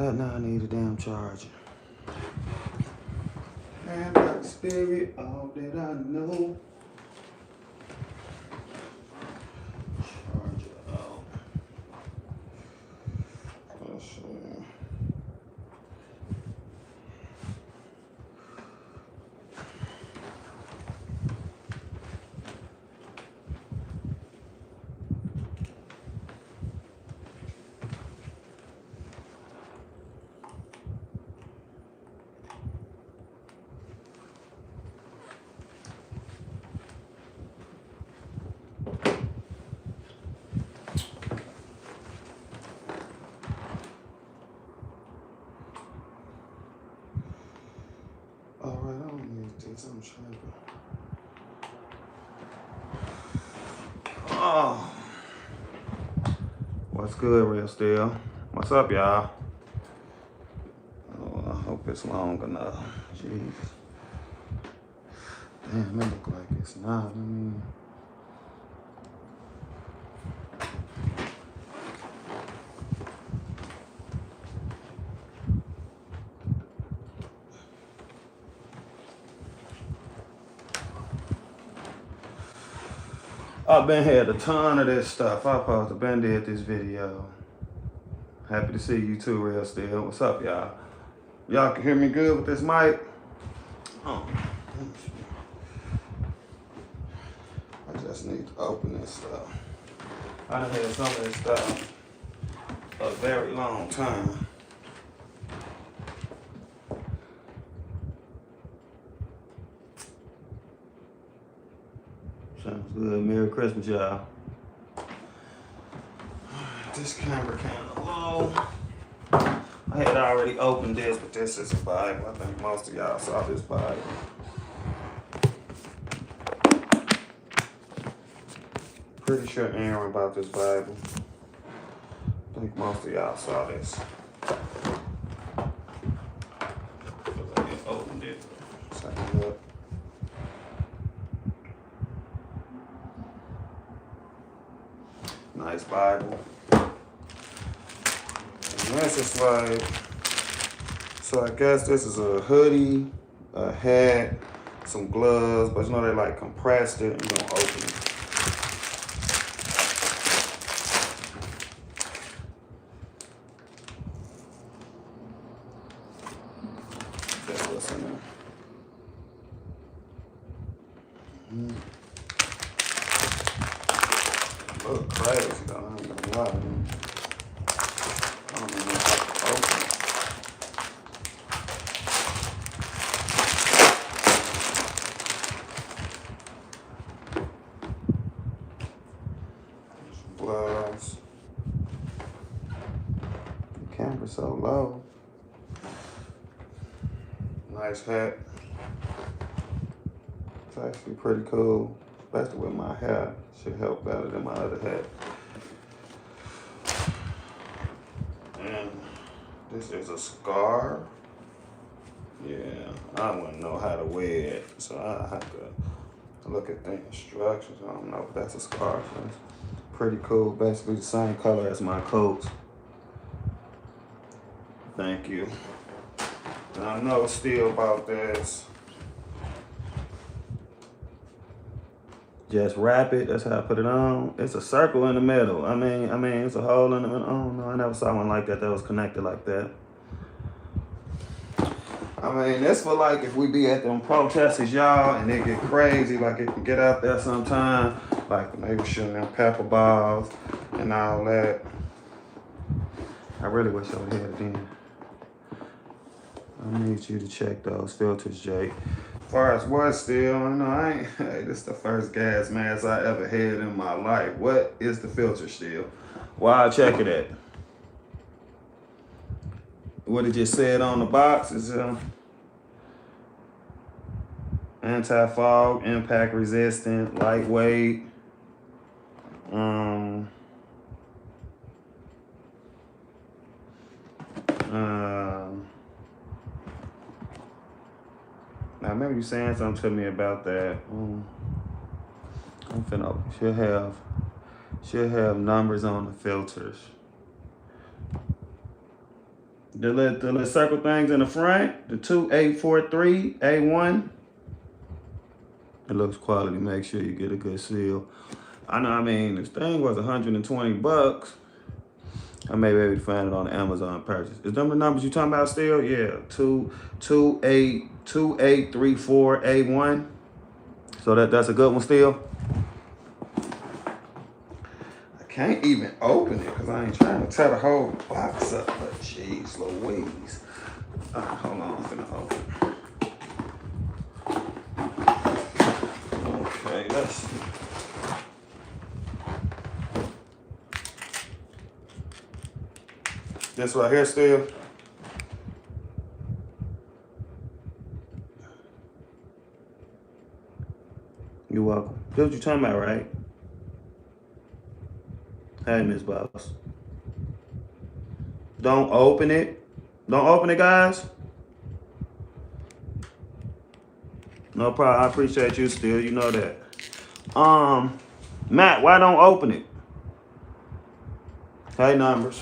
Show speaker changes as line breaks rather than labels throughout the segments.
God, now I need a damn charger. And got the spirit, all that I know. Charger out. Let's see. Alright, I don't need this. I'm trying to. Oh. What's good, Real Steel? What's up, y'all? Oh, I hope it's long enough. Jeez. Damn, it look like it's not. I've been had a ton of this stuff. I supposed to been did this video. Happy to see you too, Real Steel. What's up, y'all? Y'all can hear me good with this mic? Oh, I just need to open this stuff. I done had some of this stuff a very long time. Sounds good. Merry Christmas, y'all. This camera kind of low. I had already opened this, but this is a Bible. I think most of y'all saw this Bible. Pretty sure Aaron about this Bible. I think most of y'all saw this. I opened it. Second up. Nice Bible. And this is like, so I guess this is a hoodie, a hat, some gloves, but you know they like compressed it and you don't open it. That's what's in there. Look crazy though, I ain't gonna lie. I don't even know how to open it. Some gloves. The camera's so low. Nice hat. It's actually pretty cool, especially with my hair. Should help better than my other hat. And this is a scarf. Yeah, I wouldn't know how to wear it, so I have to look at the instructions. I don't know if that's a scarf. It's pretty cool. Basically the same color as my coat. Thank you. And I know still about this. Just wrap it. That's how I put it on. It's a circle in the middle. I mean, it's a hole in the middle. Oh no, I never saw one like that was connected like that. I mean, that's for like if we be at them protests, y'all, and it get crazy. Like it can get out there sometime. Like maybe shooting them pepper balls and all that. I really wish I would have it in. I need you to check those filters, Jake. As far as what still, you know, hey, this is the first gas mask I ever had in my life. What is the filter still? Why I check it at? What it just said on the box is anti-fog, impact resistant, lightweight. I remember you saying something to me about that. I'm finna should have numbers on the filters. The little circle things in the front, the 2843 A1. It looks quality. Make sure you get a good seal. I know, I mean, this thing was 120 bucks. I may be able to find it on the Amazon purchase. Is them the numbers you talking about still? Yeah, 2834 A1. So that's a good one still. I can't even open it because I ain't trying to tear the whole box up. But jeez Louise. All right, hold on, I'm gonna open it. Okay, let's see. This right here still. You're welcome. That's what you're talking about, right? Hey, Miss Boss. Don't open it. Don't open it, guys. No problem. I appreciate you still. You know that. Matt, why don't open it? Hey, numbers.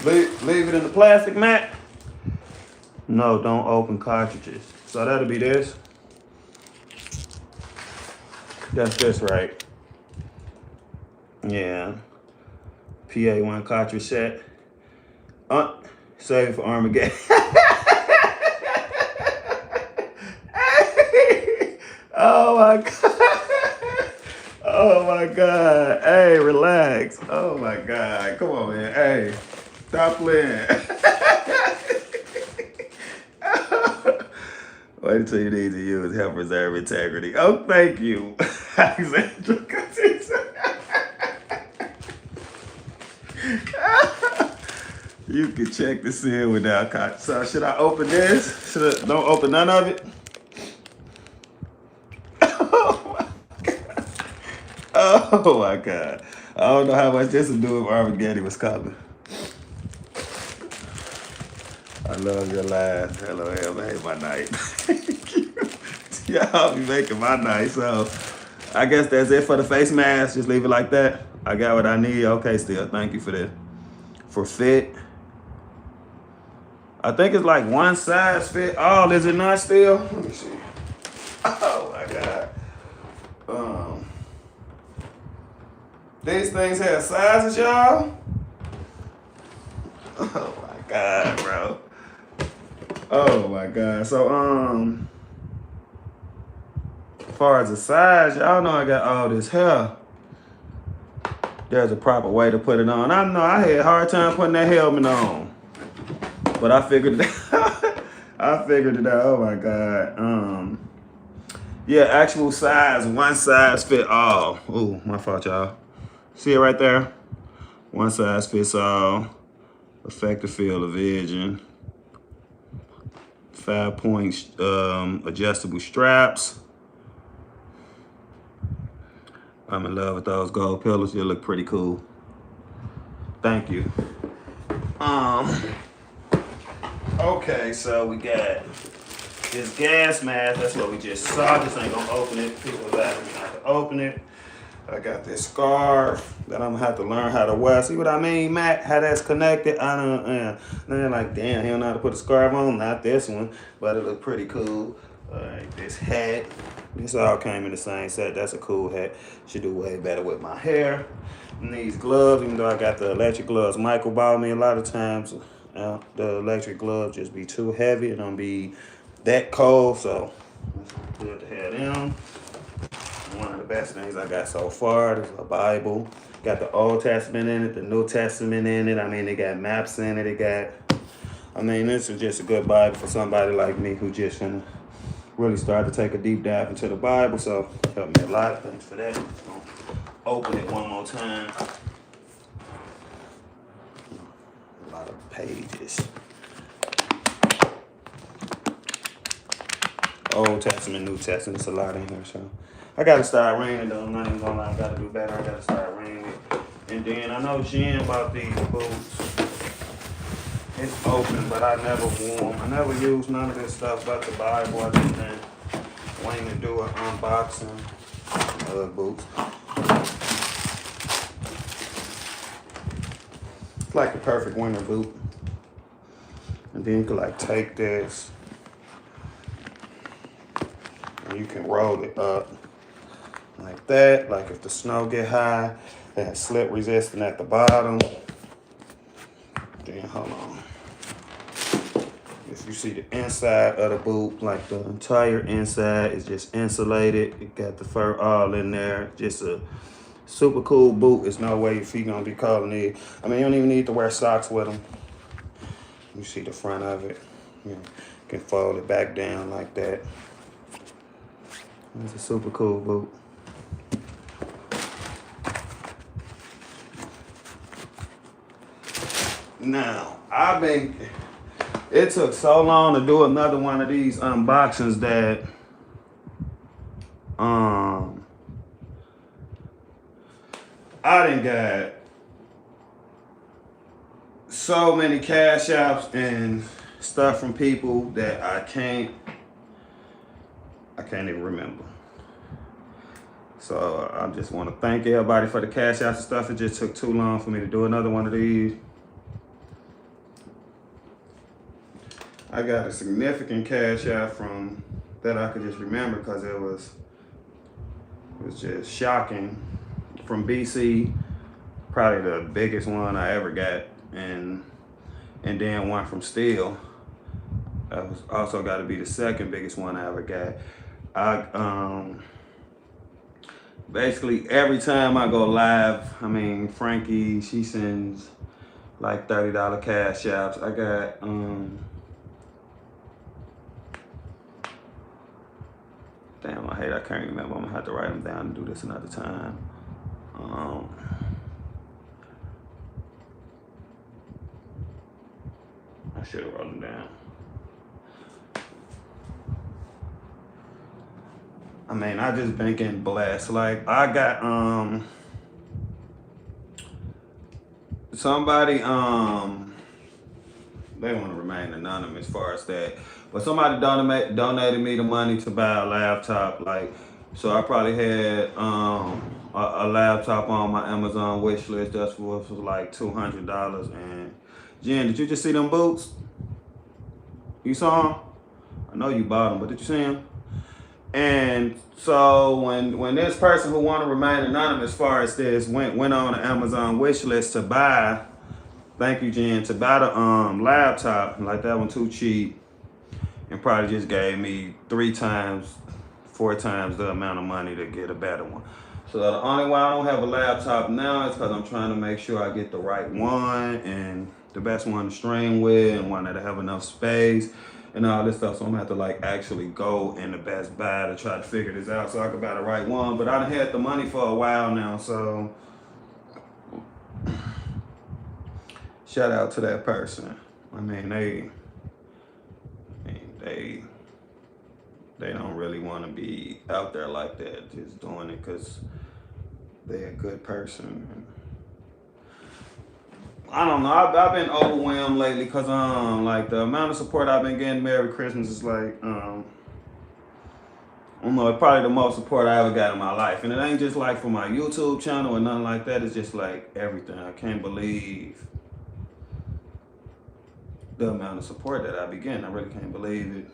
Leave it in the plastic, Matt. No, don't open cartridges. So that'll be this. That's this, right? Yeah. PA1 cartridge set. Save it for Armageddon. Oh my God. Oh my God. Hey, relax. Oh my God. Come on, man. Hey, stop playing. Wait until you need to use help preserve integrity. Oh, thank you. You can check the seal without cotton. So should I open this? Don't open none of it? Oh my God. I don't know how much this will do if Armageddon was coming. I love your laugh. Hello, made my night. Y'all be making my night. So I guess that's it for the face mask. Just leave it like that. I got what I need. Okay, still. Thank you for this. For fit. I think it's like one size fit all. Is it not still? Let me see. Oh my God. These things have sizes, y'all. Oh my God, bro. Oh my God. So as far as the size, y'all know I got all this hair. There's a proper way to put it on. I know I had a hard time putting that helmet on. But I figured it out. I figured it out. Oh my God. Yeah, actual size, one size fit all. Ooh, my fault, y'all. See it right there? One size fits all. Effective field of vision. 5-point adjustable straps. I'm in love with those gold pillars. They look pretty cool. Thank you. Okay, so we got this gas mask. That's what we just saw. This ain't gonna open it. People are asking me not to open it. I got this scarf that I'm gonna have to learn how to wear. See what I mean, Matt? How that's connected? I don't. They're like, damn, he don't know how to put a scarf on. Not this one, but it look pretty cool. All right, this hat. This all came in the same set. That's a cool hat. Should do way better with my hair. And these gloves, even though I got the electric gloves, Michael bought me a lot of times. The electric gloves just be too heavy. It don't be that cold, so it's good to have them. One of the best things I got so far is a Bible. Got the Old Testament in it, the New Testament in it. I mean, they got maps in it. This is just a good Bible for somebody like me who just finna really start to take a deep dive into the Bible. So helped me a lot. Thanks for that. Open it one more time. A lot of pages. Old Testament, New Testament, it's a lot in here, so. I gotta start reading though, I'm not even gonna lie, I gotta do better, I gotta start reading it. And then I know Jen bought these boots. It's open, but I never wore them. I never used none of this stuff but the Bible. I just been waiting to do an unboxing of boots. It's like the perfect winter boot. And then you can like take this and you can roll it up like that. Like if the snow get high, it has slip resistant at the bottom. Then hold on. If you see the inside of the boot, like the entire inside is just insulated. It got the fur all in there. Just a super cool boot. There's no way your feet gonna be cold in it. I mean, you don't even need to wear socks with them. You see the front of it. You can fold it back down like that. It's a super cool boot. Now, it took so long to do another one of these unboxings that I done got so many cash apps and stuff from people that I can't even remember. So I just want to thank everybody for the cash apps and stuff. It just took too long for me to do another one of these. I got a significant cash out from that I could just remember because it was just shocking. From BC, probably the biggest one I ever got, and then one from Steel. That was also got to be the second biggest one I ever got. Basically every time I go live, I mean Frankie, she sends like $30 cash apps. I got damn, I can't remember. I'm gonna have to write them down and do this another time. I should have wrote them down. I mean, I just been getting blessed. Like I got somebody they want to remain anonymous as far as that. But somebody donated me the money to buy a laptop. Like, so I probably had a laptop on my Amazon wish list just for like $200. And Jen, did you just see them boots? You saw them? I know you bought them, but did you see them? And so when this person who want to remain anonymous as far as this went on the Amazon wish list to buy, thank you, Jen, to buy the laptop, like that one too cheap, and probably just gave me 4 times the amount of money to get a better one. So the only why I don't have a laptop now is because I'm trying to make sure I get the right one and the best one to stream with and one that'll have enough space and all this stuff. So I'm gonna have to like actually go in the Best Buy to try to figure this out so I can buy the right one. But I done had the money for a while now, so shout out to that person. I mean, they don't really want to be out there like that, just doing it because they're a good person. I don't know. I've been overwhelmed lately because like the amount of support I've been getting Merry Christmas is like I don't know, it's probably the most support I ever got in my life. And it ain't just like for my YouTube channel or nothing like that. It's just like everything. I can't believe the amount of support that I be getting. I really can't believe it.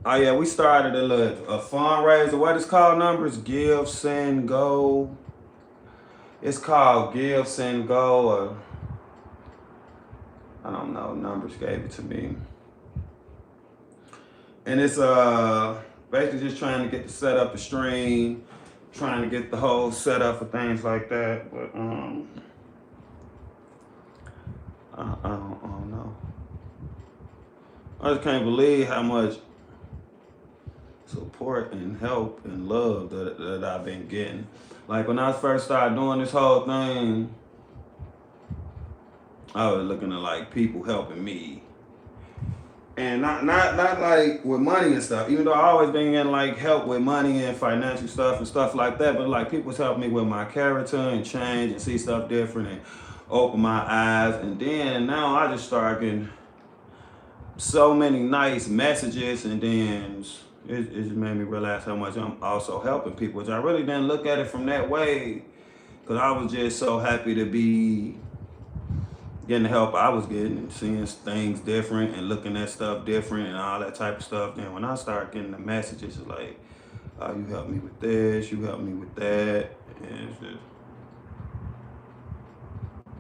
Oh yeah, we started a fundraiser. What is called numbers? Give, Send, Go. It's called Give, Send, Go, or I don't know. Numbers gave it to me, and it's basically just trying to get the set up the stream, trying to get the whole setup for things like that. But I don't know. I just can't believe how much support and help and love that I've been getting. Like when I first started doing this whole thing, I was looking at like people helping me. And not like with money and stuff, even though I always been getting like help with money and financial stuff and stuff like that, but like people's helping me with my character and change and see stuff different and open my eyes. And then now I just started getting so many nice messages, and then it just made me realize how much I'm also helping people, which I really didn't look at it from that way. Because I was just so happy to be getting the help I was getting and seeing things different and looking at stuff different and all that type of stuff. Then when I started getting the messages, it's like, oh, you helped me with this, you helped me with that. And it's just,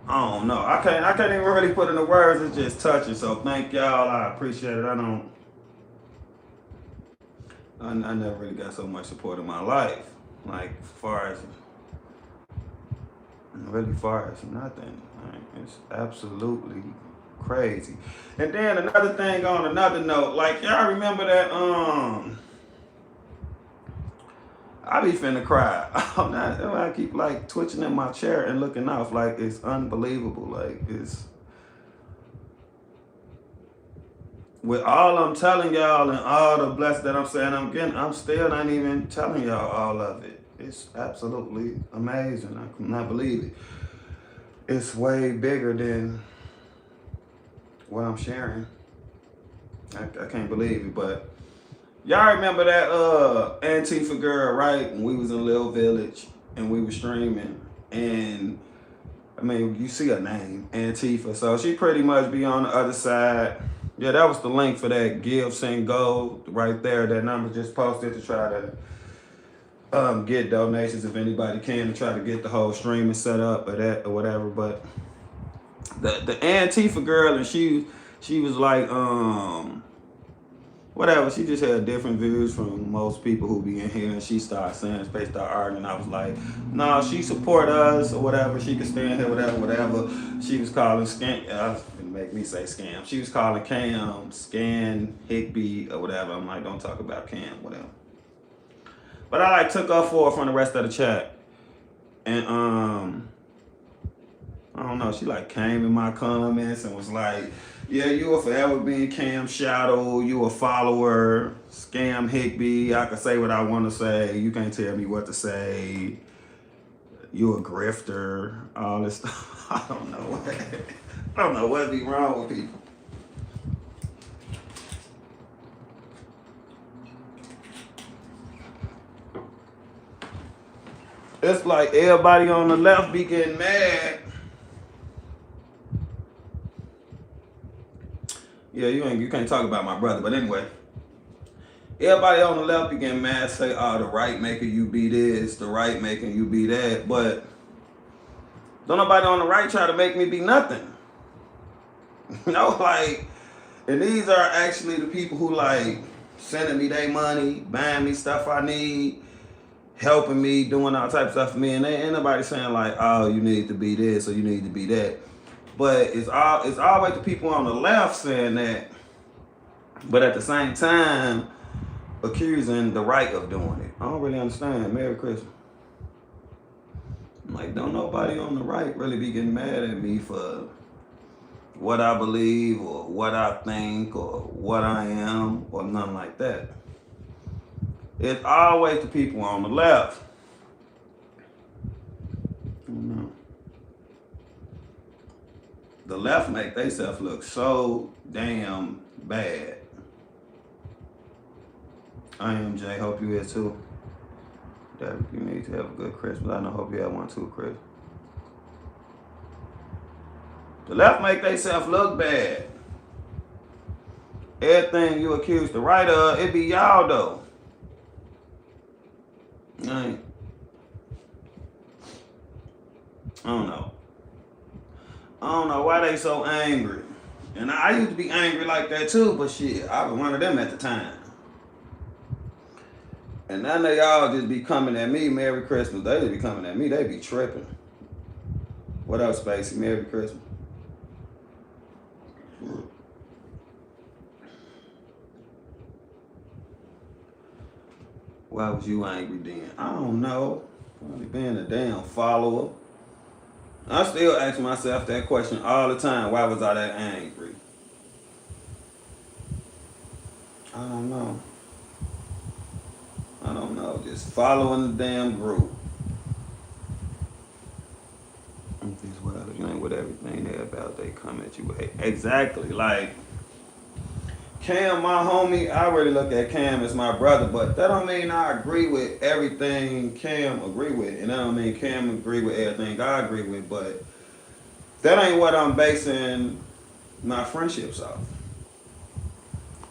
I don't know. I can't even really put into words. It's just touching. So thank y'all. I appreciate it. I never really got so much support in my life. Like far as nothing. Like, it's absolutely crazy. And then another thing on another note, like y'all remember that I be finna cry. I keep like twitching in my chair and looking off. Like it's unbelievable. Like it's with all I'm telling y'all and all the blessings that I'm saying I'm getting, I'm still not even telling y'all all of it. It's absolutely amazing. I cannot believe it. It's way bigger than what I'm sharing. I can't believe it, but y'all remember that Antifa girl, right? When we was in Little Village and we were streaming, and I mean, you see her name, Antifa. So she pretty much be on the other side. Yeah, that was the link for that Give, Send, Go right there. That number just posted to try to get donations if anybody can to try to get the whole streaming set up or that or whatever. But the Antifa girl, and she was like whatever, she just had different views from most people who be in here, and she started saying, they started arguing. I was like, no, she support us or whatever, she can stand here, whatever. She was calling make me say scam. She was calling Cam Scan Higby or whatever. I'm like, don't talk about Cam, whatever. But I like took her for from the rest of the chat. And I don't know, she like came in my comments and was like, yeah, you will forever be in Cam Shadow, you a follower, Scam Higby, I can say what I want to say, you can't tell me what to say, you a grifter, all this stuff. I don't know what be wrong with people. It's like everybody on the left be getting mad. Yeah, you can't talk about my brother, but anyway. Everybody on the left be getting mad, say, oh, the right making you be this, the right making you be that, but don't nobody on the right try to make me be nothing. Like, and these are actually the people who like sending me their money, buying me stuff I need, helping me, doing all types of stuff for me, and ain't nobody saying like, oh, you need to be this or you need to be that. But it's always the people on the left saying that, but at the same time, accusing the right of doing it. I don't really understand. Merry Christmas. Like, don't nobody on the right really be getting mad at me for what I believe or what I think or what I am or nothing like that. It's always the people on the left. The left make themselves look so damn bad. I am Jay. Hope you is too. That you need to have a good Christmas. I know. Hope you have one too, Chris. The left make themselves look bad. Everything you accuse the right of, it be y'all though. I don't know. I don't know why they so angry. And I used to be angry like that too, but shit, I was one of them at the time. And none of y'all just be coming at me, Merry Christmas. They just be coming at me, they be tripping. What up, Spacey? Merry Christmas. Why was you angry then? I don't know. Probably being a damn follower. I still ask myself that question all the time. Why was I that angry? I don't know. Just following the damn group. You ain't with everything they about, they come at you with hate. Exactly. Like, Cam, my homie, I really look at Cam as my brother, but that don't mean I agree with everything Cam agree with, and that don't mean Cam agree with everything I agree with. But that ain't what I'm basing my friendships off.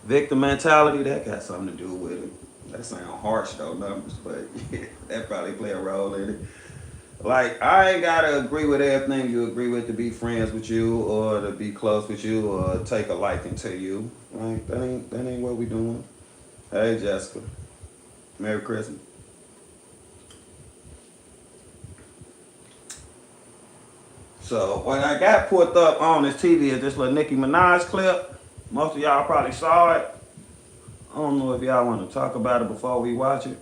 Victim mentality, that got something to do with it. That sound harsh though, numbers, but yeah, that probably play a role in it. Like I ain't gotta agree with everything you agree with to be friends with you or to be close with you or take a liking to you. Right? That ain't what we doing. Hey Jessica. Merry Christmas. So what I got put up on this TV is this little Nicki Minaj clip. Most of y'all probably saw it. I don't know if y'all want to talk about it before we watch it.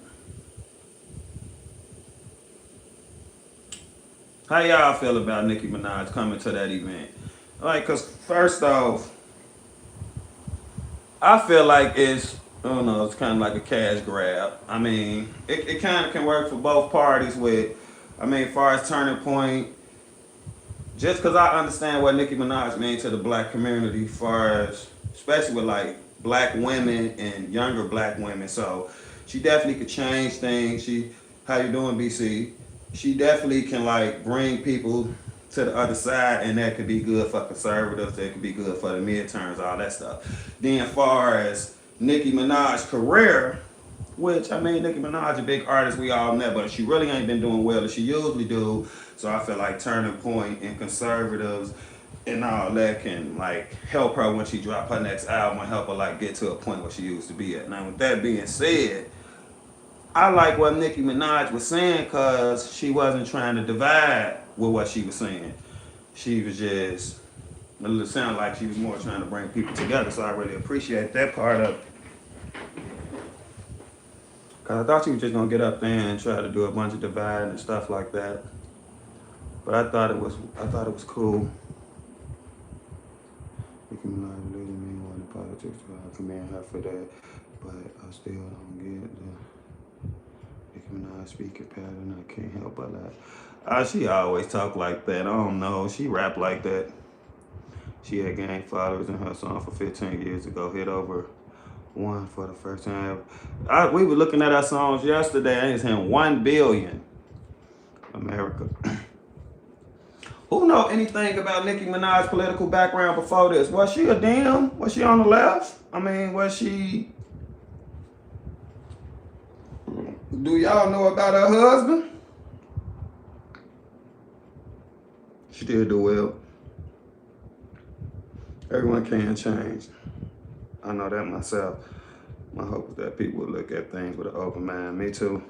How y'all feel about Nicki Minaj coming to that event? Like, cause first off, I feel like I don't know, it's kind of like a cash grab. I mean, it kind of can work for both parties with, I mean, as far as turning point, just because I understand what Nicki Minaj means to the black community, as far as, especially with like black women and younger black women. So she definitely could change things. How you doing, BC? She definitely can like bring people to the other side, and that could be good for conservatives. That could be good for the midterms, all that stuff. Then, as far as Nicki Minaj's career, which I mean, Nicki Minaj a big artist, we all know, but she really ain't been doing well as she usually do. So I feel like Turning Point and conservatives and all that can like help her when she drop her next album and help her like get to a point where she used to be at. Now, with that being said, I like what Nicki Minaj was saying because she wasn't trying to divide with what she was saying. She was just, it sounded like she was more trying to bring people together. So I really appreciate that part of it. Cause I thought she was just gonna get up there and try to do a bunch of dividing and stuff like that. But I thought it was cool. Nicki Minaj really mean more in politics, so I commend her for that. But I still don't get the Nicki Minaj speaking pattern. I can't help but laugh. She always talk like that. I don't know. She rap like that. She had gained followers in her song for 15 years ago. Hit over one for the first time. We were looking at our songs yesterday. I ain't saying 1 billion. America. Who know anything about Nicki Minaj's political background before this? Was she a Dem? Was she on the left? I mean, was she? Do y'all know about her husband? She did do well. Everyone can change. I know that myself. My hope is that people will look at things with an open mind. Me too.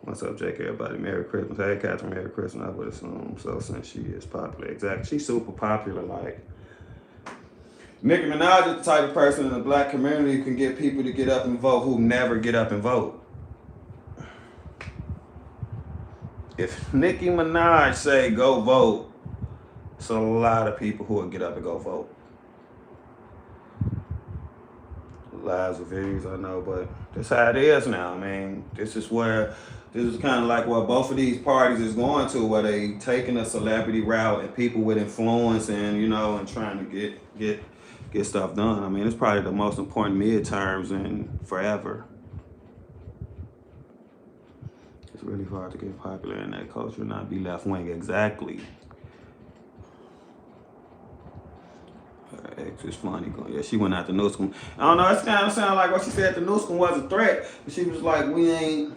What's up, Jake? Everybody, Merry Christmas. Hey, Catherine, Merry Christmas. I would assume so, since she is popular. Exactly. She's super popular. Like, Nicki Minaj is the type of person in the black community who can get people to get up and vote who never get up and vote. If Nicki Minaj say go vote, it's a lot of people who will get up and go vote. Lives of views, I know, but that's how it is now. I mean, this is kind of like what both of these parties is going to, where they taking a celebrity route and people with influence and, you know, and trying to get stuff done. I mean, it's probably the most important midterms in forever. It's really hard to get popular in that culture and not be left wing. Exactly. It's funny. Yeah, she went out to Newsom. I don't know, it's kind of sound like what she said to Newsom was a threat. But she was like, we ain't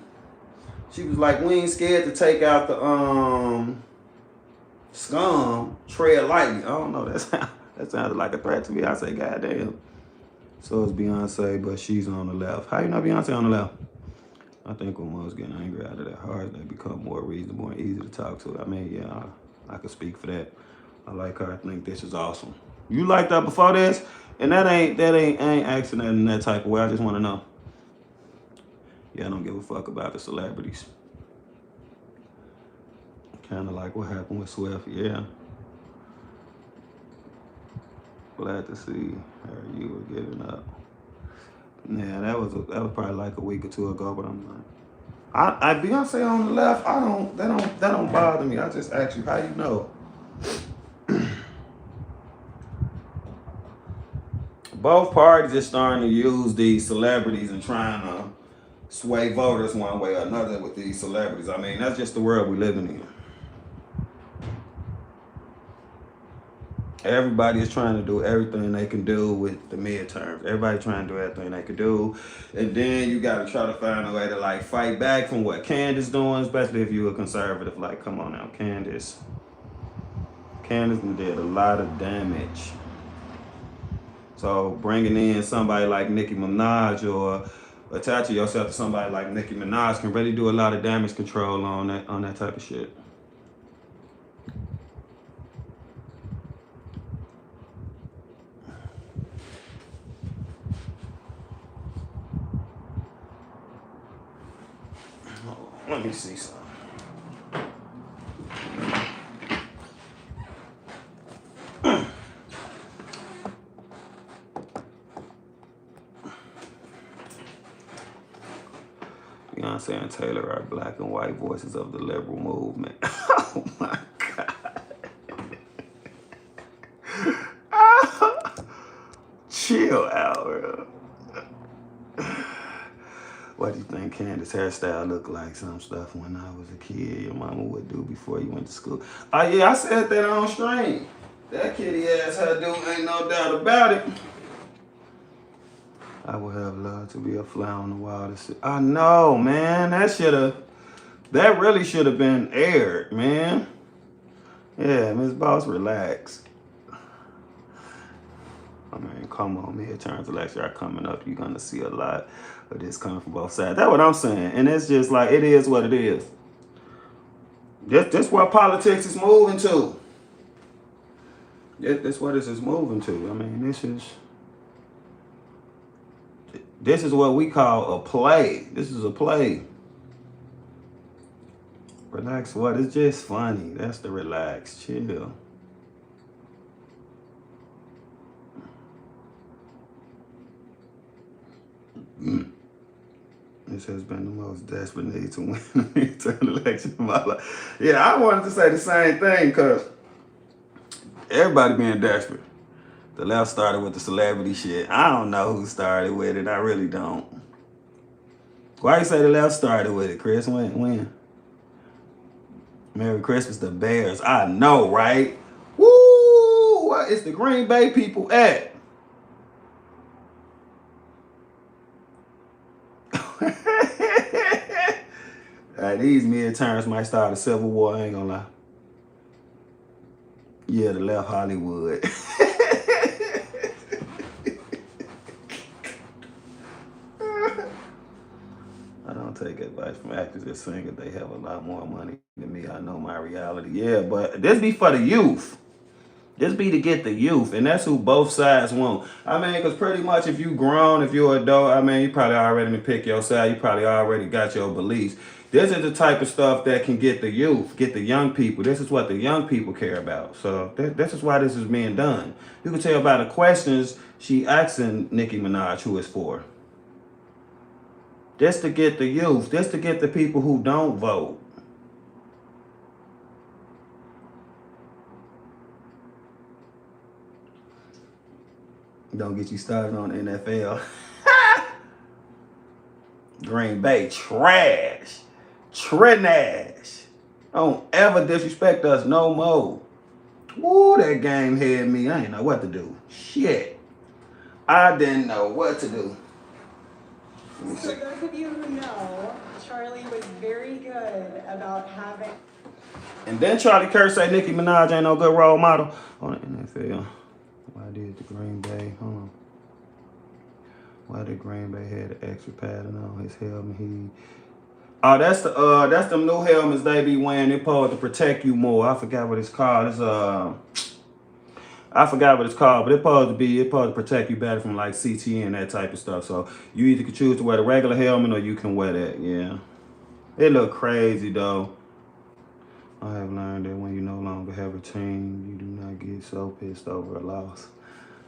scared to take out the scum, tread lightly. I don't know, that sounded like a threat to me. I say, goddamn. So it's Beyonce, but she's on the left. How you know Beyonce on the left? I think when one's getting angry out of their heart, they become more reasonable and easy to talk to. I mean, yeah, I could speak for that. I like her. I think this is awesome. You liked her before this? And I ain't asking that in that type of way. I just want to know. Yeah, I don't give a fuck about the celebrities. Kind of like what happened with Swift. Yeah. Glad to see her. You were giving up. Yeah, that was probably like a week or two ago. But I'm like, I Beyonce on the left. That don't bother me. I just ask you, how you know? both parties are starting to use these celebrities and trying to sway voters one way or another with these celebrities. I mean, that's just the world we living in. Everybody is trying to do everything they can do with the midterms. Everybody trying to do everything they can do. And then you got to try to find a way to like fight back from what Candace doing, especially if you're a conservative. Like, come on now, Candace did a lot of damage. So bringing in somebody like Nicki Minaj or attaching yourself to somebody like Nicki Minaj can really do a lot of damage control on that type of shit. Let me see something. Beyonce and Taylor are black and white voices of the liberal movement. Oh my God. Chill out, bro. What do you think Candace's hairstyle looked like? Some stuff when I was a kid your mama would do before you went to school. Oh yeah, I said that on stream. That kitty ass hairdo, ain't no doubt about it. I would have loved to be a fly on the wall. I know, man. That really should have been aired, man. Yeah, Miss Boss, relax. I mean, come on, midterms election are coming up. You're gonna see a lot of this coming from both sides. That's what I'm saying. And it's just like, it is what it is. That's what politics is moving to. That's what this is moving to. I mean, this is what we call a play. This is a play. Relax what? It's just funny. That's the relax. Chill. This has been the most desperate need to win the midterm election of my life. Yeah, I wanted to say the same thing because everybody being desperate. The left started with the celebrity shit. I don't know who started with it. I really don't. Why you say the left started with it, Chris? When? Merry Christmas, the Bears. I know, right? Woo! What is the Green Bay people at? These midterms might start a civil war, I ain't gonna lie. Yeah, the left Hollywood. I don't take advice from actors that sing if they have a lot more money than me. I know my reality. Yeah, but this be for the youth. This be to get the youth, and that's who both sides want. I mean, because pretty much if you grown, if you're adult, I mean, you probably already pick your side. You probably already got your beliefs. This is the type of stuff that can get the youth, get the young people. This is what the young people care about. So this is why this is being done. You can tell by the questions she asking Nicki Minaj who it's for. Just to get the youth, just to get the people who don't vote. Don't get you started on the NFL. Green Bay trash. Trinash. Don't ever disrespect us no more. Woo, that game had me. I didn't know what to do. Shit. I didn't know what to do.
So those of you who know, Charlie was very good about having...
And then Charlie Kirk say Nicki Minaj ain't no good role model on the NFL. Why did the Green Bay, why did Green Bay had an extra padding on his helmet? That's them new helmets they be wearing. They're supposed to protect you more. I forgot what it's called. I forgot what it's called, but it's supposed to protect you better from like CTE and that type of stuff. So you either can choose to wear the regular helmet or you can wear that. Yeah, it look crazy though. I have learned that when you no longer have a team, you do not get so pissed over a loss.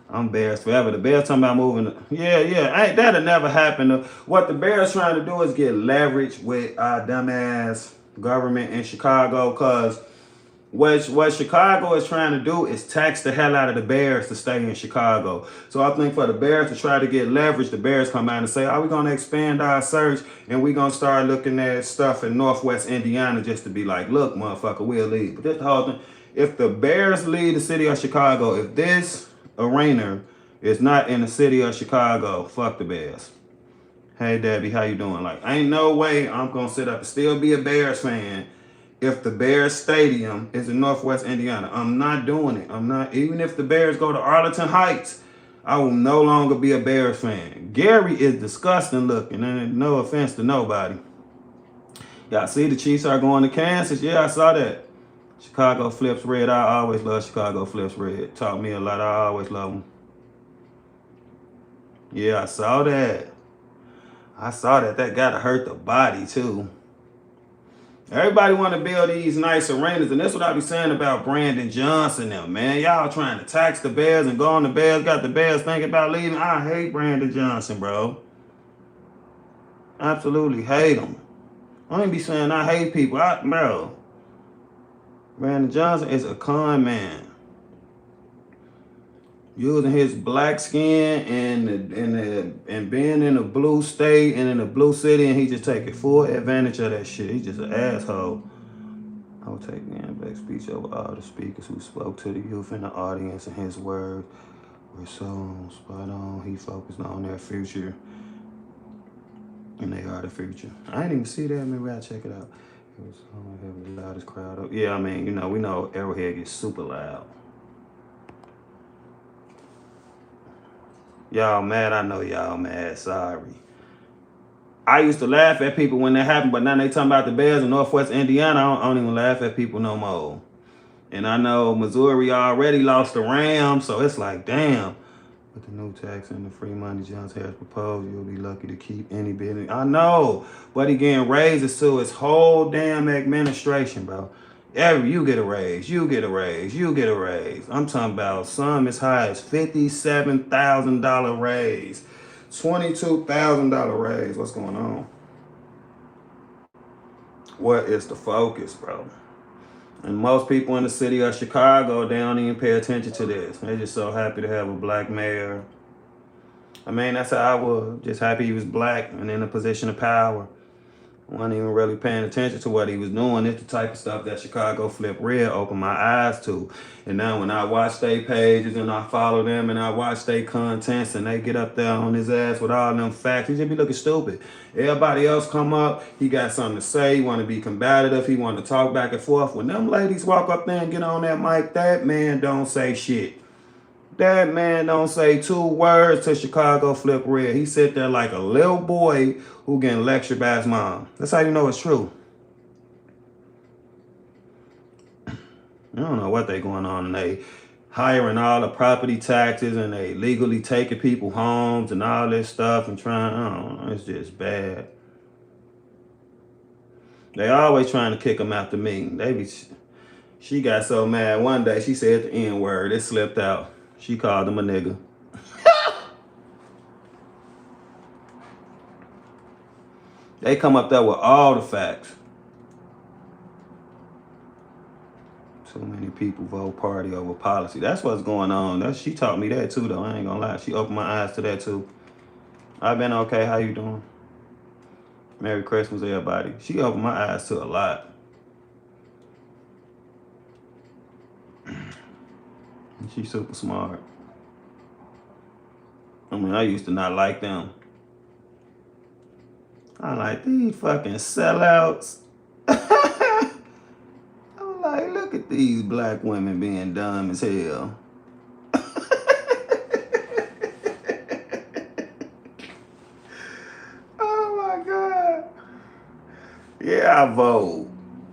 I'm Bears forever. The Bears talking about moving. Yeah. That'll never happen. What the Bears trying to do is get leverage with our dumbass government in Chicago, because What Chicago is trying to do is tax the hell out of the Bears to stay in Chicago. So I think for the Bears to try to get leverage, the Bears come out and say, "Are we going to expand our search and we going to start looking at stuff in Northwest Indiana just to be like, look, motherfucker, we'll leave." But this the whole thing. If the Bears leave the city of Chicago, if this arena is not in the city of Chicago, fuck the Bears. Hey, Debbie, how you doing? Like, ain't no way I'm going to sit up and still be a Bears fan if the Bears stadium is in Northwest Indiana. I'm not doing it. I'm not. Even if the Bears go to Arlington Heights, I will no longer be a Bears fan. Gary is disgusting looking, and no offense to nobody. Y'all see the Chiefs are going to Kansas? Yeah, I saw that. Chicago flips red. I always love Chicago flips red. Taught me a lot. I always love them. Yeah, I saw that. I saw that. That gotta hurt the body too. Everybody want to build these nice arenas, and that's what I be saying about Brandon Johnson now, man. Y'all trying to tax the Bears and go on the Bears, got the Bears thinking about leaving. I hate Brandon Johnson, bro. Absolutely hate him. I ain't be saying I hate people. Bro. Brandon Johnson is a con man. Using his black skin and being in a blue state and in a blue city, and he just taking full advantage of that shit. He's just an asshole. I will take the back speech over all the speakers who spoke to the youth in the audience, and his words were so spot on. He focused on their future, and they are the future. I didn't even see that. Maybe I'll check it out. It was the loudest crowd up. Yeah, I mean, we know Arrowhead gets super loud. Y'all mad? I know y'all mad. Sorry. I used to laugh at people when that happened, but now they talking about the Bears in Northwest Indiana. I don't even laugh at people no more. And I know Missouri already lost the Rams, so it's like, damn. With the new tax and the free money Johnson has proposed, you'll be lucky to keep any business. I know, but he getting raises to his whole damn administration, bro. You get a raise, you get a raise, you get a raise. I'm talking about some as high as $57,000 raise, $22,000 raise. What's going on? What is the focus, bro? And most people in the city of Chicago, they don't even pay attention to this. They're just so happy to have a black mayor. I mean, that's how I was. Just happy he was black and in a position of power. I wasn't even really paying attention to what he was doing. It's the type of stuff that Chicago Flip Red opened my eyes to. And now when I watch their pages and I follow them and I watch their contents and they get up there on his ass with all them facts, he just be looking stupid. Everybody else come up, he got something to say, he want to be combative, he want to talk back and forth. When them ladies walk up there and get on that mic, that man don't say shit. That man don't say 2 words to Chicago Flip Red. He sit there like a little boy who getting lectured by his mom. That's how you know it's true. I don't know what they going on, and they hiring all the property taxes and they legally taking people homes and all this stuff and trying, I don't know, it's just bad. They always trying to kick them out the meeting. She got so mad one day, she said the N-word, it slipped out. She called him a nigga. They come up there with all the facts. Too many people vote party over policy. That's what's going on. She taught me that too, though. I ain't gonna lie. She opened my eyes to that too. I've been okay. How you doing? Merry Christmas, everybody. She opened my eyes to a lot. She's super smart. I mean, I used to not like them. I like these fucking sellouts. I'm like, look at these black women being dumb as hell. Oh my God. Yeah, I vote.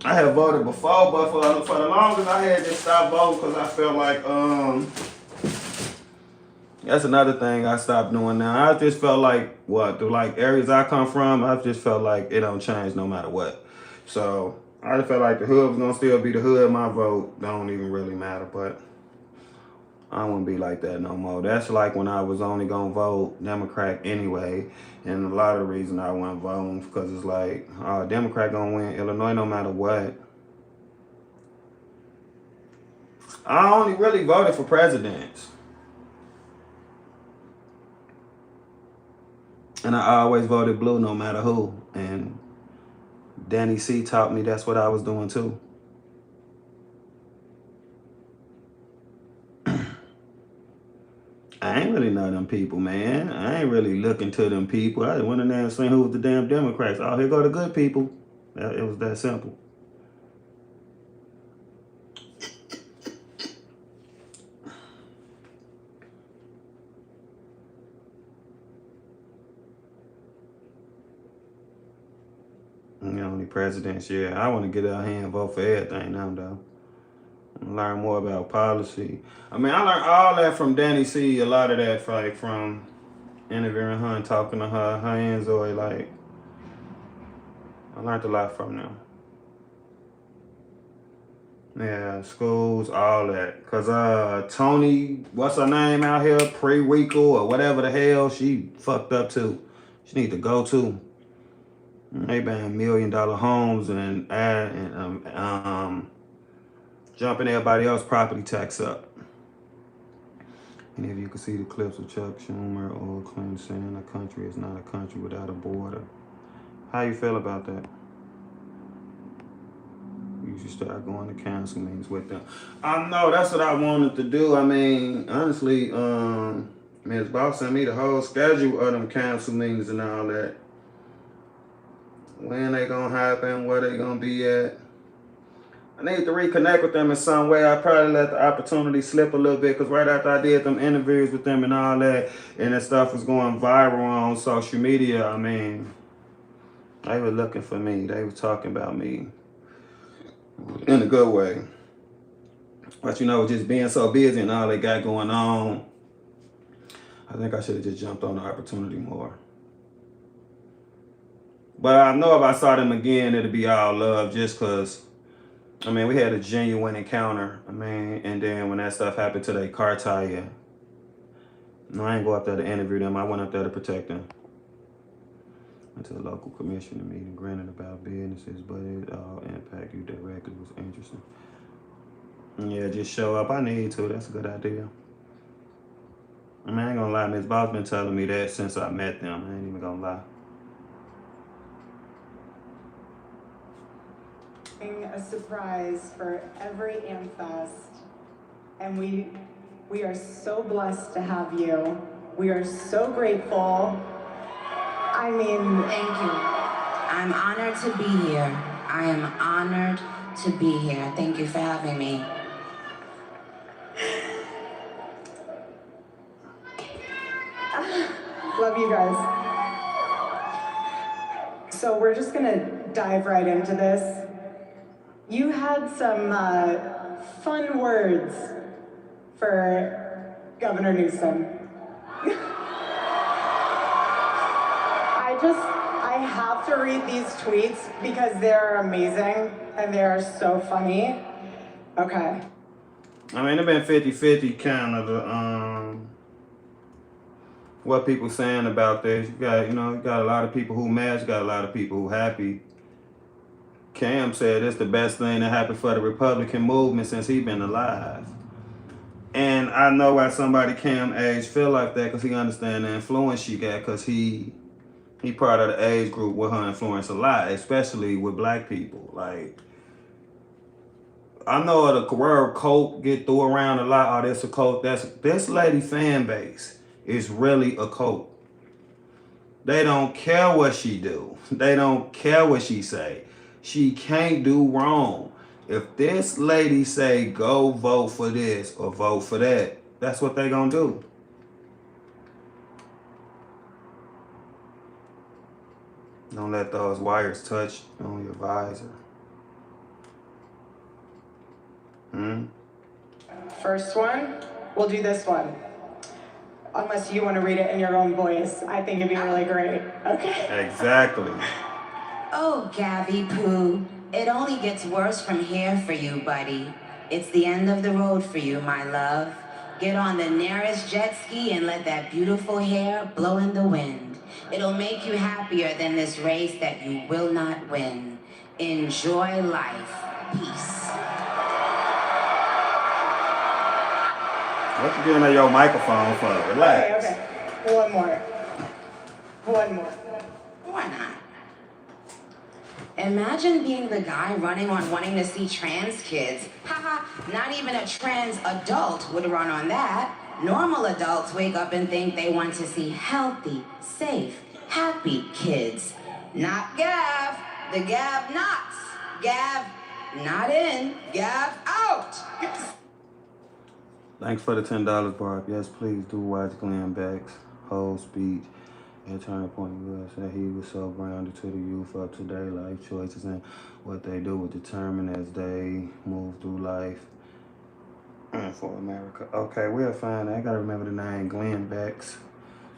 I have voted before, but for the longest I had just stopped voting because I felt like that's another thing I stopped doing now. I just felt like the areas I come from, I just felt like it don't change no matter what. So I just felt like the hood was gonna still be the hood. My vote don't even really matter, but I wouldn't be like that no more. That's like when I was only gonna vote Democrat anyway. And a lot of the reason I wasn't voting because it's like, Democrat gonna win Illinois no matter what. I only really voted for presidents. And I always voted blue no matter who. And Danny C taught me that's what I was doing too. I ain't really know them people, man. I ain't really looking to them people. I went in there and seen who was the damn Democrats. Oh, here go the good people. It was that simple. The only presidents, yeah. I want to get out here and vote for everything now, though. Learn more about policy. I mean, I learned all that from Danny C. A lot of that, like from interviewing her and talking to her and Zoe. Like, I learned a lot from them. Yeah, schools, all that. Cause Tony, what's her name out here, Pre-Rico or whatever the hell, she fucked up too. She need to go too. They buying $1 million homes and jumping everybody else's property tax up. And if you can see the clips of Chuck Schumer or Clinton saying a country is not a country without a border. How you feel about that? You should start going to council meetings with them. I know, that's what I wanted to do. I mean, honestly, Ms. Boss sent me the whole schedule of them council meetings and all that. When they gonna happen, where they gonna be at. I need to reconnect with them in some way. I probably let the opportunity slip a little bit because right after I did them interviews with them and all that, and that stuff was going viral on social media, I mean, they were looking for me. They were talking about me in a good way. But you know, just being so busy and all they got going on, I think I should have just jumped on the opportunity more. But I know if I saw them again, it'd be all love just because, I mean, we had a genuine encounter. I mean, and then when that stuff happened to their car tire, no, I ain't go up there to interview them. I went up there to protect them. Went to the local commissioner meeting, granted about businesses, but it all impact you directly was interesting. Yeah, just show up. I need to. That's a good idea. I mean, I ain't gonna lie. Ms. Boss been telling me that since I met them. I ain't even gonna lie.
A surprise for every AmFest, and we are so blessed to have you. We are so grateful. I mean,
thank you. I'm honored to be here. I am honored to be here. Thank you for having me.
Love you guys. So we're just gonna dive right into this. You had some fun words for Governor Newsom. I have to read these tweets because they're amazing and they are so funny. Okay.
I mean, it's been 50-50 kind of what people saying about this. You got a lot of people who mad, you got a lot of people who happy. Cam said it's the best thing that happened for the Republican movement since he been alive. And I know why somebody Cam age feel like that because he understand the influence she got because he part of the age group with her influence a lot, especially with black people. Like, I know the word cult get thrown around a lot. Oh, this a cult. This lady fan base is really a cult. They don't care what she do. They don't care what she say. She can't do wrong. If this lady say go vote for this or vote for that, that's what they gonna do. Don't let those wires touch on your visor.
First one, we'll do this one. Unless you want to read it in your own voice. I think it'd be really great. Okay.
Exactly.
Oh, Gabby Poo, it only gets worse from here for you, buddy. It's the end of the road for you, my love. Get on the nearest jet ski and let that beautiful hair blow in the wind. It'll make you happier than this race that you will not win. Enjoy life. Peace.
What you doing on your microphone for? Relax.
Okay. One more.
Why not? Imagine being the guy running on wanting to see trans kids. Haha, not even a trans adult would run on that. Normal adults wake up and think they want to see healthy, safe, happy kids. Not Gav. The Gav nots. Gav not in. Gav out.
Thanks for the $10, Barb. Yes, please do watch Glenn Beck's whole speech at Turning Point USA. He was so grounded to the youth up to their life choices and what they do will determine as they move through life and for America. Okay, we'll find that. I gotta remember the name, Glenn Beck's.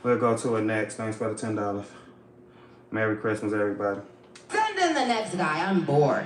We'll go to it next. Thanks for the $10. Merry Christmas, everybody.
Send in the next guy. I'm bored.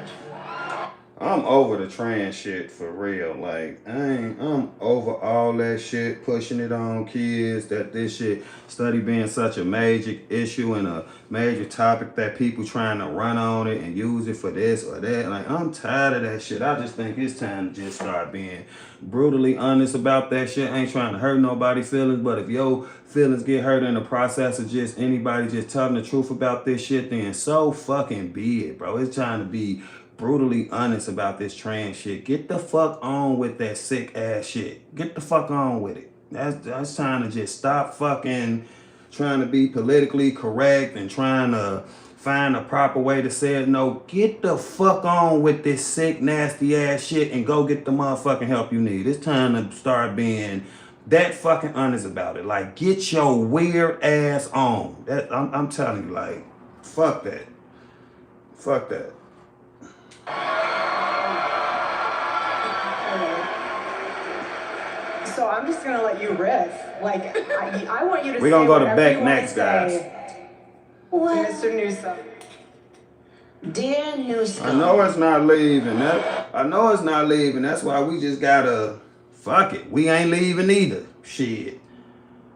I'm over the trans shit for real. Like, I'm over all that shit, pushing it on kids, that this shit, study being such a major issue and a major topic that people trying to run on it and use it for this or that. Like, I'm tired of that shit. I just think it's time to just start being brutally honest about that shit. I ain't trying to hurt nobody's feelings, but if your feelings get hurt in the process of just anybody just telling the truth about this shit, then so fucking be it, bro. It's trying to be brutally honest about this trans shit. Get the fuck on with that sick ass shit. Get the fuck on with it. That's trying to just stop fucking trying to be politically correct and trying to find a proper way to say it. No, get the fuck on with this sick, nasty ass shit and go get the motherfucking help you need. It's time to start being that fucking honest about it. Like, get your weird ass on. I'm telling you, like, fuck that. Fuck that.
So I'm just gonna let you riff. Like, I want you to.
We're gonna go to Beck next, guys.
What?
Mr. Newsom.
Dear Newsom.
I know it's not leaving. I know it's not leaving. That's why we just gotta fuck it. We ain't leaving either. Shit.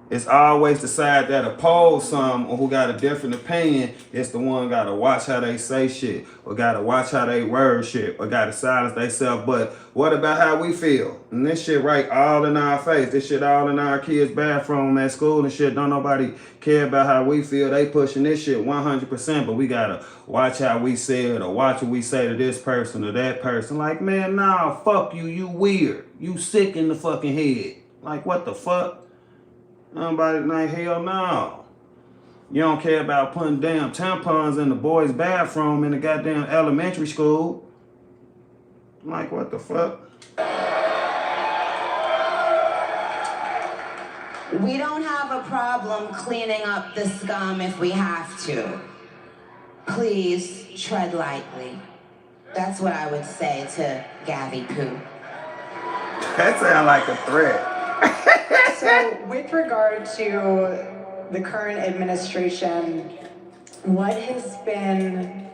It's always the side that oppose some or who got a different opinion. It's the one gotta watch how they say shit, or gotta watch how they word shit, or gotta silence themselves. But what about how we feel? And this shit right all in our face. This shit all in our kids' bathroom at school and shit. Don't nobody care about how we feel. They pushing this shit 100%, but we gotta watch how we say it or watch what we say to this person or that person. Like, man, nah, fuck you. You weird. You sick in the fucking head. Like, what the fuck? Nobody, like, hell no. You don't care about putting damn tampons in the boys' bathroom in the goddamn elementary school. Like, what the fuck?
We don't have a problem cleaning up the scum if we have to. Please tread lightly. That's what I would say to Gabby Poo.
That sounds like a threat.
So, with regard to the current administration, what has been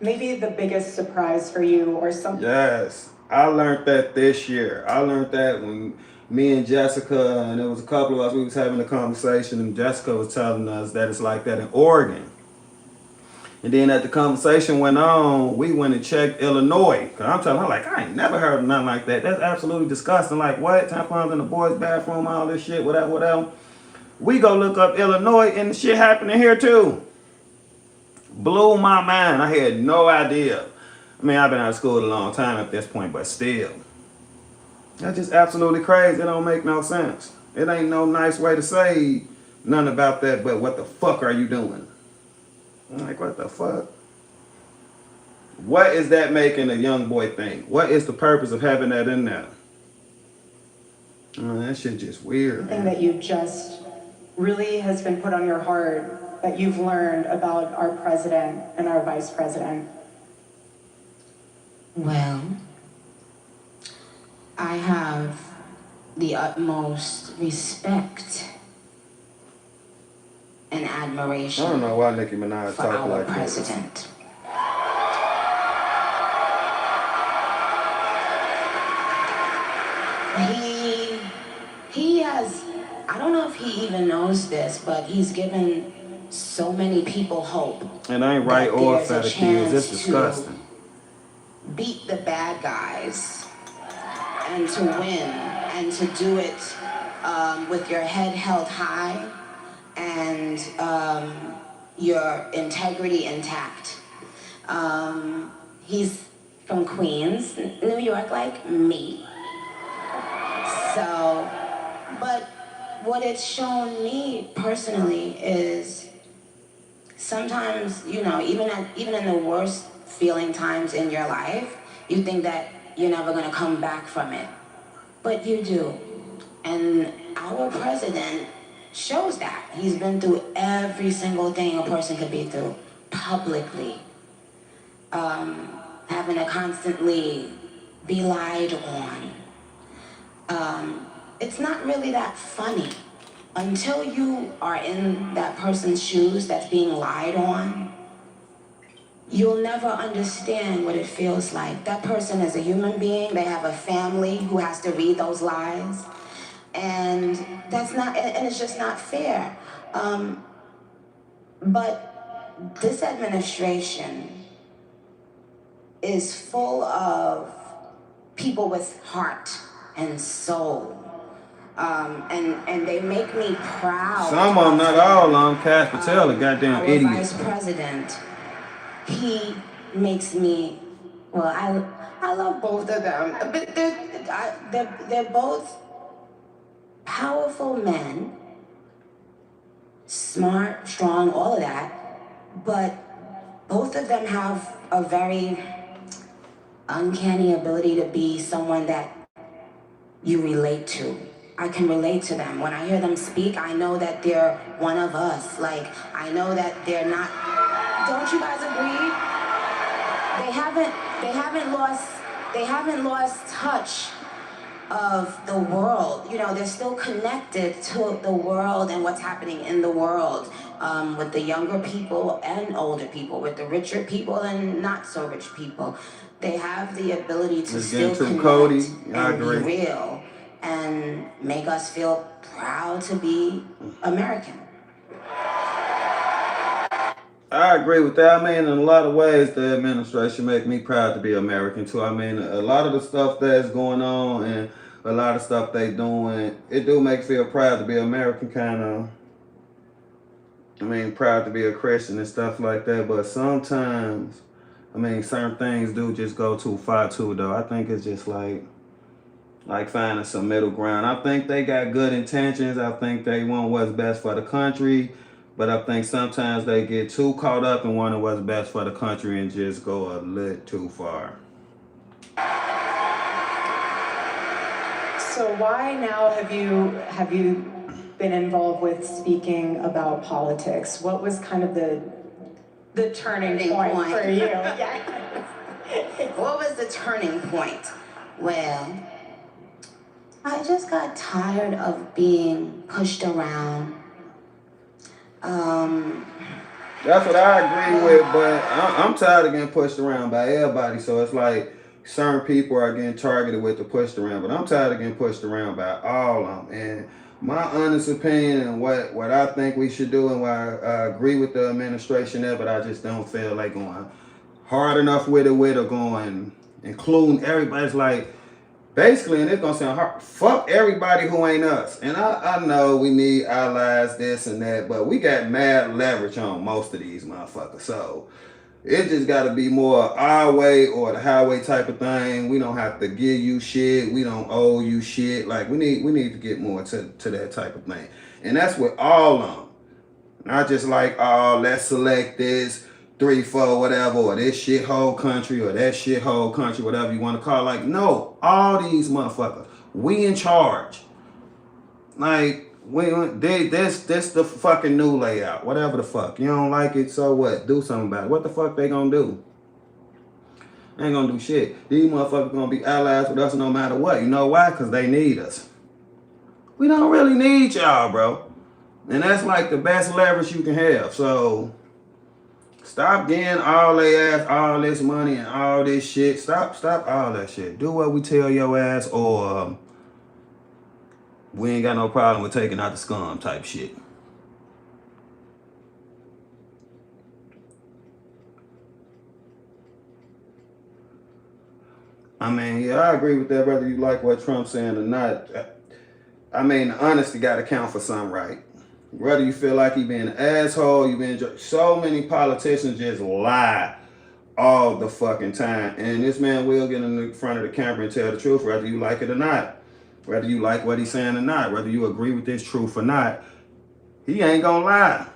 maybe the biggest surprise for you or something?
Yes, I learned that this year. I learned that when me and Jessica, and there was a couple of us, we was having a conversation, and Jessica was telling us that it's like that in Oregon. And then as the conversation went on, we went and checked Illinois. Cause I'm telling her, like, I ain't never heard of nothing like that. That's absolutely disgusting. Like, what? Tampons in the boys' bathroom, all this shit, whatever. We go look up Illinois, and the shit happening here too. Blew my mind. I had no idea. I mean, I've been out of school a long time at this point, but still. That's just absolutely crazy. It don't make no sense. It ain't no nice way to say nothing about that, but what the fuck are you doing? I'm like, what the fuck? What is that making a young boy think? What is the purpose of having that in there? That shit just weird.
Something that you just really has been put on your heart that you've learned about our president and our vice president?
Well, I have the utmost respect and admiration
I don't know why Nicki Minaj
for
talk
our
like
president. He has, I don't know if he even knows this, but he's given so many people hope.
And I ain't right
that
or
there's a
fat accused. It's
chance
disgusting.
to beat the bad guys and to win and to do it with your head held high and your integrity intact. He's from Queens, New York, like me. So, but what it's shown me personally is sometimes, you know, even in the worst feeling times in your life, you think that you're never gonna come back from it. But you do. And our president shows that. He's been through every single thing a person could be through publicly. Having to constantly be lied on. It's not really that funny. Until you are in that person's shoes that's being lied on, you'll never understand what it feels like. That person is a human being. They have a family who has to read those lies. And and it's just not fair. But this administration is full of people with heart and soul. And they make me proud.
Some of them, not all of them. Cash Patel, a goddamn
our
idiot.
Vice President, he makes me, well, I love both of them, but they're both powerful men, smart, strong, all of that, but both of them have a very uncanny ability to be someone that you relate to. I can relate to them. When I hear them speak, I know that they're one of us. Like, I know that they're not, don't you guys agree? They haven't lost touch of the world. You know, they're still connected to the world and what's happening in the world, with the younger people and older people, with the richer people and not so rich people. They have the ability to still connect
Cody.
and be real and make us feel proud to be American.
I agree with that. I mean, in a lot of ways, the administration make me proud to be American too. I mean, a lot of the stuff that's going on and a lot of stuff they doing, it do make me feel proud to be American, kind of. I mean, proud to be a Christian and stuff like that. But sometimes, I mean, certain things do just go too far too, though. I think it's just like finding some middle ground. I think they got good intentions. I think they want what's best for the country. But I think sometimes they get too caught up in wanting what's best for the country and just go a little too far.
So why now have you been involved with speaking about politics? What was kind of the turning point for you? Yes.
What was the turning point? Well, I just got tired of being pushed around.
That's what I agree with, but I'm tired of getting pushed around by everybody. So it's like certain people are getting targeted with the pushed around, but I'm tired of getting pushed around by all of them. And my honest opinion and what I think we should do and why I agree with the administration there, but I just don't feel like going hard enough with it or going including everybody's like, basically, and it's gonna sound hard, fuck everybody who ain't us. And I know we need allies, this and that, but we got mad leverage on most of these motherfuckers. So it just gotta be more our way or the highway type of thing. We don't have to give you shit. We don't owe you shit. Like we need to get more to that type of thing. And that's with all of them. Not just like, oh, let's select this 3, 4, whatever, or this shithole country, or that shithole country, whatever you want to call it. Like, no, all these motherfuckers, we in charge. Like, this the fucking new layout, whatever the fuck. You don't like it, so what? Do something about it. What the fuck they gonna do? They ain't gonna do shit. These motherfuckers gonna be allies with us no matter what. You know why? Because they need us. We don't really need y'all, bro. And that's like the best leverage you can have. So stop getting all they ass, all this money and all this shit. Stop all that shit. Do what we tell your ass, or we ain't got no problem with taking out the scum type shit. I mean, yeah, I agree with that, whether you like what Trump's saying or not. I mean, the honesty got to count for something, right? Whether you feel like you being an asshole, you being so many politicians just lie all the fucking time. And this man will get in the front of the camera and tell the truth, whether you like it or not. Whether you like what he's saying or not, whether you agree with this truth or not, he ain't gonna lie.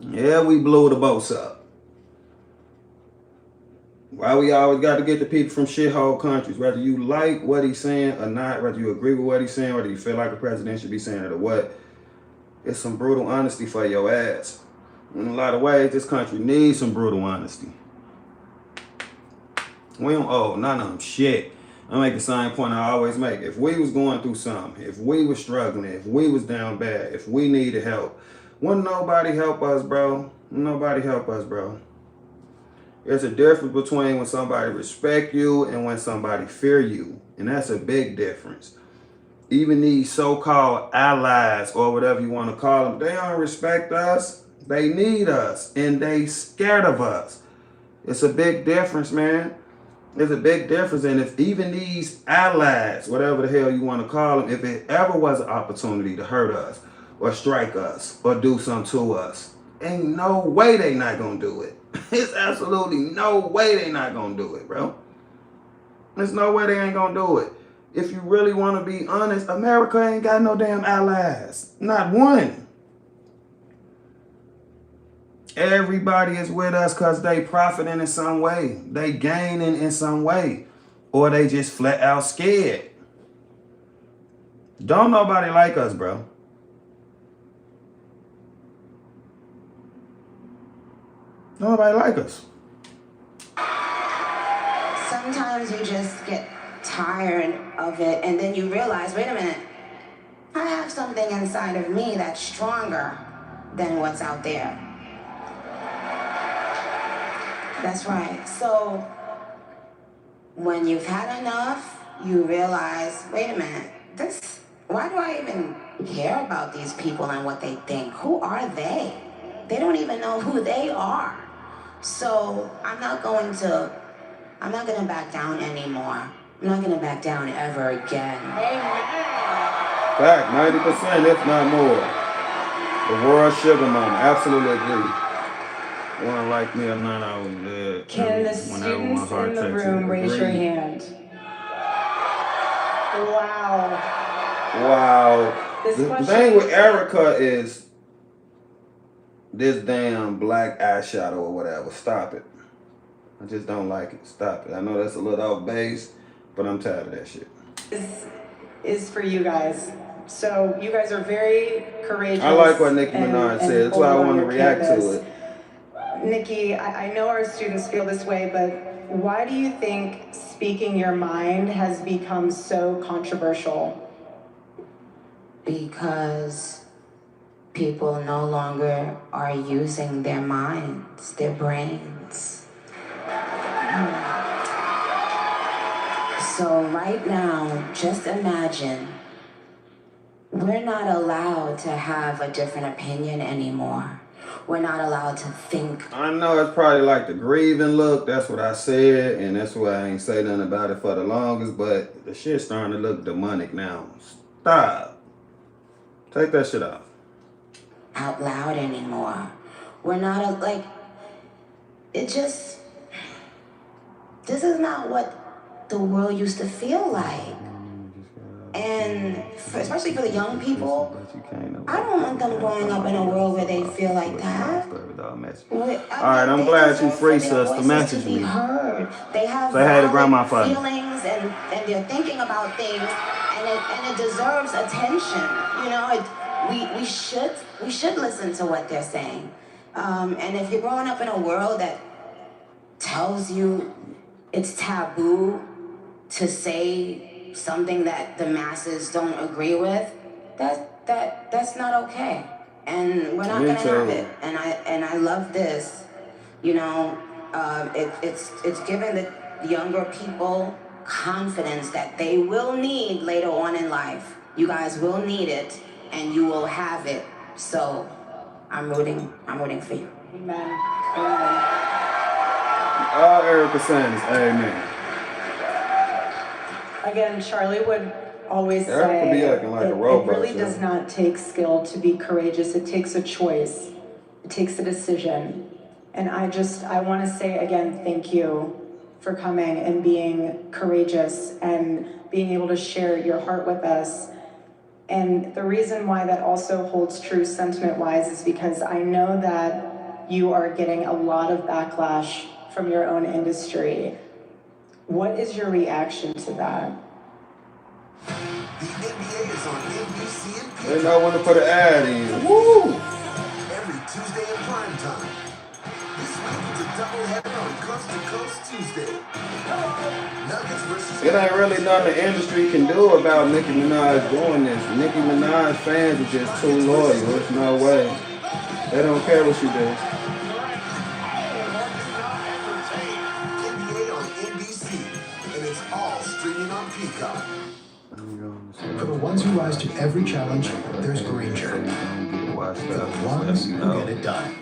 Yeah, we blew the boats up. Why we always got to get the people from shithole countries, whether you like what he's saying or not, whether you agree with what he's saying, whether you feel like the president should be saying it or what, it's some brutal honesty for your ass. In a lot of ways, this country needs some brutal honesty. We don't owe none of them shit. I make the same point I always make. If we was going through something, if we was struggling, if we was down bad, if we needed help, wouldn't nobody help us, bro? Nobody help us, bro. There's a difference between when somebody respect you and when somebody fear you. And that's a big difference. Even these so-called allies or whatever you want to call them, they don't respect us. They need us and they scared of us. It's a big difference, man. There's a big difference. And if even these allies, whatever the hell you want to call them, if it ever was an opportunity to hurt us or strike us or do something to us, ain't no way they not gonna do it. It's absolutely no way they not gonna do it, bro. There's no way they ain't gonna do it. If you really want to be honest, America ain't got no damn allies. Not one. Everybody is with us because they profiting in some way. They gaining in some way. Or they just flat out scared. Don't nobody like us, bro. Nobody like us.
Sometimes you just get tired of it and then you realize, wait a minute, I have something inside of me that's stronger than what's out there. That's right. So when you've had enough, you realize, wait a minute, why do I even care about these people and what they think? Who are they? They don't even know who they are. So I'm not going to back down anymore. I'm not going to back down ever again.
Fact, 90%, if not more. The world sugar mama, absolutely agree. One like me or not, I was dead.
Can the students in the room raise your hand? Wow.
Wow.
This
The
question
thing with
is-
Erica is this damn black eyeshadow or whatever. Stop it. I just don't like it. Stop it. I know that's a little off base, but I'm tired of that shit.
This is for you guys. So you guys are very courageous.
I like what Nicki Minaj
and
said. That's why I
bold on
want to
your
react
campus.
to it.
Nikki, I know our students feel this way, but why do you think speaking your mind has become so controversial?
Because people no longer are using their minds, their brains. So right now, just imagine, we're not allowed to have a different opinion anymore. We're not allowed to think.
I know it's probably like the grieving look. That's what I said, and that's why I ain't say nothing about it for the longest, but the shit's starting to look demonic now. Stop. Take that shit off.
Out loud anymore. We're not this is not what the world used to feel like. And especially for the young people, I don't want them growing up in a world where they feel like that.
Alright, I'm glad you free, sister. Message me.
They have
Say hey to grandma for me.
feelings and they're thinking about things and it deserves attention. You know, we should listen to what they're saying. And if you're growing up in a world that tells you it's taboo to say something that the masses don't agree with, that's not okay. And we're not
Me
gonna
too.
have it. And I love this. You know, it's giving the younger people confidence that they will need later on in life. You guys will need it and you will have it. So I'm rooting for you.
Amen. Amen.
All Erica saying is amen.
Again, Charlie would always
Erica be
say
acting like a
it
robot.
really does not take skill to be courageous. It takes a choice. It takes a decision. And I want to say again, thank you for coming and being courageous and being able to share your heart with us. And the reason why that also holds true sentiment-wise is because I know that you are getting a lot of backlash from your own industry. What is your reaction to that?
The NBA is on NBC and
They know when to put an ad in. Woo!
every Tuesday in prime time. This week it's a doubleheader on Coast to Coast Tuesday. Nuggets versus
It ain't really nothing the industry can do about Nicki Minaj doing this. Nicki Minaj fans are just too loyal. There's no way. They don't care what she does.
NBA on NBC, and it's all streaming on Peacock.
For the ones who rise to every challenge, there's Granger. For the ones who get it done.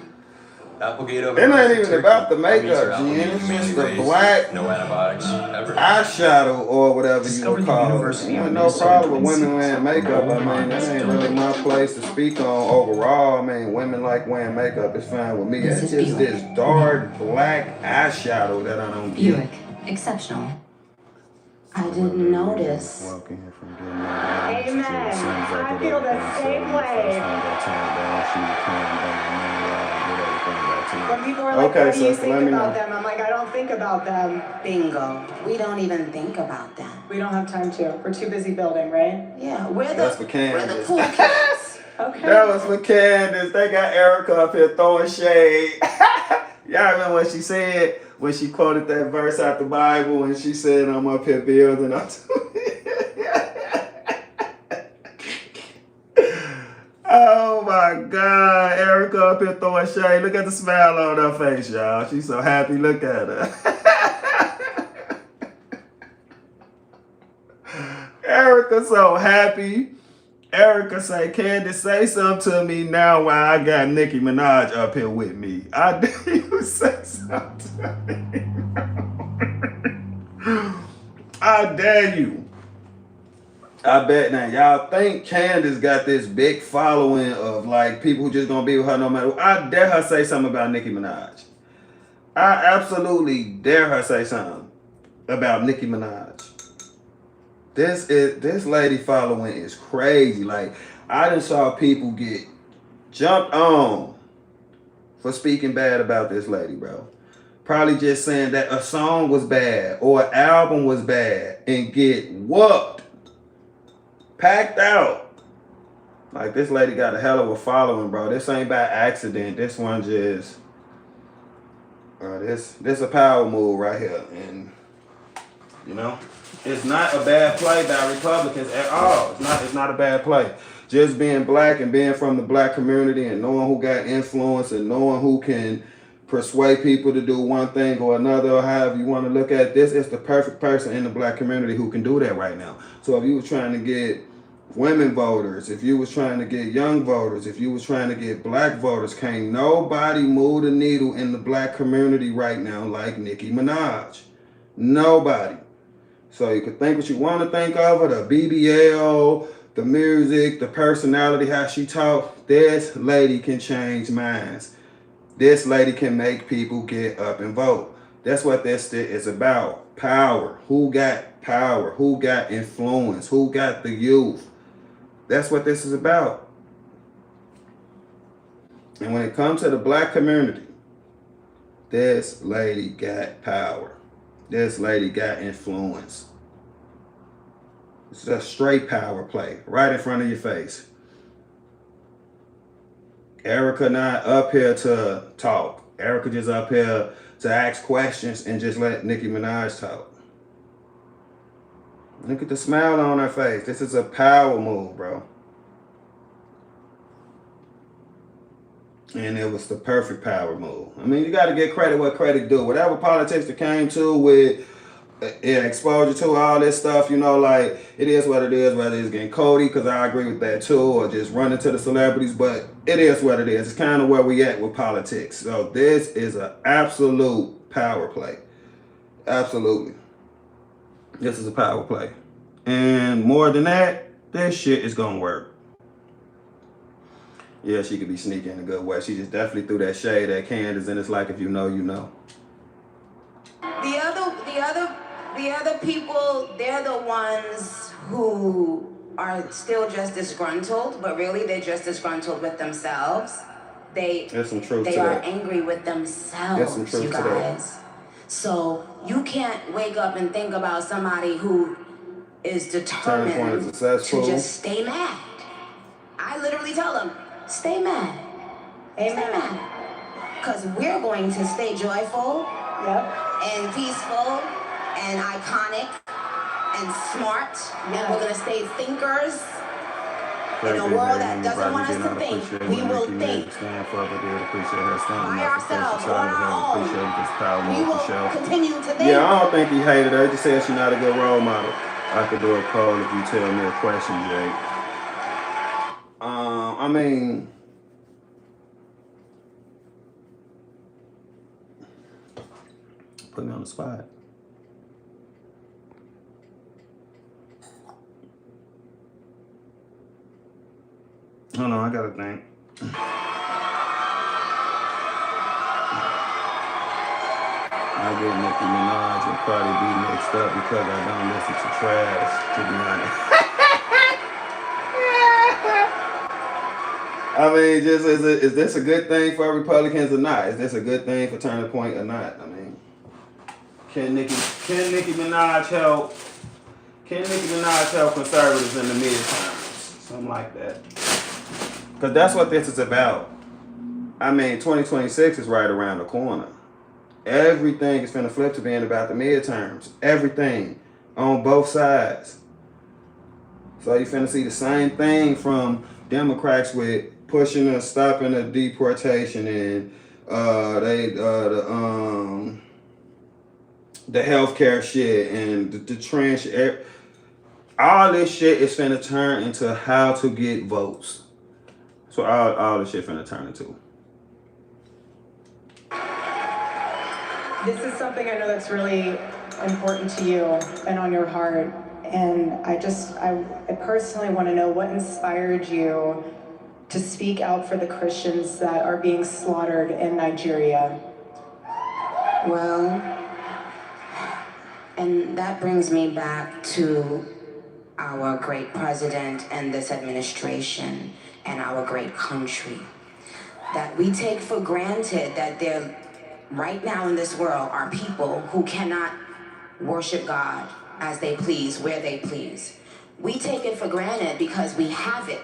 Applegate over.
It ain't even about the makeup, Jen. It's just the black
No antibiotics ever.
eyeshadow or whatever you
Discover
would
the
call it.
University
I
of
have no
Minnesota
problem with
Twin
women wearing
Cities.
makeup. I mean, that ain't really my place to speak on overall. I mean, women like wearing makeup. It's fine with me.
This
It's
is
just
Buick.
this dark black eyeshadow that I don't get.
Buick, exceptional. I didn't notice.
Walk in here from getting that.
Amen. I feel the same way. When people are like,
Okay,
what do you
sister, let
think
me
about
know.
them? I'm like, I don't think about them.
Bingo. We don't even think about them.
We don't have time to. We're too busy building, right?
Yeah,
That's for
we're the
Candace.
cool cats.
Okay.
That was for Candace. They got Erica up here throwing shade. Y'all remember what she said when she quoted that verse out the Bible and she said, I'm up here building up to Oh my God. Erica up here throwing shade. Look at the smile on her face, y'all. She's so happy. Look at her. Erica so happy. Erica say, Candace, say something to me now while I got Nicki Minaj up here with me. I dare you say something to me. I dare you. I bet now y'all think Candace got this big following of like people who just gonna be with her no matter what. I dare her say something about Nicki Minaj. I absolutely dare her say something about Nicki Minaj. This lady following is crazy. Like, I done saw people get jumped on for speaking bad about this lady, bro. Probably just saying that a song was bad or an album was bad and get whooped. Packed out. Like, this lady got a hell of a following, bro. This ain't by accident. This one just, bro, this a power move right here. And, you know, it's not a bad play by Republicans at all. It's not a bad play. Just being black and being from the black community and knowing who got influence and knowing who can persuade people to do one thing or another, or however you want to look at this, is the perfect person in the black community who can do that right now. So if you were trying to get women voters, if you was trying to get young voters, if you was trying to get black voters, can't nobody move the needle in the black community right now like Nicki Minaj. Nobody. So you could think what you want to think of her, the BBL, the music, the personality, how she talk. This lady can change minds. This lady can make people get up and vote. That's what this is about. Power. Who got power? Who got influence? Who got the youth? That's what this is about. And when it comes to the black community, this lady got power. This lady got influence. It's a straight power play right in front of your face. Erica not up here to talk. Erica just up here to ask questions and just let Nicki Minaj talk. Look at the smile on her face. This is a power move, bro. And it was the perfect power move. I mean, you got to get credit what credit due. Whatever politics that came to with exposure to all this stuff, you know, like, it is what it is, whether it's getting Cody, because I agree with that too, or just running to the celebrities, but it is what it is. It's kind of where we at with politics. So this is an absolute power play. Absolutely. This is a power play. And more than that, this shit is gonna work. Yeah, she could be sneaky in a good way. She just definitely threw that shade at Candace, and it's like, if you know, you know.
The other people, they're the ones who are still just disgruntled, but really they're just disgruntled with themselves.
There's some truth
they
to
are
that.
angry with themselves,
There's some truth
you
to that.
guys. So you can't wake up and think about somebody who is
Turning point is
determined
successful.
to just stay mad. I literally tell them, stay mad. Stay mad. Because we're going to stay joyful and peaceful and iconic and smart. And we're going to stay thinkers. In a world that doesn't want us to think, we will think by ourselves, on our own. We will continue to think.
Yeah, I don't think he hated her. He just said she's not a good role model. I could do a poll if you tell me a question, Jake. I mean, put me on the spot. Hold on, I gotta think. I get Nicki Minaj and Cardi B mixed up because I don't listen to trash, to be honest. I mean, just is this a good thing for Republicans or not? Is this a good thing for Turning Point or not? I mean, can Nicki Minaj help? Can Nicki Minaj help conservatives in the midterms? Something like that. Because that's what this is about. I mean, 2026 is right around the corner. Everything is finna flip to being about the midterms. Everything. On both sides. So you finna see the same thing from Democrats with pushing and stopping the deportation and the healthcare shit and the trans shit. All this shit is finna turn into how to get votes. So all this shit finna turn into.
This is something I know that's really important to you and on your heart. And I personally want to know what inspired you to speak out for the Christians that are being slaughtered in Nigeria.
Well, and that brings me back to our great president and this administration and our great country. That we take for granted that there, right now in this world, are people who cannot worship God as they please, where they please. We take it for granted because we have it.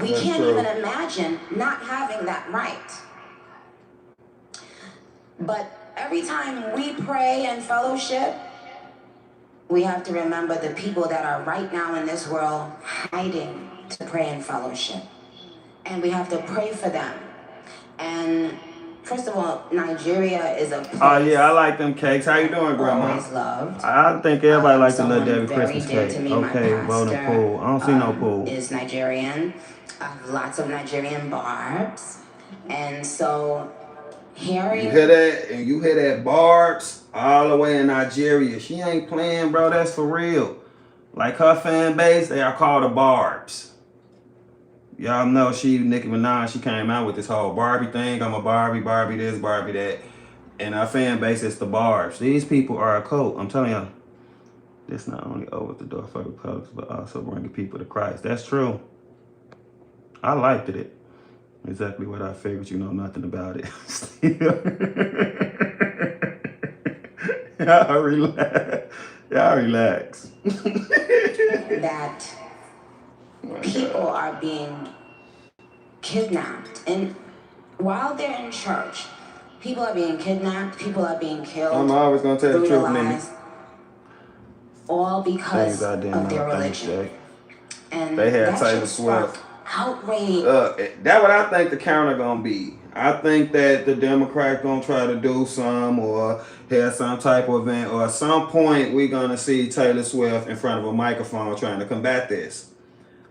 We can't even imagine not having that right. But every time we pray and fellowship, we have to remember the people that are right now in this world hiding to pray and fellowship. And we have to pray for them. And first of all, Nigeria is a place.
Oh yeah, I like them cakes. How you doing, Grandma?
Always loved.
I think everybody likes the Little Debbie
Very
Christmas
dear
cake.
to me,
Okay,
my
voting
pastor,
pool. I don't see no pool.
Is Nigerian. I have lots of Nigerian barbs. And so hearing...
You hear that? And you hear that Barbs all the way in Nigeria. She ain't playing, bro. That's for real. Like her fan base, they are called the Barbs. Y'all know Nicki Minaj, she came out with this whole Barbie thing. I'm a Barbie this, Barbie that. And our fan base is the Barbs. These people are a cult. I'm telling y'all. This not only opens the door for Republicans, but also bringing people to Christ. That's true. I liked it. Exactly what I figured. You know nothing about it. Y'all relax. Y'all relax.
that people are being kidnapped. And while they're in church, people are being kidnapped, people are being killed.
I'm always going to tell the truth, Mimi.
All because of their religion. And
they had
that
Taylor Swift.
Outrage.
That's what I think the counter gonna be. I think that the Democrats gonna try to do some or have some type of event, or at some point we gonna see Taylor Swift in front of a microphone trying to combat this.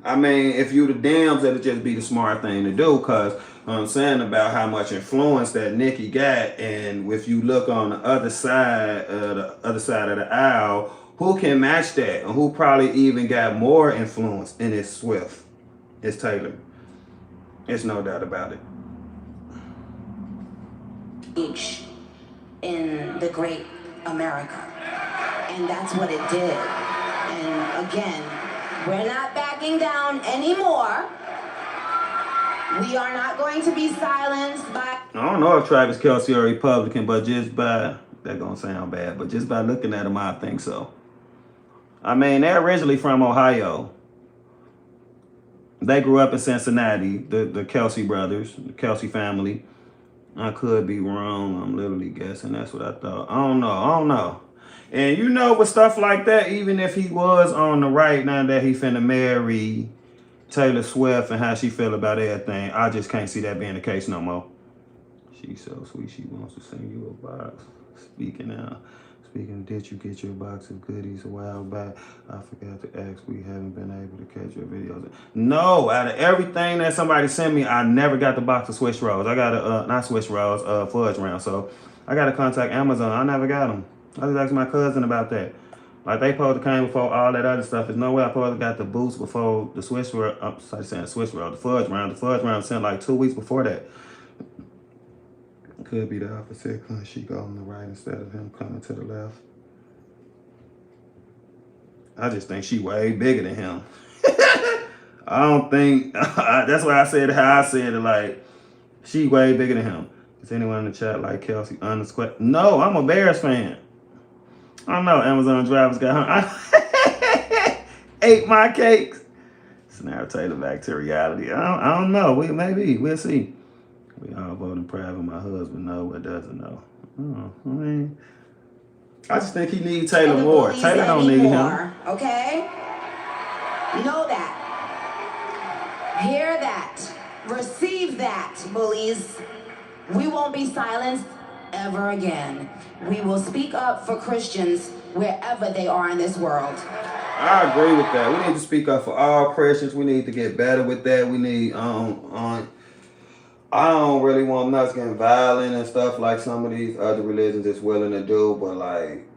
I mean, if you the Dems, it'll just be the smart thing to do, because I'm saying about how much influence that Nicki got, and if you look on the other side of the aisle, who can match that, and who probably even got more influence in it's Swift. It's Taylor. It's no doubt about it.
Each in the great America. And that's what it did. And again, we're not backing down anymore. We are not going to be silenced by...
I don't know if Travis Kelce a Republican, but just by, that gonna sound bad, but just by looking at him, I think so. I mean, they're originally from Ohio. They grew up in Cincinnati, the Kelce brothers, the Kelce family. I could be wrong. I'm literally guessing. That's what I thought. I don't know. And you know, with stuff like that, even if he was on the right, now that he finna marry Taylor Swift and how she feel about everything, I just can't see that being the case no more. She's so sweet. She wants to send you a box. Speaking, did you get your box of goodies a while back? I forgot to ask. We haven't been able to catch your videos. No, out of everything that somebody sent me, I never got the box of Swiss Rolls. I got a, not Swiss Rolls, fudge round. So I got to contact Amazon. I never got them. I just asked my cousin about that. Like, they supposed to came before all that other stuff. There's no way I supposed to got the boost before the Swiss roll. I'm sorry, saying Swiss roll, the fudge round. The fudge round sent like 2 weeks before that. Could be the opposite. Couldn't she go on the right instead of him coming to the left? I just think she way bigger than him. I don't think, that's why I said how I said it, like, she way bigger than him. Is anyone in the chat like Kelce _? No, I'm a Bears fan. I don't know, Amazon drivers got her. Ate my cakes. So now Taylor back to reality. I don't know. We'll see. We all voting private. My husband know but doesn't know. I mean, I just think he needs Taylor more. Taylor don't need him.
Okay? Know that. Hear that. Receive that, bullies. We won't be silenced ever again. We will speak up for Christians wherever they are in this world.
I agree with that. We need to speak up for all Christians. We need to get better with that. We need I don't really want us getting violent and stuff like some of these other religions is willing to do, but like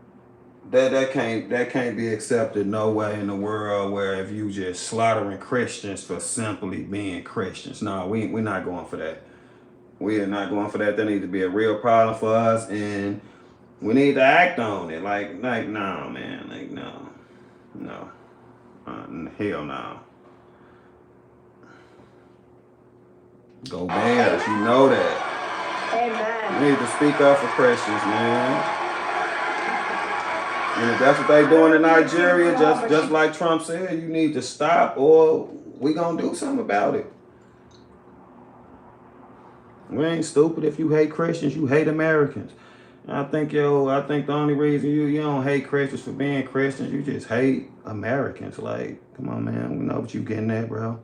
that can't be accepted no way in the world where if you just slaughtering Christians for simply being Christians. No, we're not going for that. We are not going for that. There needs to be a real problem for us, and we need to act on it. Like no, man. Like, no. Hell no. Go Bears, you know that.
Amen.
We need to speak up for Christians, man. And if that's what they doing in Nigeria, just like Trump said, you need to stop or we gonna do something about it. We ain't stupid. If you hate Christians, you hate Americans. And I think the only reason you don't hate Christians for being Christians, you just hate Americans. Like, come on, man, we know what you getting at, bro.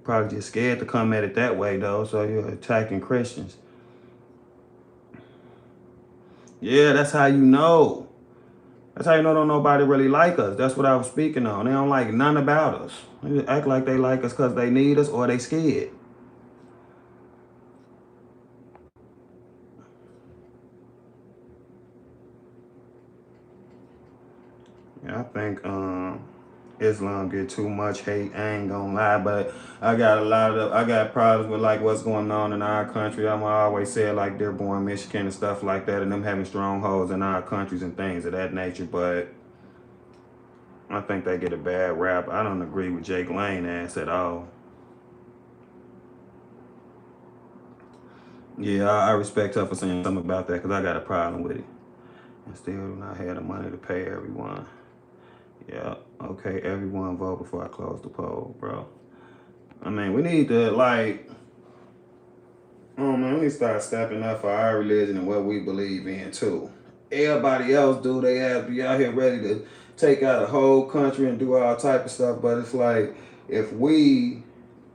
Probably just scared to come at it that way, though, so you're attacking Christians. Yeah, that's how you know. That's how you know don't nobody really like us. That's what I was speaking on. They don't like none about us. They just act like they like us because they need us or they scared. Yeah, I think Islam get too much hate. I ain't gonna lie, but I got problems with like what's going on in our country. I'm always say like Dearborn, Michigan and stuff like that, and them having strongholds in our countries and things of that nature. But I think they get a bad rap. I don't agree with Jake Lane ass at all. Yeah, I respect her for saying something about that because I got a problem with it. And still do not have the money to pay everyone. Yeah, okay, everyone vote before I close the poll, bro. I mean, we need to, like, oh man, we need to start stepping up for our religion and what we believe in, too. Everybody else do, they have to be out here ready to take out a whole country and do all type of stuff, but it's like, if we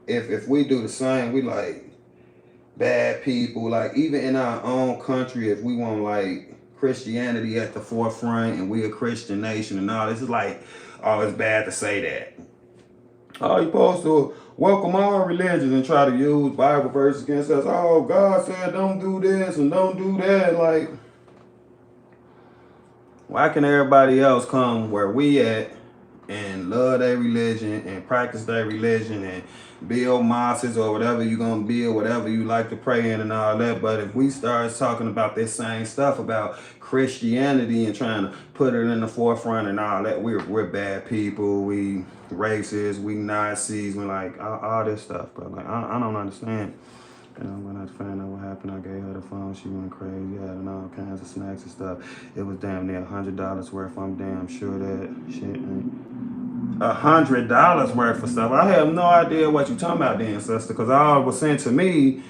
do the same, we like bad people, like even in our own country, if we want like Christianity at the forefront and we a Christian nation and all this, is like, oh, it's bad to say that. Oh, you're supposed to welcome all religions and try to use Bible verses against us. Oh, God said don't do this and don't do that. Like, Why can everybody else come where we at and love their religion and practice their religion and build mosques or whatever you're going to build, whatever you like to pray in and all that. But if we start talking about this same stuff about Christianity and trying to put it in the forefront and all that, we're bad people, we racist, we Nazis, we like all this stuff. But like, I don't understand. And when I found out what happened, I gave her the phone. She went crazy, had all kinds of snacks and stuff. It was damn near $100 worth. I'm damn sure that shit ain't $100 worth of stuff. I have no idea what you talking about then, sister, because all was sent to me,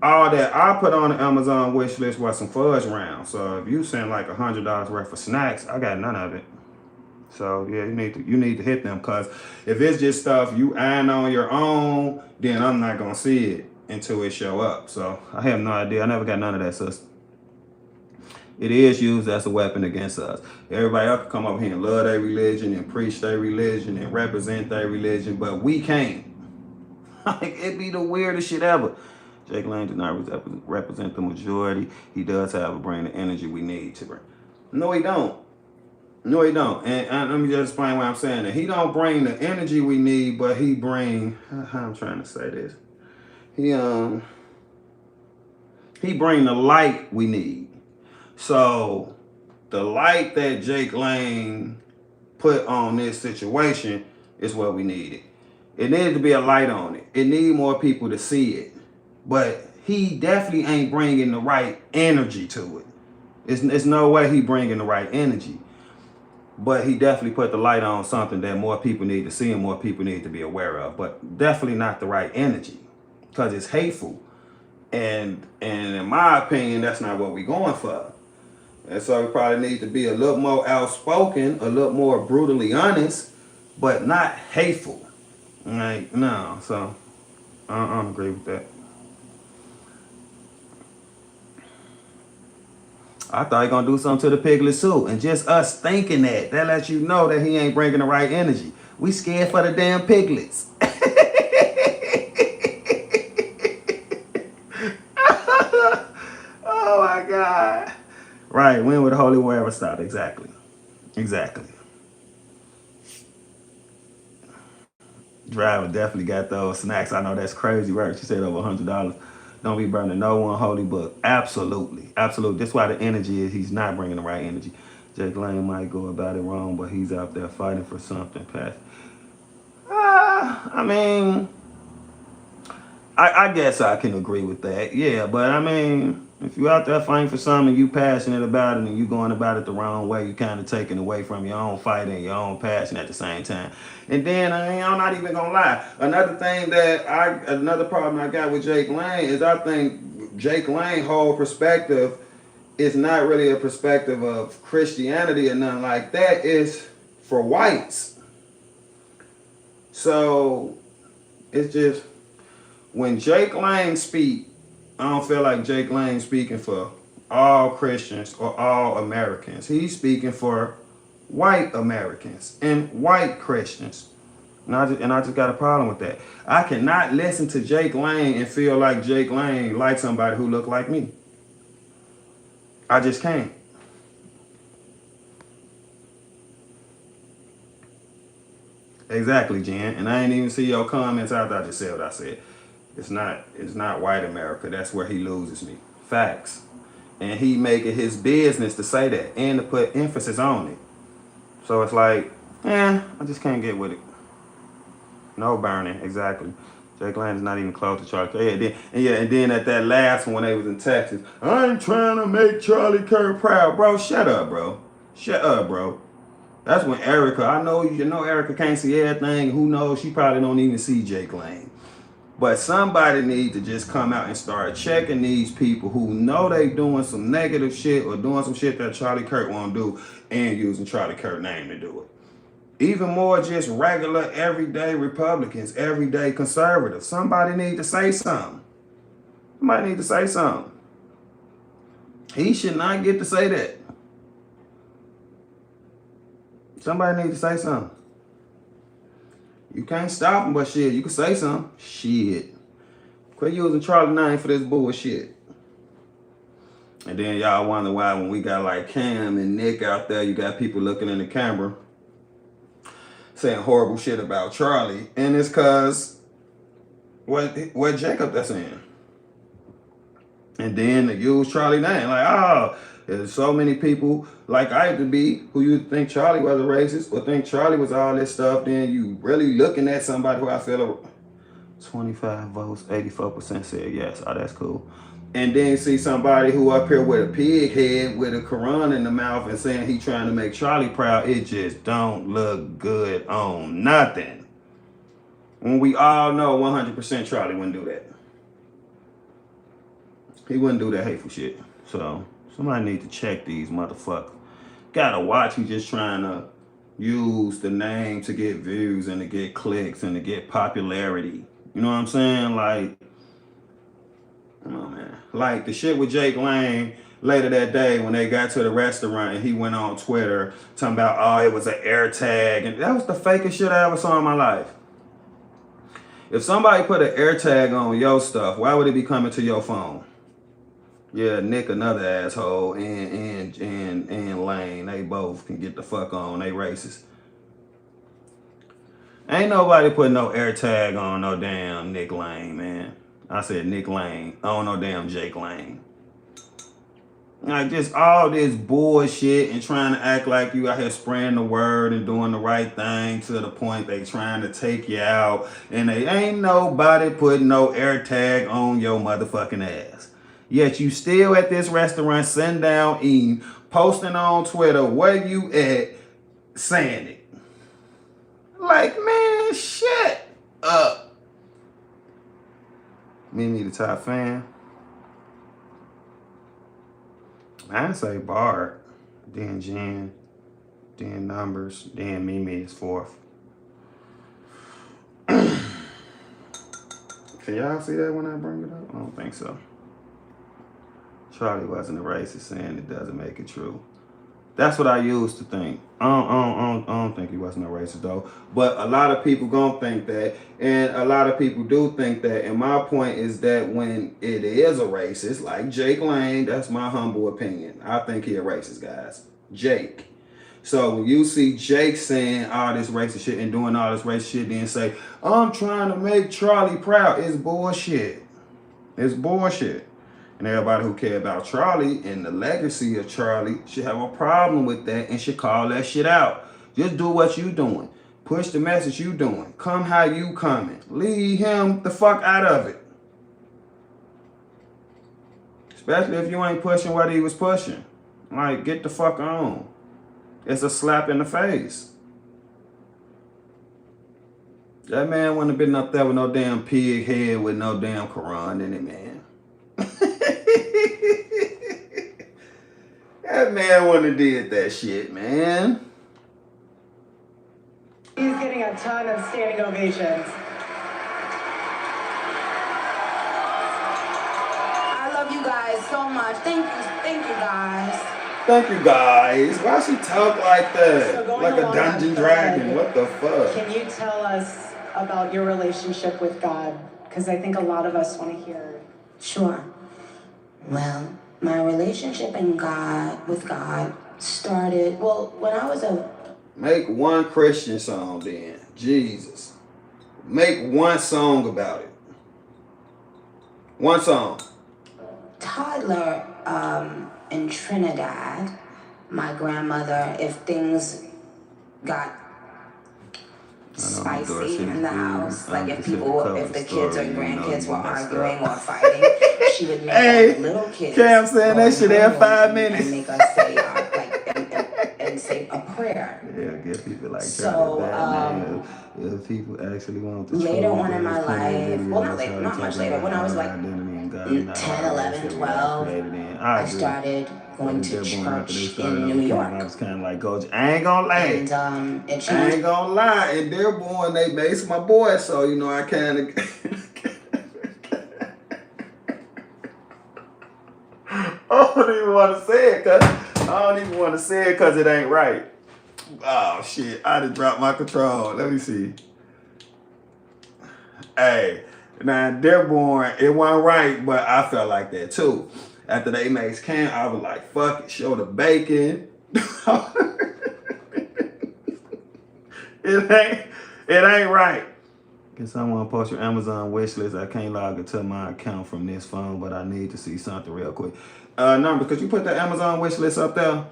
all that I put on the Amazon wish list was some fudge rounds. So if you send like $100 worth of snacks, I got none of it. So yeah, you need to hit them, because if it's just stuff you earn on your own, then I'm not gonna see it until it show up. So I have no idea. I never got none of that, sister. It is used as a weapon against us. Everybody else can come up here and love their religion and preach their religion and represent their religion, but we can't. Like, it'd be the weirdest shit ever. Jake Lang does not represent the majority. He does have a brain and energy we need to bring. No, he don't. No, he don't. And let me just explain why I'm saying that. He don't bring the energy we need, but he bring, how I'm trying to say this. He bring the light we need. So the light that Jake Lang put on this situation is what we needed. It needed to be a light on it. It needed more people to see it. But he definitely ain't bringing the right energy to it. It's no way he bringing the right energy. But he definitely put the light on something that more people need to see and more people need to be aware of. But definitely not the right energy, because it's hateful. And in my opinion, that's not what we're going for. And so we probably need to be a little more outspoken, a little more brutally honest, but not hateful. Like, no, so I don't agree with that. I thought he gonna do something to the piglet suit, and just us thinking that lets you know that he ain't bringing the right energy. We scared for the damn piglets. Oh my God. Right, when would the Holy War ever stop? Exactly. Driver definitely got those snacks. I know that's crazy work. She said over $100. Don't be burning no one holy book. Absolutely. That's why the energy is he's not bringing the right energy. Jake Lang might go about it wrong, but he's out there fighting for something, Pat. I mean, I guess I can agree with that. Yeah, but I mean, if you out there fighting for something, you passionate about it, and you going about it the wrong way, you kind of taking away from your own fight and your own passion at the same time. And then I'm not even gonna lie. Another problem I got with Jake Lang is I think Jake Lang's whole perspective is not really a perspective of Christianity or nothing like that. It's for whites. So it's just, when Jake Lang speak, I don't feel like Jake Lang speaking for all Christians or all Americans. He's speaking for white Americans and white Christians. And I just got a problem with that. I cannot listen to Jake Lang and feel like Jake Lang like somebody who look like me. I just can't. Exactly, Jen. And I ain't even see your comments after I just said what I said. It's not white America. That's where he loses me. Facts. And he make it his business to say that and to put emphasis on it. So it's like, I just can't get with it. No burning, exactly. Jake Lang is not even close to Charlie Kirk. And then at that last one when they was in Texas, I'm trying to make Charlie Kirk proud. Bro, shut up, bro. That's when Erica, I know Erica can't see everything. Who knows? She probably don't even see Jake Lang. But somebody needs to just come out and start checking these people who know they doing some negative shit or doing some shit that Charlie Kirk won't do and using Charlie Kirk's name to do it. Even more just regular, everyday Republicans, everyday conservatives. Somebody need to say something. He should not get to say that. Somebody need to say something. You can't stop him, but shit, you can say something. Shit. Quit using Charlie name for this bullshit. And then y'all wonder why when we got like Cam and Nick out there, you got people looking in the camera saying horrible shit about Charlie. And it's cause what Jacob that's saying. And then to use Charlie name, like, oh, there's so many people like I to be who you think Charlie was a racist or think Charlie was all this stuff. Then you really looking at somebody who I feel 25 votes, 84% said yes. Oh, that's cool. And then see somebody who up here with a pig head with a Quran in the mouth and saying he trying to make Charlie proud. It just don't look good on nothing. When we all know 100% Charlie wouldn't do that. He wouldn't do that hateful shit. So somebody need to check these motherfuckers. Gotta watch who just trying to use the name to get views and to get clicks and to get popularity. You know what I'm saying? Like, come on, man. Like the shit with Jake Lang later that day when they got to the restaurant and he went on Twitter talking about, oh, it was an air tag. And that was the fakest shit I ever saw in my life. If somebody put an air tag on your stuff, why would it be coming to your phone? Yeah, Nick, another asshole, and Lane, they both can get the fuck on. They racist. Ain't nobody putting no air tag on no damn Nick Lane, man. I said Nick Lane, on no damn Jake Lane. Like just all this bullshit and trying to act like you out here spreading the word and doing the right thing to the point they trying to take you out. And they ain't nobody putting no air tag on your motherfucking ass. Yet you still at this restaurant sitting down eating, posting on Twitter where you at, saying it. Like, man, shut up. Mimi the top fan. I'd say Bart, then Jen, then Numbers, then Mimi is fourth. Can y'all see that when I bring it up? I don't think so. Charlie wasn't a racist, saying it doesn't make it true. That's what I used to think. I don't think he wasn't a racist though. But a lot of people gonna think that, and a lot of people do think that. And my point is that when it is a racist, like Jake Lane, that's my humble opinion. I think he a racist, guys. Jake. So when you see Jake saying all this racist shit and doing all this racist shit, then say, I'm trying to make Charlie proud, it's bullshit. It's bullshit. And everybody who care about Charlie and the legacy of Charlie should have a problem with that and should call that shit out. Just do what you doing. Push the message you doing. Come how you coming. Leave him the fuck out of it. Especially if you ain't pushing what he was pushing. Like, get the fuck on. It's a slap in the face. That man wouldn't have been up there with no damn pig head with no damn Quran in it, man. That man wouldn't have did that shit, man.
He's getting a ton of standing ovations.
I love you guys so much. Thank you guys.
Thank you guys. Why she talk like that?
So going
like a
along
dungeon
that
dragon.
thread,
What the fuck?
Can you tell us about your relationship with God? Because I think a lot of us want to hear.
Sure. Well, my relationship with God started, well, when I was a...
Make one Christian song then. Jesus. Make one song about it. One song.
toddler in Trinidad. My grandmother, if things got spicy in the house, like if the kids or grandkids were arguing or fighting, she would make all the little kids.
Cam saying that shit every 5 minutes.
And make us say and say a prayer.
Yeah, get people like
So,
if people actually want to
later on in my life, well, not much later, when I was like 10, 11, 12, I started going to church in New York.
I was kind of like, Coach, I ain't gonna lie.
And
I ain't gonna lie. And Dearborn, they based my boy, so, you know, I kind of... I don't even want to say it because it ain't right. Oh, shit. I done dropped my control. Let me see. Hey, now, Dearborn, it wasn't right, but I felt like that, too. After they made camp, I was like, fuck it, show the bacon. It ain't right. Can someone post your Amazon wish list? I can't log into my account from this phone, but I need to see something real quick. Number, could you put the Amazon wish list up there?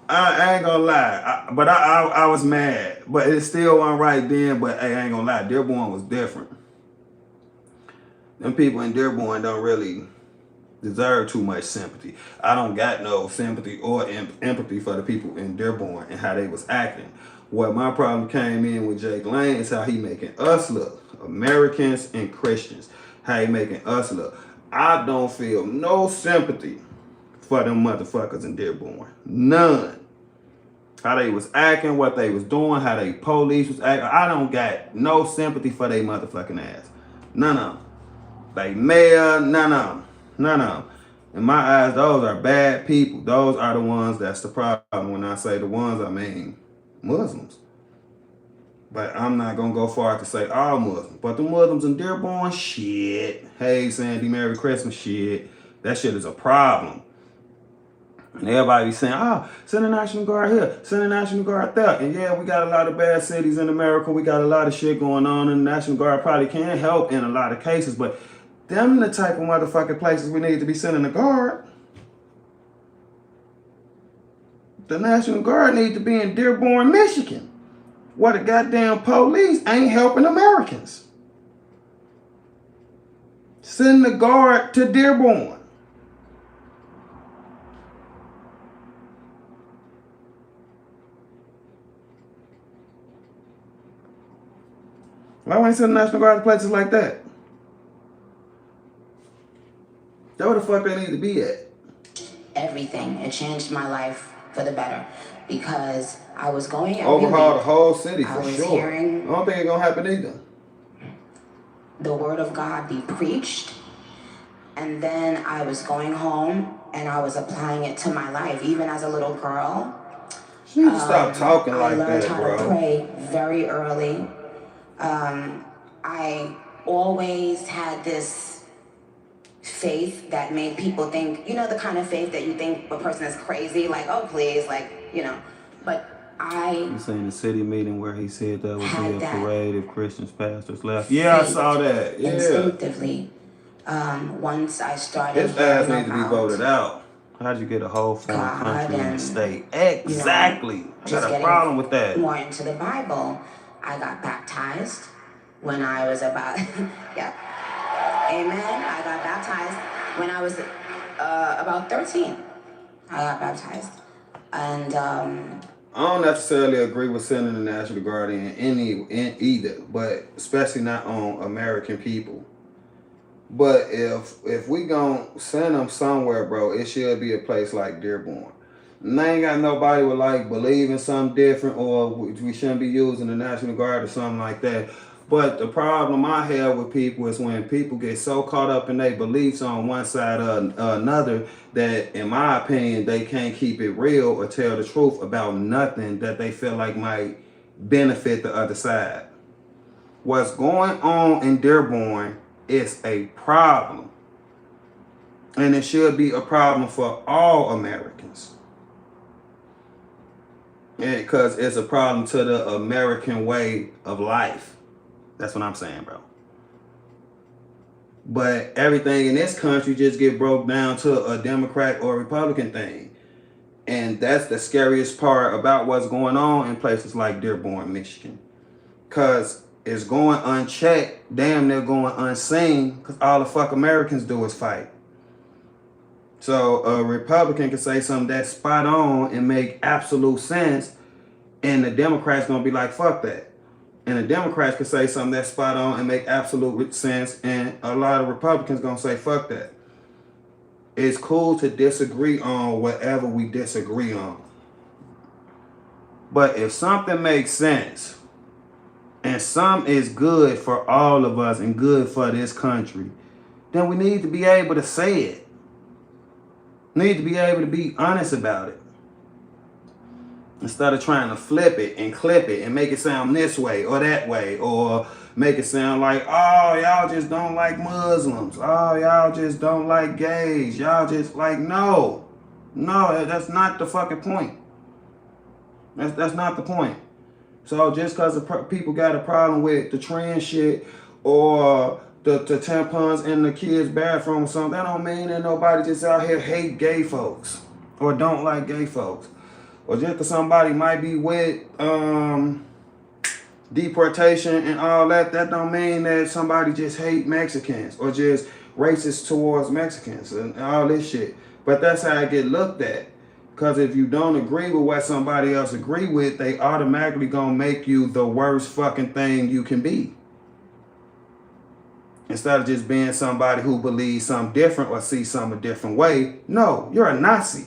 I ain't gonna lie, I was mad, but it still wasn't right then. But hey, I ain't gonna lie, Dearborn was different. Them people in Dearborn don't really deserve too much sympathy. I don't got no sympathy or empathy for the people in Dearborn and how they was acting. What my problem came in with Jake Lane is how he making us look, Americans and Christians, how he making us look. I don't feel no sympathy for them motherfuckers in Dearborn. None. How they was acting, what they was doing, how they police was acting. I don't got no sympathy for they motherfucking ass. None of them. They mayor, none of them. None of them. In my eyes, those are bad people. Those are the ones that's the problem. When I say the ones, I mean Muslims. But I'm not going to go far to say all Muslims. But the Muslims in Dearborn, shit. Hey, Sandy, Merry Christmas, shit. That shit is a problem. And everybody be saying, oh, send the National Guard here, send the National Guard there. And yeah, we got a lot of bad cities in America. We got a lot of shit going on. And the National Guard probably can help in a lot of cases. But them the type of motherfucking places we need to be sending the Guard. The National Guard need to be in Dearborn, Michigan, where the goddamn police ain't helping Americans. Send the Guard to Dearborn. Why ain't send the National Guard to places like that? That's where the fuck they need to be at.
Everything. It changed my life for the better because I was going every
Overhaul the
week.
whole city
I
for
was
sure.
hearing
I don't think it's gonna happen either.
the word of God be preached, and then I was going home and I was applying it to my life. Even as a little girl,
She need to stop talking
I
like
learned
that,
how
bro.
to pray very early. I always had this faith that made people think, you know, the kind of faith that you think a person is crazy, like, oh, please, like, you know. But
You seen the city meeting where he said that would
Had
be a
that
parade if Christians pastors left. Yeah, I
faith
saw that. Yeah.
instinctively, once I started
His ass
hearing
need to be
about
voted out. How'd you get a whole foreign
God
country in the
and,
state?
you know,
Exactly. I
just
got a
getting
problem with that.
more into the Bible, I got baptized when I was about, yeah, amen. I got baptized when I was about 13. I got baptized. And
I don't necessarily agree with sending the National Guard in either, but especially not on American people. But if we gonna send them somewhere, bro, it should be a place like Dearborn. And they ain't got nobody with like believe in something different, or we shouldn't be using the National Guard or something like that. But the problem I have with people is when people get so caught up in their beliefs on one side or another that, in my opinion, they can't keep it real or tell the truth about nothing that they feel like might benefit the other side. What's going on in Dearborn is a problem. And it should be a problem for all Americans. Because it's a problem to the American way of life. That's what I'm saying, bro. But everything in this country just get broke down to a Democrat or Republican thing. And that's the scariest part about what's going on in places like Dearborn, Michigan. Because it's going unchecked, damn near going unseen, because all the fuck Americans do is fight. So a Republican can say something that's spot on and make absolute sense, and the Democrats gonna be like, fuck that. And the Democrats can say something that's spot on and make absolute sense, and a lot of Republicans gonna say, fuck that. It's cool to disagree on whatever we disagree on. But if something makes sense, and some is good for all of us and good for this country, then we need to be able to say it. Need to be able to be honest about it. Instead of trying to flip it and clip it and make it sound this way or that way, or make it sound like, oh, y'all just don't like Muslims. Oh, y'all just don't like gays. Y'all just like, no, that's not the fucking point. That's not the point. So just because people got a problem with the trans shit or the tampons in the kids' bathroom or something, that don't mean that nobody just out here hate gay folks or don't like gay folks. Or just because somebody might be with deportation and all that, that don't mean that somebody just hate Mexicans or just racist towards Mexicans and all this shit. But that's how it get looked at. Because if you don't agree with what somebody else agree with, they automatically gonna make you the worst fucking thing you can be. Instead of just being somebody who believes something different or sees something a different way, no, you're a Nazi.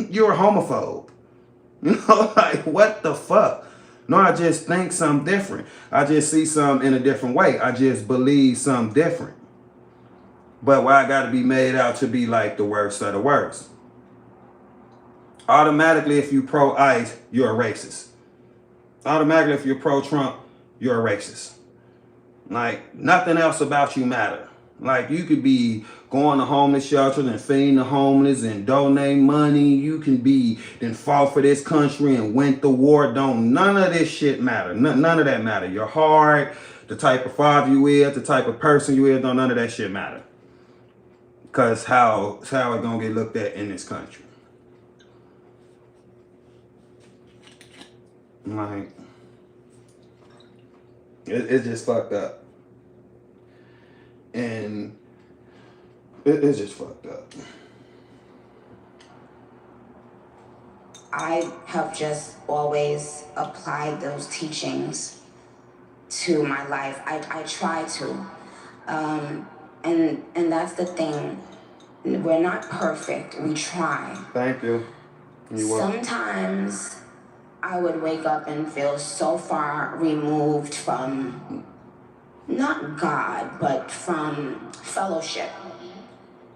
You're a homophobe. You know, like, what the fuck? No, I just think something different. I just see something in a different way. I just believe something different. But why I gotta be made out to be like the worst of the worst? Automatically, if you pro-ICE, you're a racist. Automatically, if you're pro-Trump, you're a racist. Like, nothing else about you matter. Like, you could be going to homeless shelters and feeding the homeless and donate money. You can be then fought for this country and went to war. None of this shit matter. None of that matter. Your heart, the type of father you is, the type of person you is, none of that shit matter. Because how it gonna get looked at in this country. Like, it's just fucked up. And it's just fucked up.
I have just always applied those teachings to my life. I try to. And that's the thing. We're not perfect. We try.
Thank you.
Sometimes I would wake up and feel so far removed from, not God, but from fellowship.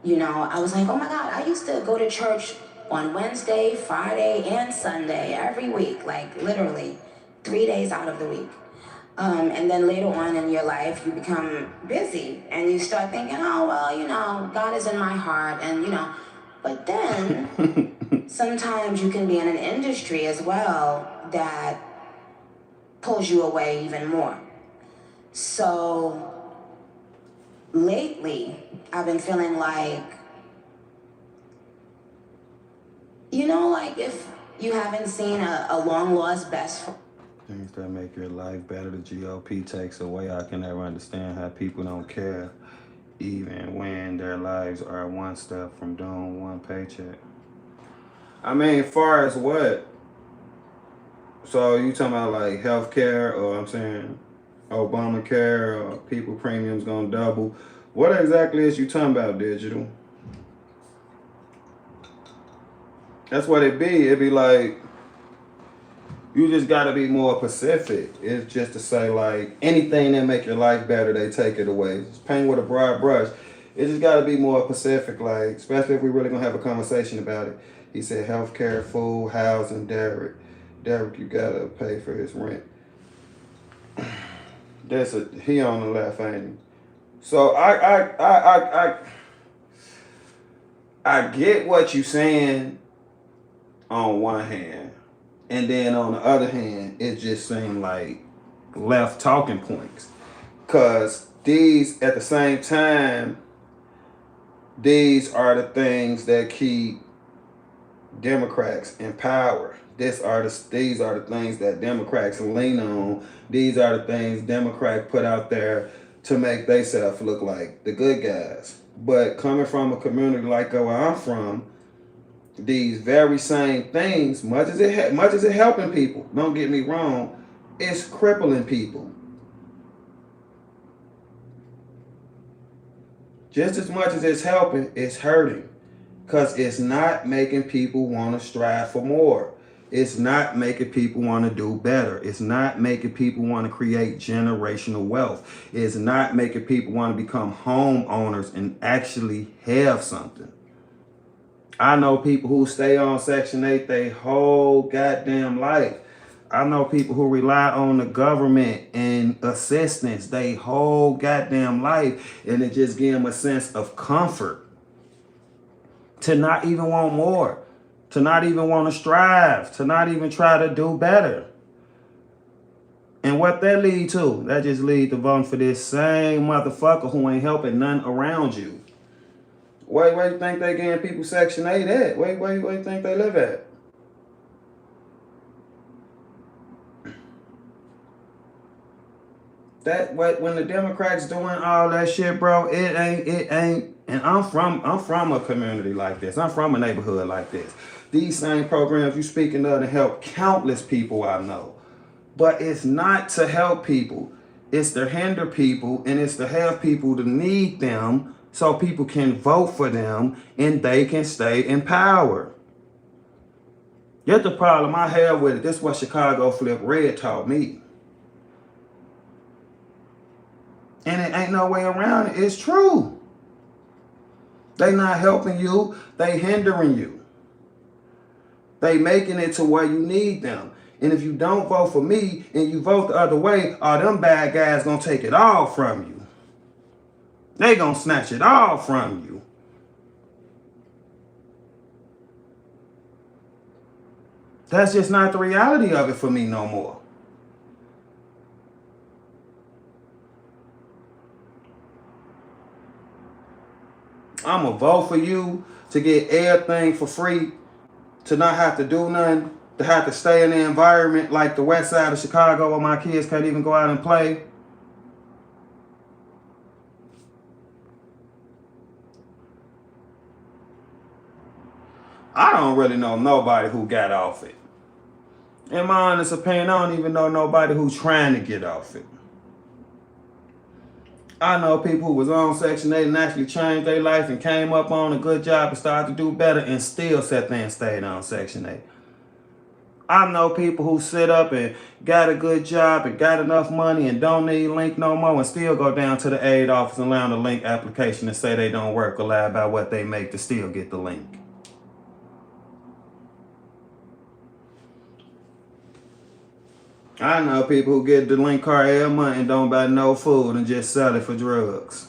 You know, I was like, oh my God, I used to go to church on Wednesday, Friday, and Sunday every week, like literally 3 days out of the week. And then later on in your life, you become busy and you start thinking, oh, well, you know, God is in my heart and, you know, but then sometimes you can be in an industry as well that pulls you away even more. So lately, I've been feeling like, you know, like if you haven't seen a long lost best friend.
Things that make your life better, the GOP takes away. I can never understand how people don't care, even when their lives are one step from doing one paycheck. I mean, far as what? So you talking about like healthcare, or I'm saying Obamacare, or people premiums gonna double? What exactly is you talking about, Digital? That's what it be. It be like, you just gotta be more specific. It's just to say like anything that make your life better, they take it away. Just paint with a broad brush. It just gotta be more specific, like, especially if we really gonna have a conversation about it. He said healthcare, food, housing, Derek, you gotta pay for his rent. He on the left, ain't he? So I get what you saying on one hand, and then on the other hand, it just seemed like left talking points. Cause these, at the same time, these are the things that keep Democrats in power. These are the things that Democrats lean on. These are the things Democrats put out there to make themselves look like the good guys. But coming from a community like where I'm from, these very same things, much as it helping people, don't get me wrong, it's crippling people. Just as much as it's helping, it's hurting. Because it's not making people want to strive for more. It's not making people want to do better. It's not making people want to create generational wealth. It's not making people want to become homeowners and actually have something. I know people who stay on Section 8 their whole goddamn life. I know people who rely on the government and assistance their whole goddamn life, and it just gives them a sense of comfort to not even want more, to not even want to strive, to not even try to do better. And what that lead to? That just lead to voting for this same motherfucker who ain't helping none around you. Where you think they getting people Section 8 at? Where you think they live at? That when the Democrats doing all that shit, bro, it ain't. And I'm from a community like this. I'm from a neighborhood like this. These same programs you speaking of to help countless people I know. But it's not to help people. It's to hinder people, and it's to have people to need them so people can vote for them and they can stay in power. Here's the problem I have with it. This is what Chicago Flip Red taught me. And it ain't no way around it. It's true. They not helping you. They hindering you. They making it to where you need them. And if you don't vote for me and you vote the other way, all them bad guys gonna take it all from you. They gonna snatch it all from you. That's just not the reality of it for me no more. I'm gonna vote for you to get everything for free, to not have to do nothing, to have to stay in the environment like the west side of Chicago where my kids can't even go out and play. I don't really know nobody who got off it. In my honest opinion, I don't even know nobody who's trying to get off it. I know people who was on Section 8 and actually changed their life and came up on a good job and started to do better and still sat there and stayed on Section 8. I know people who sit up and got a good job and got enough money and don't need Link no more and still go down to the aid office and land a Link application and say they don't work or lie about what they make to still get the Link. I know people who get the Link card every month and don't buy no food and just sell it for drugs.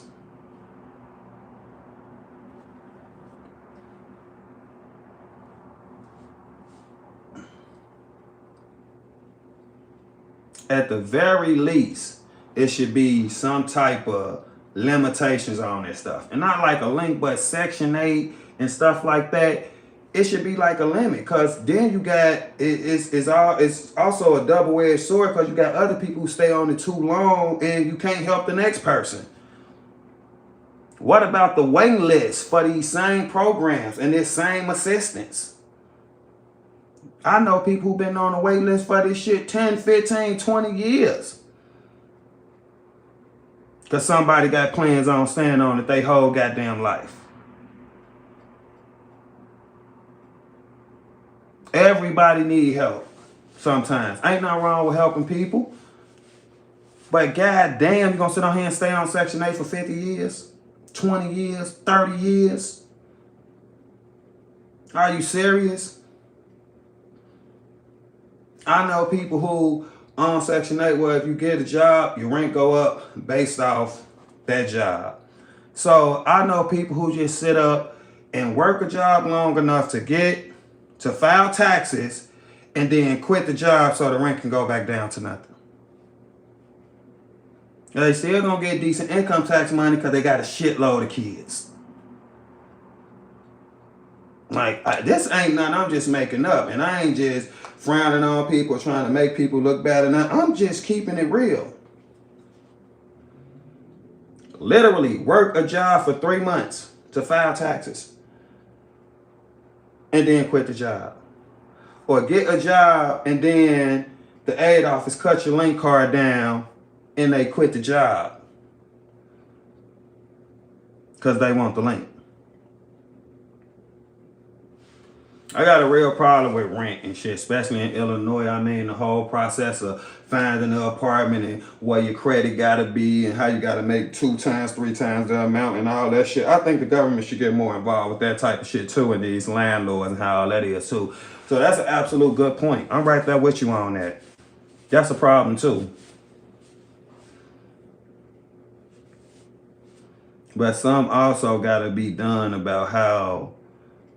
At the very least, it should be some type of limitations on this stuff. And not like a Link, but Section 8 and stuff like that. It should be like a limit, because then you got, it's also a double-edged sword, because you got other people who stay on it too long and you can't help the next person. What about the waiting list for these same programs and this same assistance? I know people who've been on the wait list for this shit 10, 15, 20 years. Because somebody got plans on staying on it their whole goddamn life. Everybody need help sometimes. Ain't nothing wrong with helping people. But goddamn, you gonna sit on here and stay on Section 8 for 50 years? 20 years? 30 years? Are you serious? I know people who on Section 8 where if you get a job, your rank go up based off that job. So I know people who just sit up and work a job long enough to file taxes and then quit the job so the rent can go back down to nothing. They still gonna get decent income tax money because they got a shitload of kids. Like, this ain't nothing I'm just making up, and I ain't just frowning on people trying to make people look bad or nothing. I'm just keeping it real. Literally work a job for 3 months to file taxes and then quit the job. Or get a job and then the aid office cut your Link card down and they quit the job because they want the Link. I got a real problem with rent and shit, especially in Illinois. I mean, the whole process of finding an apartment and what your credit gotta be and how you gotta make 2 times, 3 times the amount and all that shit. I think the government should get more involved with that type of shit too, and these landlords and how all that is too. So that's an absolute good point. I'm right there with you on that. That's a problem too. But some also gotta be done about how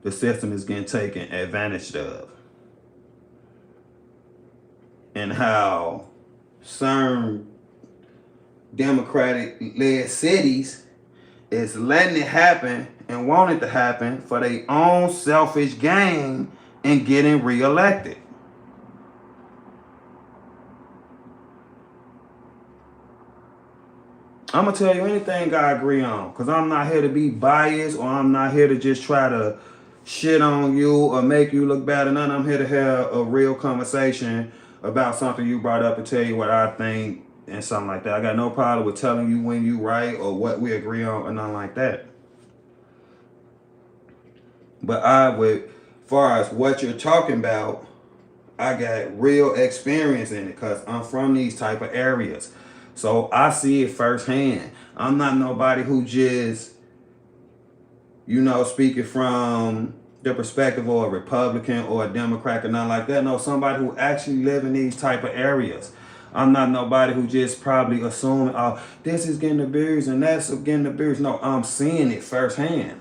the system is getting taken advantage of. And how certain Democratic-led cities is letting it happen and want it to happen for their own selfish gain and getting reelected. I'm gonna tell you anything I agree on, because I'm not here to be biased or I'm not here to just try to shit on you or make you look bad or nothing. I'm here to have a real conversation about something you brought up and tell you what I think and something like that. I got no problem with telling you when you right or what we agree on or nothing like that. But as far as what you're talking about, I got real experience in it because I'm from these type of areas. So I see it firsthand. I'm not nobody who just, speaking from the perspective of a Republican or a Democrat or nothing like that. No, somebody who actually live in these type of areas. I'm not nobody who just probably assuming, oh, this is getting abused and that's getting abused. No, I'm seeing it firsthand.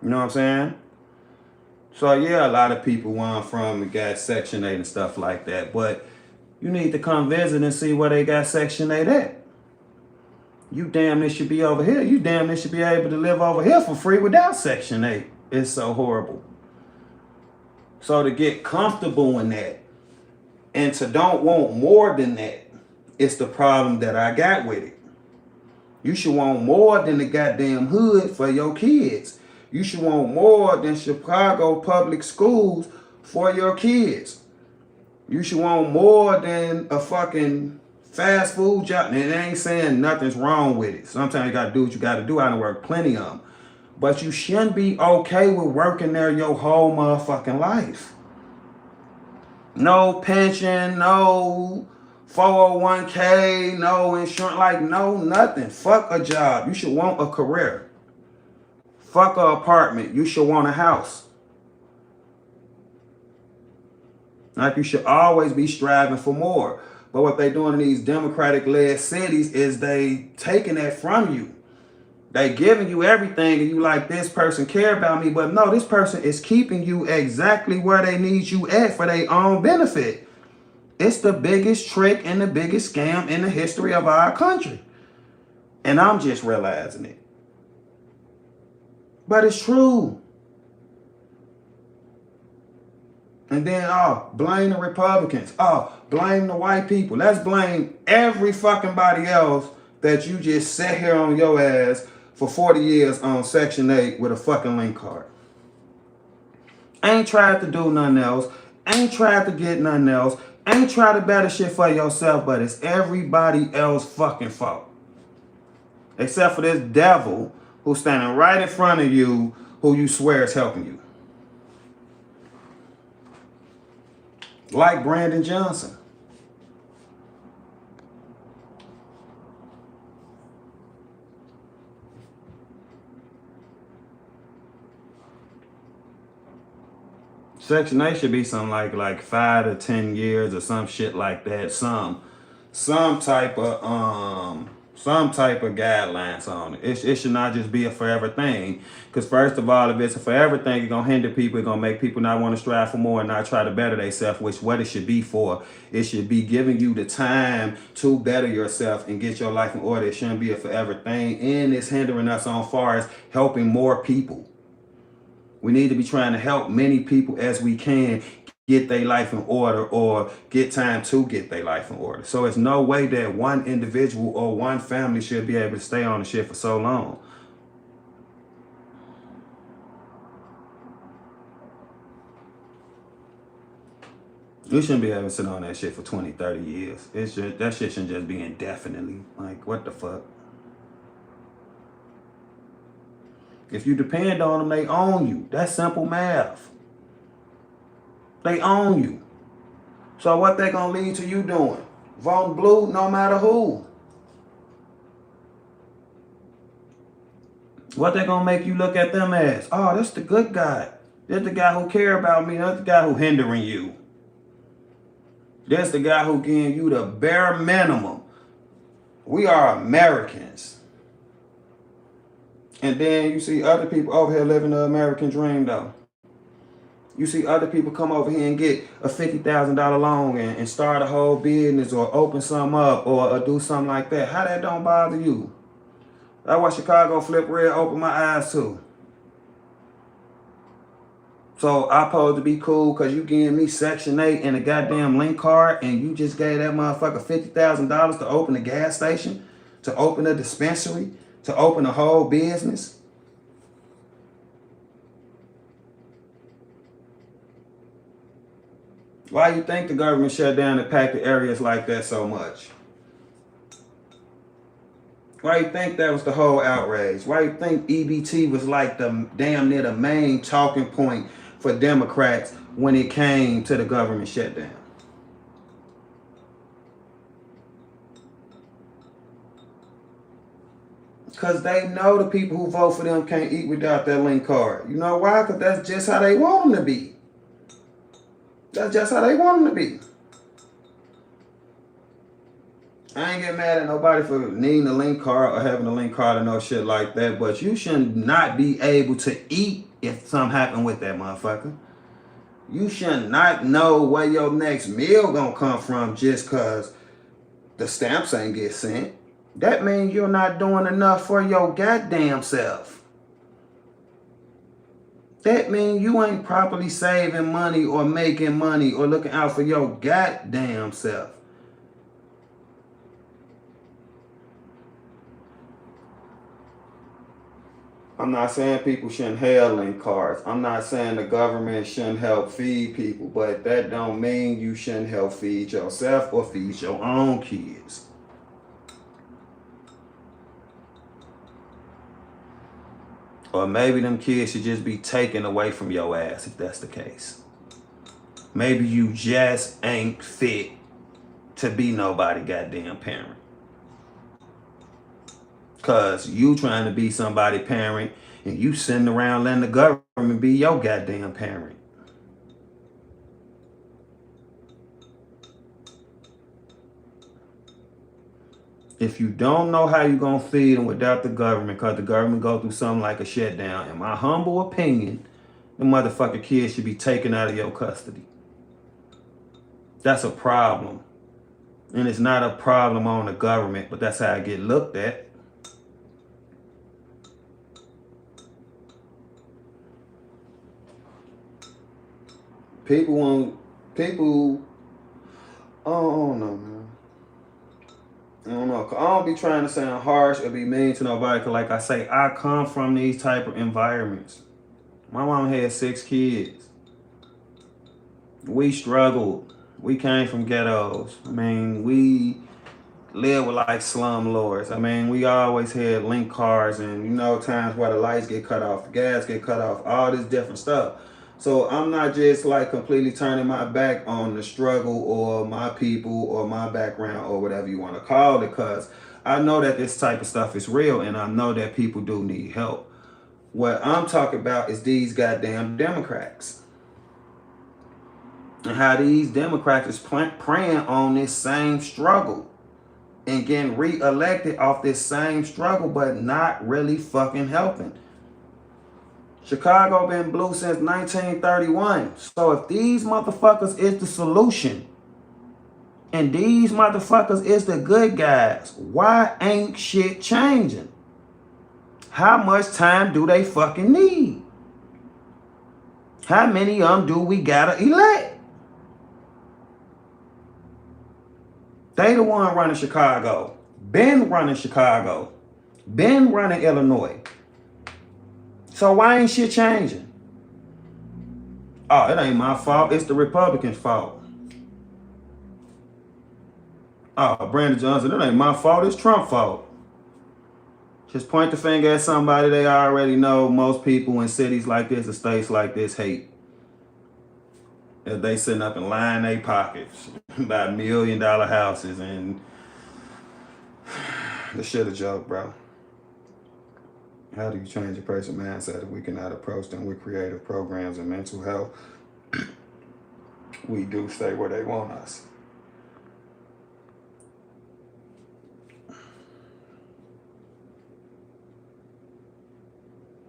You know what I'm saying? So yeah, a lot of people where I'm from got Section 8 and stuff like that. But you need to come visit and see where they got Section 8 at. You damn near should be over here. You damn near should be able to live over here for free without Section 8. It's so horrible. So to get comfortable in that and to don't want more than that, it's the problem that I got with it. You should want more than the goddamn hood for your kids. You should want more than Chicago public schools for your kids. You should want more than a fucking fast food job. And it ain't saying nothing's wrong with it. Sometimes you gotta do what you gotta do. I done work plenty of them. But you shouldn't be okay with working there your whole motherfucking life. No pension, no 401k, no insurance, no nothing. Fuck a job. You should want a career. Fuck an apartment. You should want a house. You should always be striving for more. But what they doing in these Democratic-led cities is they taking that from you. They giving you everything and you like, this person care about me. But no, this person is keeping you exactly where they need you at for their own benefit. It's the biggest trick and the biggest scam in the history of our country. And I'm just realizing it. But it's true. And then, blame the Republicans. Blame the white people. Let's blame every fucking body else that you just sat here on your ass for 40 years on Section 8 with a fucking link card. Ain't tried to do nothing else. Ain't tried to get nothing else. Ain't tried to better shit for yourself, but it's everybody else's fucking fault. Except for this devil who's standing right in front of you, who you swear is helping you. Like Brandon Johnson. Section 8 should be something like 5 to 10 years or some shit like that. Some type of guidelines on it. It should not just be a forever thing. Because first of all, if it's a forever thing, it's going to hinder people. It's going to make people not want to strive for more and not try to better themselves, which what it should be for. It should be giving you the time to better yourself and get your life in order. It shouldn't be a forever thing. And it's hindering us on far as helping more people. We need to be trying to help many people as we can get their life in order or get time to get their life in order. So it's no way that one individual or one family should be able to stay on the shit for so long. We shouldn't be able to sit on that shit for 20, 30 years. That shit shouldn't just be indefinitely. Like, what the fuck? If you depend on them, they own you. That's simple math. They own you. So what they gonna lead to you doing? Voting blue no matter who. What they gonna make you look at them as? Oh, that's the good guy. That's the guy who care about me. That's the guy who hindering you. That's the guy who giving you the bare minimum. We are Americans. And then you see other people over here living the American dream though. You see other people come over here and get a $50,000 loan and start a whole business or open something up or do something like that. How that don't bother you? That's why Chicago Flip Red opened my eyes too. So I supposed to be cool because you giving me Section 8 and a goddamn link card and you just gave that motherfucker $50,000 to open a gas station, to open a dispensary, to open a whole business. Why you think the government shut down and packed the areas like that so much? Why you think that was the whole outrage? Why you think EBT was like the damn near the main talking point for Democrats when it came to the government shutdown? Because they know the people who vote for them can't eat without that link card. You know why? Because that's just how they want them to be. That's just how they want them to be. I ain't get mad at nobody for needing a link card or having a link card or no shit like that, but you should not be able to eat if something happened with that motherfucker. You should not know where your next meal gonna come from just cause the stamps ain't get sent. That means you're not doing enough for your goddamn self. That means you ain't properly saving money or making money or looking out for your goddamn self. I'm not saying people shouldn't have link cards. I'm not saying the government shouldn't help feed people, but that don't mean you shouldn't help feed yourself or feed your own kids. Or maybe them kids should just be taken away from your ass if that's the case. Maybe you just ain't fit to be nobody goddamn parent. Cause you trying to be somebody parent and you sitting around letting the government be your goddamn parent. If you don't know how you gonna feed them without the government, cause the government go through something like a shutdown, in my humble opinion, the motherfucking kids should be taken out of your custody. That's a problem. And it's not a problem on the government, but that's how I get looked at. People, I don't know, man. I don't know. I don't be trying to sound harsh or be mean to nobody, because like I say, I come from these type of environments. My mom had 6 kids. We struggled. We came from ghettos. I mean, we lived with like slum lords. I mean, we always had link cards and, you know, times where the lights get cut off, the gas get cut off, all this different stuff. So I'm not just like completely turning my back on the struggle or my people or my background or whatever you want to call it, because I know that this type of stuff is real and I know that people do need help. What I'm talking about is these goddamn Democrats. And how these Democrats is preying on this same struggle and getting reelected off this same struggle, but not really fucking helping. Chicago been blue since 1931. So if these motherfuckers is the solution and these motherfuckers is the good guys, why ain't shit changing? How much time do they fucking need? How many of them do we gotta elect? They the one running Chicago. Been running Chicago. Been running Illinois. So why ain't shit changing? Oh, it ain't my fault. It's the Republicans' fault. Oh, Brandon Johnson, it ain't my fault. It's Trump's fault. Just point the finger at somebody they already know most people in cities like this or states like this hate. If they sitting up and line their pockets by $1 million houses and the shit a joke, bro. How do you change a person's mindset if we cannot approach them with creative programs and mental health? We do stay where they want us.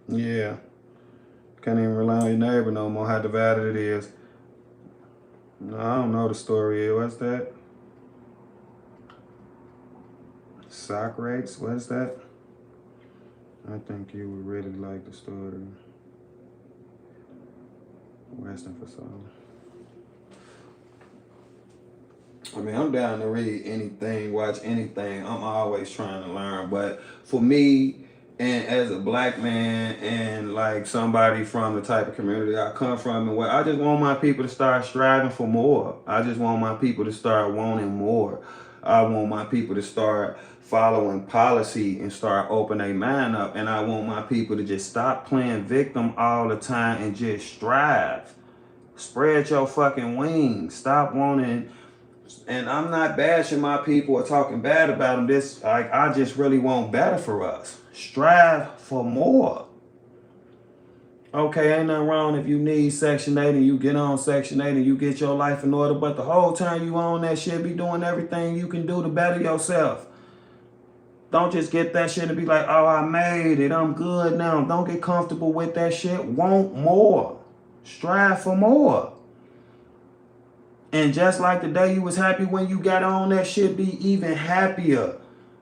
Yeah. Can't even rely on your neighbor no more, how divided it is. No, I don't know the story. What's that? Socrates? What is that? I think you would really like the story. Resting for so. I mean, I'm down to read anything, watch anything. I'm always trying to learn. But for me, and as a black man and like somebody from the type of community I come from and where I just want my people to start striving for more. I just want my people to start wanting more. I want my people to start following policy and start opening their mind up. And I want my people to just stop playing victim all the time and just strive. Spread your fucking wings. Stop wanting. And I'm not bashing my people or talking bad about them. This, like, I just really want better for us. Strive for more. Okay, ain't nothing wrong if you need Section 8 and you get on Section 8 and you get your life in order, but the whole time you on that shit, be doing everything you can do to better yourself. Don't just get that shit and be like, oh, I made it, I'm good now. Don't get comfortable with that shit. Want more. Strive for more. And just like the day you was happy when you got on that shit, be even happier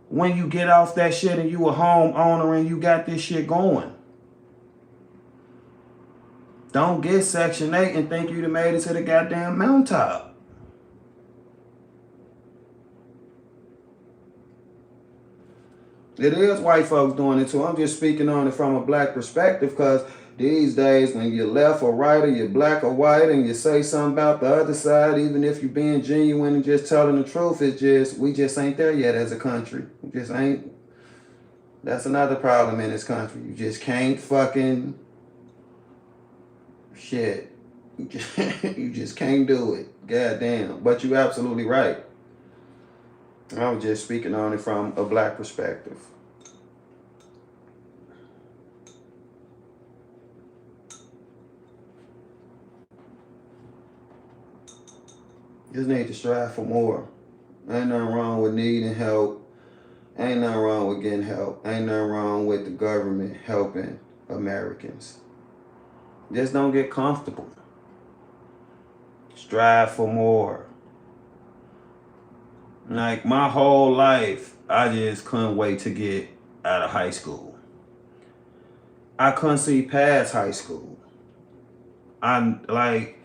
when you get off that shit and you a homeowner and you got this shit going. Don't get Section 8 and think you done made it to the goddamn mountaintop. It is white folks doing it too. I'm just speaking on it from a black perspective because these days when you're left or right or you're black or white and you say something about the other side, even if you're being genuine and just telling the truth, it's just, we just ain't there yet as a country. We just ain't. That's another problem in this country. You just can't fucking shit. You just can't do it. Goddamn. But you're absolutely right. I was just speaking on it from a black perspective. Just need to strive for more. Ain't nothing wrong with needing help. Ain't nothing wrong with getting help. Ain't nothing wrong with the government helping Americans. Just don't get comfortable. Strive for more. Like my whole life, I just couldn't wait to get out of high school. I couldn't see past high school. I'm like,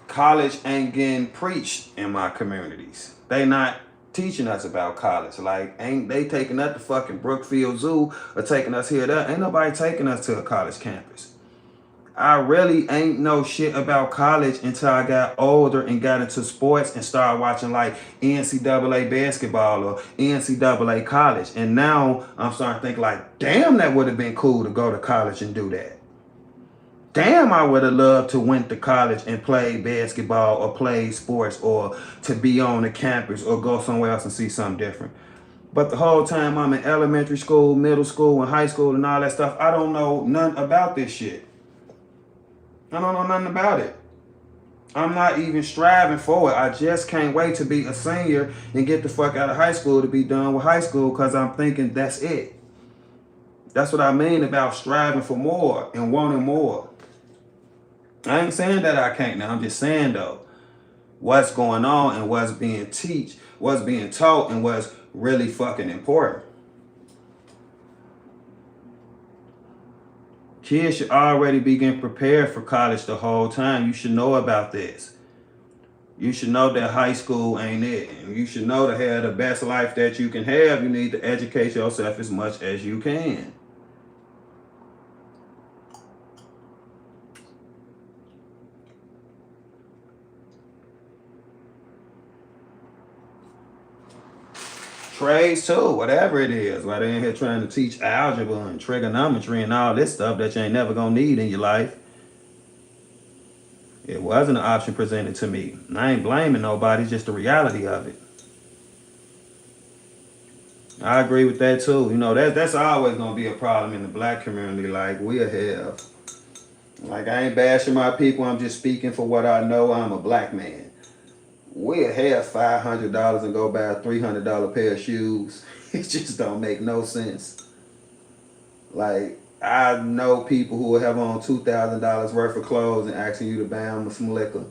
college ain't getting preached in my communities. They not teaching us about college. Like, ain't they taking us to fucking Brookfield Zoo or taking us here or there? Ain't nobody taking us to a college campus. I really ain't know shit about college until I got older and got into sports and started watching like NCAA basketball or NCAA college. And now I'm starting to think like, damn, that would have been cool to go to college and do that. Damn, I would have loved to went to college and play basketball or play sports or to be on the campus or go somewhere else and see something different. But the whole time I'm in elementary school, middle school, and high school and all that stuff, I don't know nothing about this shit. I don't know nothing about it. I'm not even striving for it. I just can't wait to be a senior and get the fuck out of high school to be done with high school because I'm thinking that's it. That's what I mean about striving for more and wanting more. I ain't saying that I can't now. I'm just saying though, what's going on and what's being taught and what's really fucking important. Kids should already be getting prepared for college the whole time. You should know about this. You should know that high school ain't it. And you should know to have the best life that you can have, you need to educate yourself as much as you can. trades too, whatever it is. While they're in here trying to teach algebra and trigonometry and all this stuff that you ain't never gonna need in your life. It wasn't an option presented to me. And I ain't blaming nobody, it's just the reality of it. I agree with that too. You know, that's always gonna be a problem in the black community. Like, we'll have. Like, I ain't bashing my people, I'm just speaking for what I know. I'm a black man. We'll have $500 and go buy a $300 pair of shoes. It just don't make no sense. Like, I know people who will have on $2,000 worth of clothes and asking you to buy them some liquor.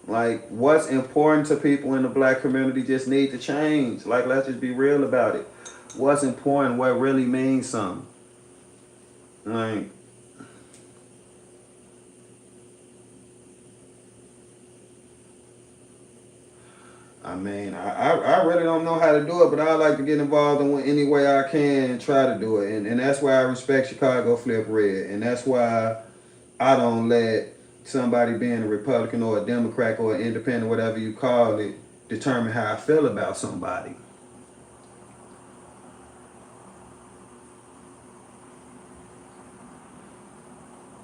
Like, what's important to people in the black community just need to change. Like, let's just be real about it. What's important, what really means something. Like, I mean, I really don't know how to do it, but I like to get involved in any way I can and try to do it. And that's why I respect Chicago Flip Red. And that's why I don't let somebody being a Republican or a Democrat or an independent, whatever you call it, determine how I feel about somebody.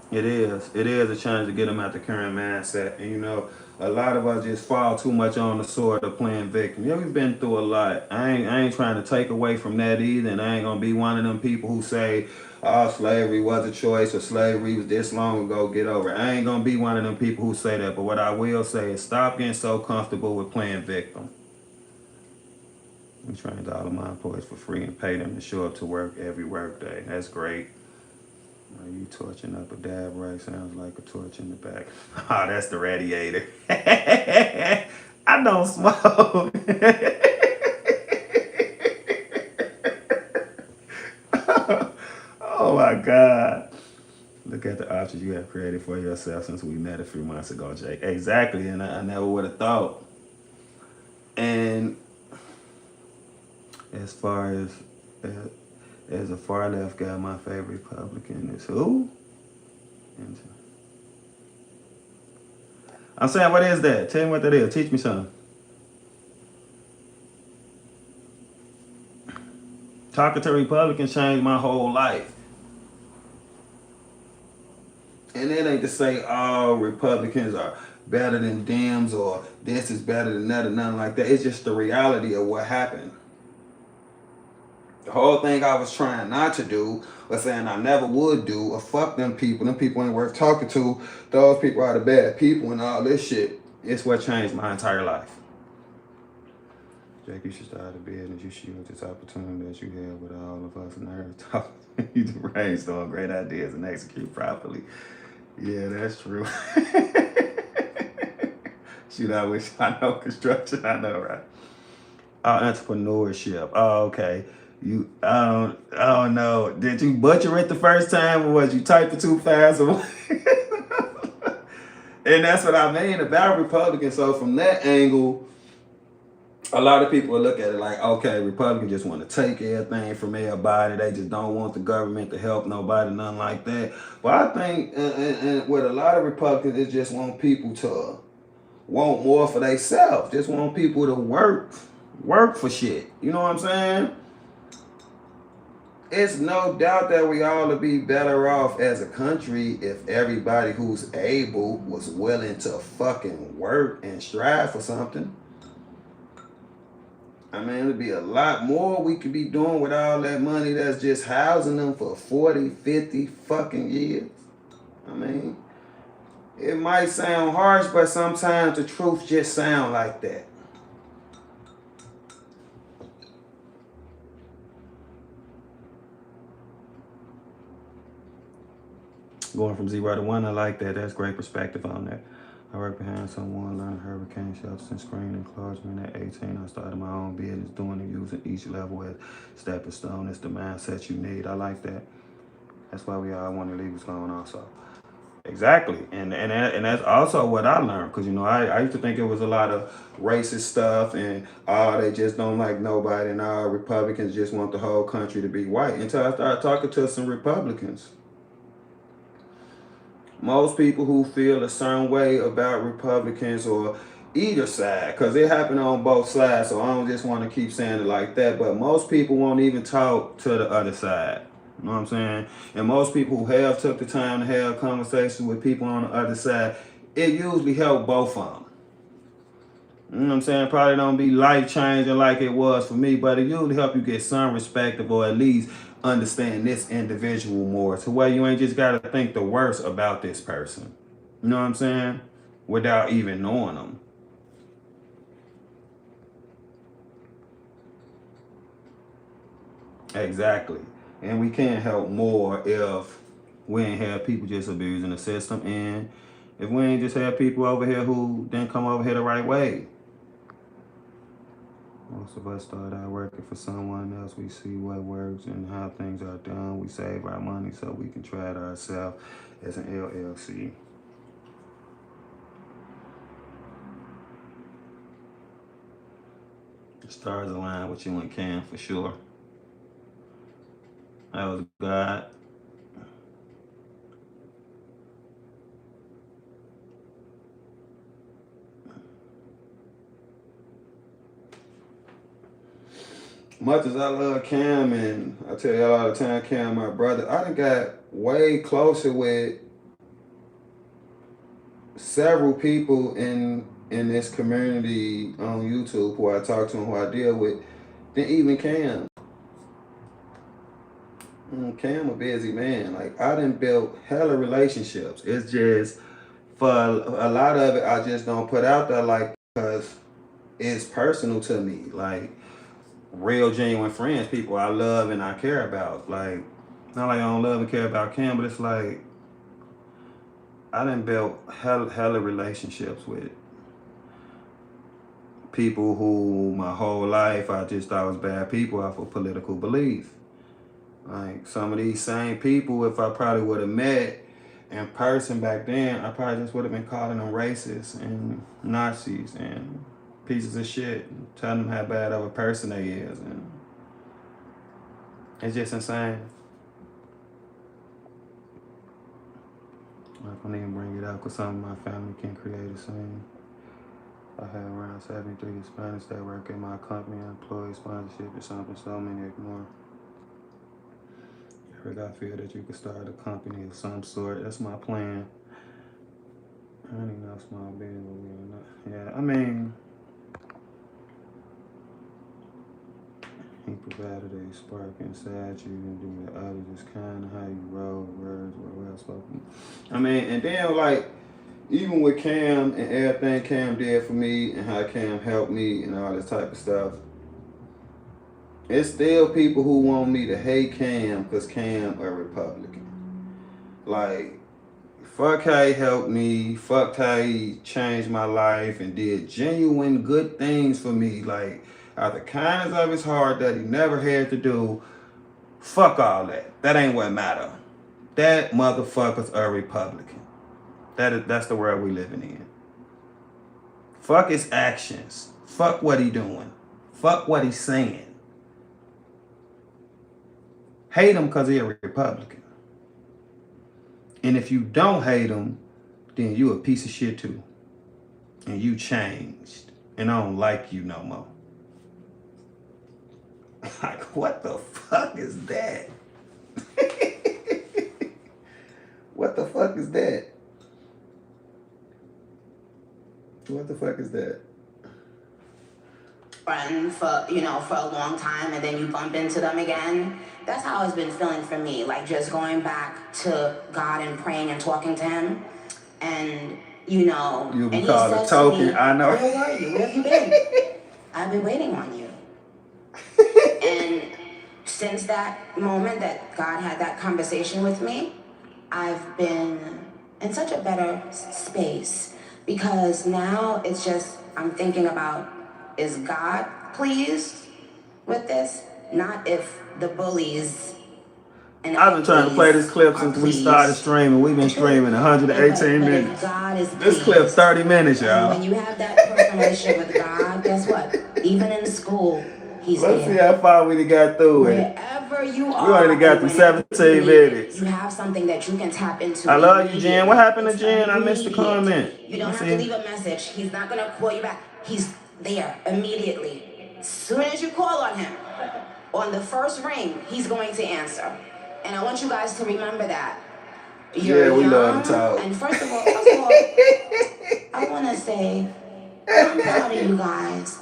It is a challenge to get them out the current mindset. And you know, a lot of us just fall too much on the sword of playing victim. Yeah, we've been through a lot. I ain't trying to take away from that either, and I ain't gonna be one of them people who say, oh, slavery was a choice or slavery was this long ago, get over it. I ain't gonna be one of them people who say that, but what I will say is stop getting so comfortable with playing victim. We trained all of my employees for free and pay them to show up to work every work day. That's great. Are you torching up a dab right? Sounds like a torch in the back. Oh, that's the radiator. I don't smoke. Oh my God. Look at the options you have created for yourself since we met a few months ago, Jake. Exactly, and I never would have thought. And as far as a far left guy, my favorite Republican is who? I'm saying, what is that? Tell me what that is. Teach me something. Talking to Republicans changed my whole life. And it ain't to say all Republicans are better than Dems or this is better than that or nothing like that. It's just the reality of what happened. The whole thing I was trying not to do was saying I never would do or fuck them people. Them people ain't worth talking to. Those people are the bad people and all this shit. It's what changed my entire life. Jake, you should start a business. You should use this opportunity that you have with all of us nerds talking. You brainstorm great ideas and execute properly. Yeah, that's true. Shoot, I wish I know construction. I know, right? Entrepreneurship. Oh, okay. I don't know. Did you butcher it the first time, or was you type it too fast? And that's what I mean about Republicans. So from that angle, a lot of people will look at it like, okay, Republicans just want to take everything from everybody. They just don't want the government to help nobody, nothing like that. But I think and with a lot of Republicans, they just want people to want more for themselves. Just want people to work for shit. You know what I'm saying? It's no doubt that we all would be better off as a country if everybody who's able was willing to fucking work and strive for something. I mean, it'd be a lot more we could be doing with all that money that's just housing them for 40, 50 fucking years. I mean, it might sound harsh, but sometimes the truth just sound like that. Going from 0 to 1, I like that. That's great perspective on that. I work behind someone, learning hurricane shelters and screen enclosure. At 18, I started my own business, doing and using each level as stepping stone. It's the mindset you need. I like that. That's why we all want to leave what's going on. So, exactly. And that's also what I learned. Because, you know, I used to think it was a lot of racist stuff and, they just don't like nobody and all Republicans just want the whole country to be white. Until I started talking to some Republicans. Most people who feel a certain way about Republicans or either side, because it happened on both sides. So I don't just want to keep saying it like that. But most people won't even talk to the other side. You know what I'm saying? And most people who have took the time to have conversations with people on the other side, it usually help both of them. You know what I'm saying? Probably don't be life changing like it was for me, but it usually help you get some respect or at least understand this individual more, to where you ain't just gotta think the worst about this person. You know what I'm saying? Without even knowing them. Exactly. And we can't help more if we ain't have people just abusing the system, and if we ain't just have people over here who didn't come over here the right way. Most of us start out working for someone else. We see what works and how things are done. We save our money so we can try it ourselves as an LLC. The stars align with you and Cam for sure. That was God. Much as I love Cam, and I tell you all the time, Cam, my brother, I done got way closer with several people in this community on YouTube who I talk to and who I deal with than even Cam. Cam a busy man. Like, I done built hella relationships. It's just, for a lot of it, I just don't put out there, like, because it's personal to me. Like, real genuine friends, people I love and I care about. Like, not like I don't love and care about Cam, but it's like I done built hella relationships with people who my whole life I just thought was bad people off of political belief. Like, some of these same people, if I probably would have met in person back then, I probably just would have been calling them racists and Nazis and pieces of shit, and telling them how bad of a person they is, and it's just insane. I don't even bring it up because some of my family can create a scene. I have around 73 Hispanics that work in my company. Employee sponsorship is something so many ignore. Eric, I feel that you could start a company of some sort. That's my plan. I don't even know small business. Yeah, I mean, he provided a spark inside you and do the other, just kind of how you roll, words were well spoken. I mean, and then like, even with Cam and everything Cam did for me and how Cam helped me and all this type of stuff, it's still people who want me to hate Cam because Cam a Republican. Like, fuck how he helped me, fuck how he changed my life and did genuine good things for me. Like, out of the kindness of his heart that he never had to do, fuck all that. That ain't what matter. That motherfucker's a Republican. That's the world we living in. Fuck his actions. Fuck what he doing. Fuck what he's saying. Hate him because he a Republican. And if you don't hate him, then you a piece of shit too. And you changed. And I don't like you no more. Like, what the fuck is that? What the fuck is that? What the fuck is that?
Friend for a long time, and then you bump into them again. That's how it's been feeling for me. Like, just going back to God and praying and talking to him, and
You'll be called a token. I know.
Where were you? Where have you been? I've been waiting on you. And since that moment that God had that conversation with me, I've been in such a better space, because now it's just, I'm thinking about, is God pleased with this? Not if the bullies and
I've been trying to play this clip since we started streaming. We've been streaming 118 minutes.
God is
this clip 30 minutes, y'all.
When you have that personal relationship with God, guess what? Even in school, he's
Let's
there.
see how far we got through it.
Wherever wherever you
We
are,
only got through
whenever
17
you need
minutes.
it, you have something that you can tap into.
I love you, Jen. What happened to
It's
Jen? I missed the
immediate.
comment.
You don't have to leave a message. He's not gonna call you back. He's there immediately. As soon as you call on him, on the first ring, he's going to answer. And I want you guys to remember that. You're
We
young,
love to talk.
and first of all, I want to say, I'm proud of you guys.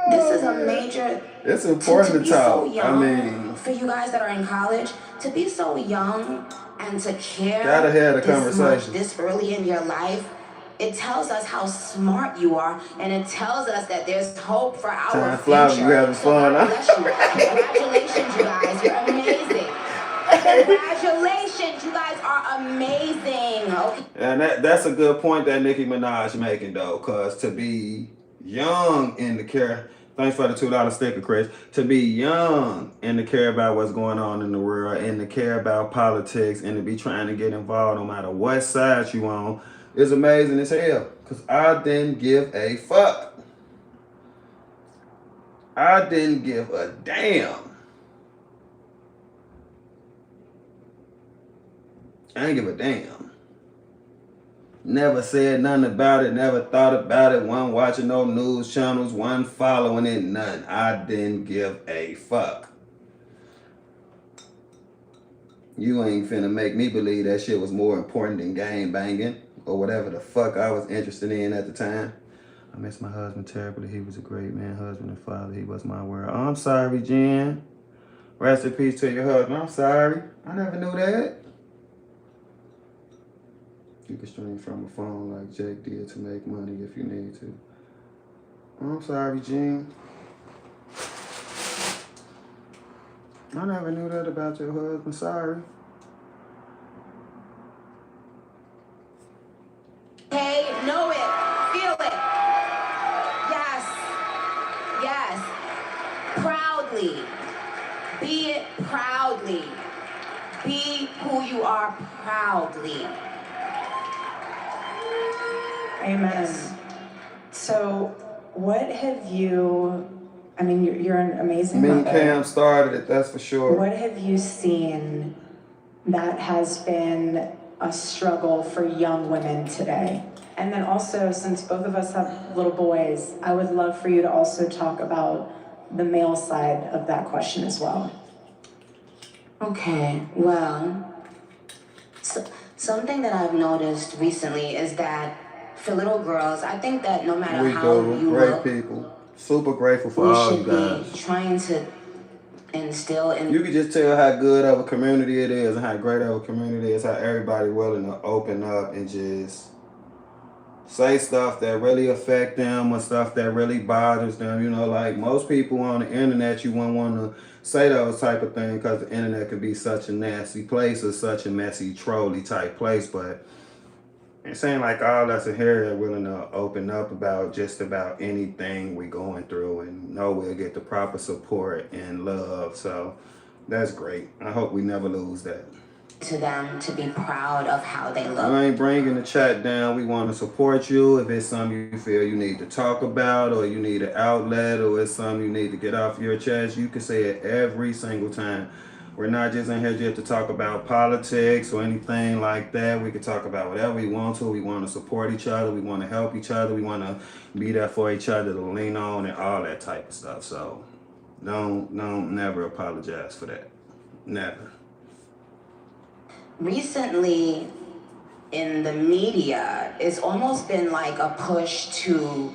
This is a major.
It's important to
be
talk.
So young,
I mean,
for you guys that are in college, to be so young and to care
gotta have the
this
conversation.
much, this early in your life, it tells us how smart you are, and it tells us that there's hope for our
Time
future.
flies, you having fun,
God
huh?
bless you. Congratulations, you guys. You're amazing. Congratulations, you guys are amazing. Okay.
And that's a good point that Nicki Minaj making though, cause to be young and to care. Thanks for the $2 sticker, Chris. To be young and to care about what's going on in the world and to care about politics and to be trying to get involved no matter what side you on is amazing as hell. Cause I didn't give a fuck. I didn't give a damn. I ain't give a damn. Never said nothing about it, never thought about it, wasn't watching no news channels, wasn't following it, none. I didn't give a fuck. You ain't finna make me believe that shit was more important than game banging or whatever the fuck I was interested in at the time. I miss my husband terribly. He was a great man, husband and father. He was my world. Oh, I'm sorry, Jen. Rest in peace to your husband. I'm sorry. I never knew that. You can stream from a phone like Jake did to make money if you need to. I'm sorry, Gene. I never knew that about your husband. Sorry.
Hey, know it, feel it. Yes, yes. Proudly. Be it proudly. Be who you are proudly.
Amen. So, what have you, I mean, you're an amazing
Me and
mother.
Cam started it, that's for sure.
What have you seen that has been a struggle for young women today? And then also, since both of us have little boys, I would love for you to also talk about the male side of that question as well.
Okay, well, something that I've noticed recently is that for little girls, I think that no matter
We
how
do.
you
Great
look,
people. Super grateful for
we
all you
should
guys.
be trying to instill in.
You can just tell how good of a community it is and how great of a community it is, how everybody willing to open up and just say stuff that really affect them or stuff that really bothers them. You know, like most people on the internet, you won't want to say those type of things because the internet could be such a nasty place or such a messy, trolly type place. But it seems like all us in here are willing to open up about just about anything we're going through and know we'll get the proper support and love. So that's great. I hope we never lose that.
To them to be proud of how they look.
I ain't bringing the chat down. We want to support you. If it's something you feel you need to talk about or you need an outlet or it's something you need to get off your chest, you can say it every single time. We're not just in here just to talk about politics or anything like that. We can talk about whatever we want to. We want to support each other. We want to help each other. We want to be there for each other to lean on and all that type of stuff. So don't never apologize for that. Never.
Recently, in the media, it's almost been like a push to.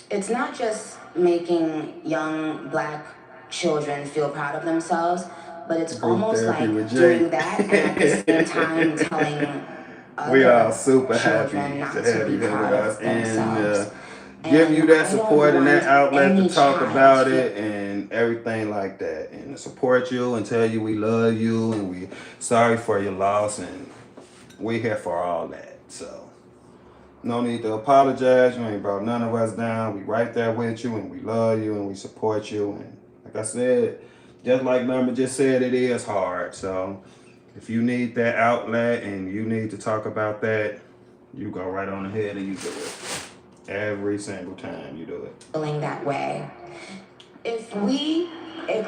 It's not just making young Black children feel proud of themselves, but it's almost like doing that and at the same time telling
we are
other
super happy
children not
to
to
have
be
you here with
proud
us
of themselves.
and give you that
I don't
support and that
want
outlet to
any
talk
child
about
to-
it and everything like that, and to support you and tell you we love you and we sorry for your loss, and we here for all that. So no need to apologize. You ain't brought none of us down. We right there with you and we love you and we support you. And like I said, just like Lerma just said, it is hard. So if you need that outlet and you need to talk about that, you go right on ahead and you do it. Every single time you do it.
Feeling that way. If we if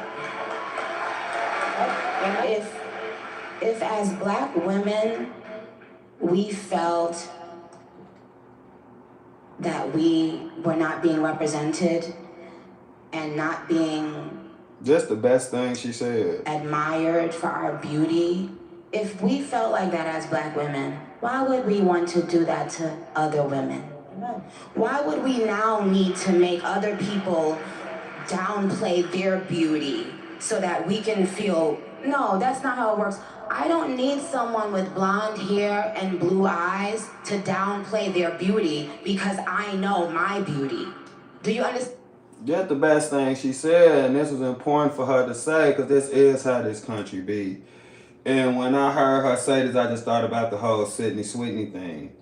as black women we felt that we were not being represented and not being
Just the best thing she said.
admired for our beauty, if we felt like that as black women, why would we want to do that to other women? Why would we now need to make other people downplay their beauty so that we can feel, no, that's not how it works. I don't need someone with blonde hair and blue eyes to downplay their beauty because I know my beauty. Do you understand?
Just the best thing she said, and this was important for her to say, because this is how this country be. And when I heard her say this, I just thought about the whole Sydney Sweeney thing.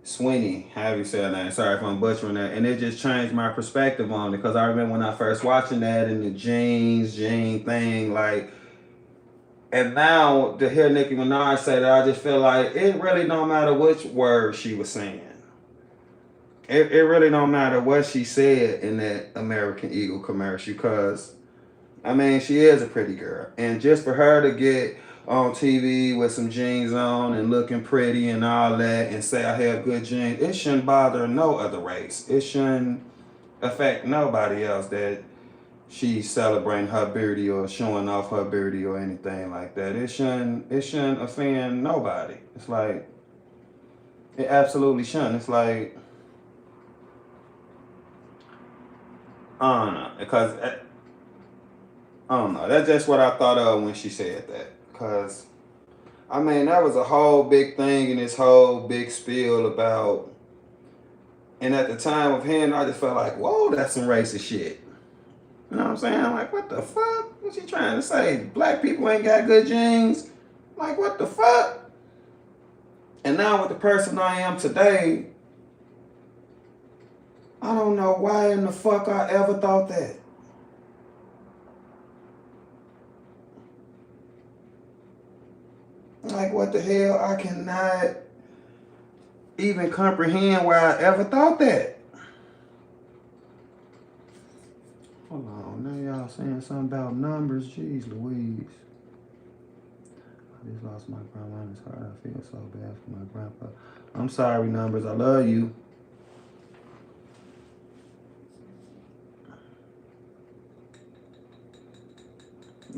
Sweeney, however you say her name. Sorry if I'm butchering that. And it just changed my perspective on it, because I remember when I first watching that and the jean thing, like, and now to hear Nicki Minaj say that, I just feel like it really don't matter which word she was saying. It really don't matter what she said in that American Eagle commercial, because, I mean, she is a pretty girl. And just for her to get on TV with some jeans on and looking pretty and all that and say I have good jeans, it shouldn't bother no other race. It shouldn't affect nobody else that she's celebrating her beauty or showing off her beauty or anything like that. It shouldn't offend nobody. It's like, it absolutely shouldn't. It's like, I don't know, because I don't know. That's just what I thought of when she said that. Because, I mean, that was a whole big thing in this whole big spiel about, and at the time of hearing, I just felt like, whoa, that's some racist shit. You know what I'm saying? I'm like, what the fuck? What's she trying to say? Black people ain't got good genes? Like, what the fuck? And now with the person I am today, I don't know why in the fuck I ever thought that. Like, what the hell? I cannot even comprehend why I ever thought that. Hold on, now y'all saying something about numbers. Jeez Louise. I just lost my grandma in his heart. I feel so bad for my grandpa. I'm sorry, numbers. I love you.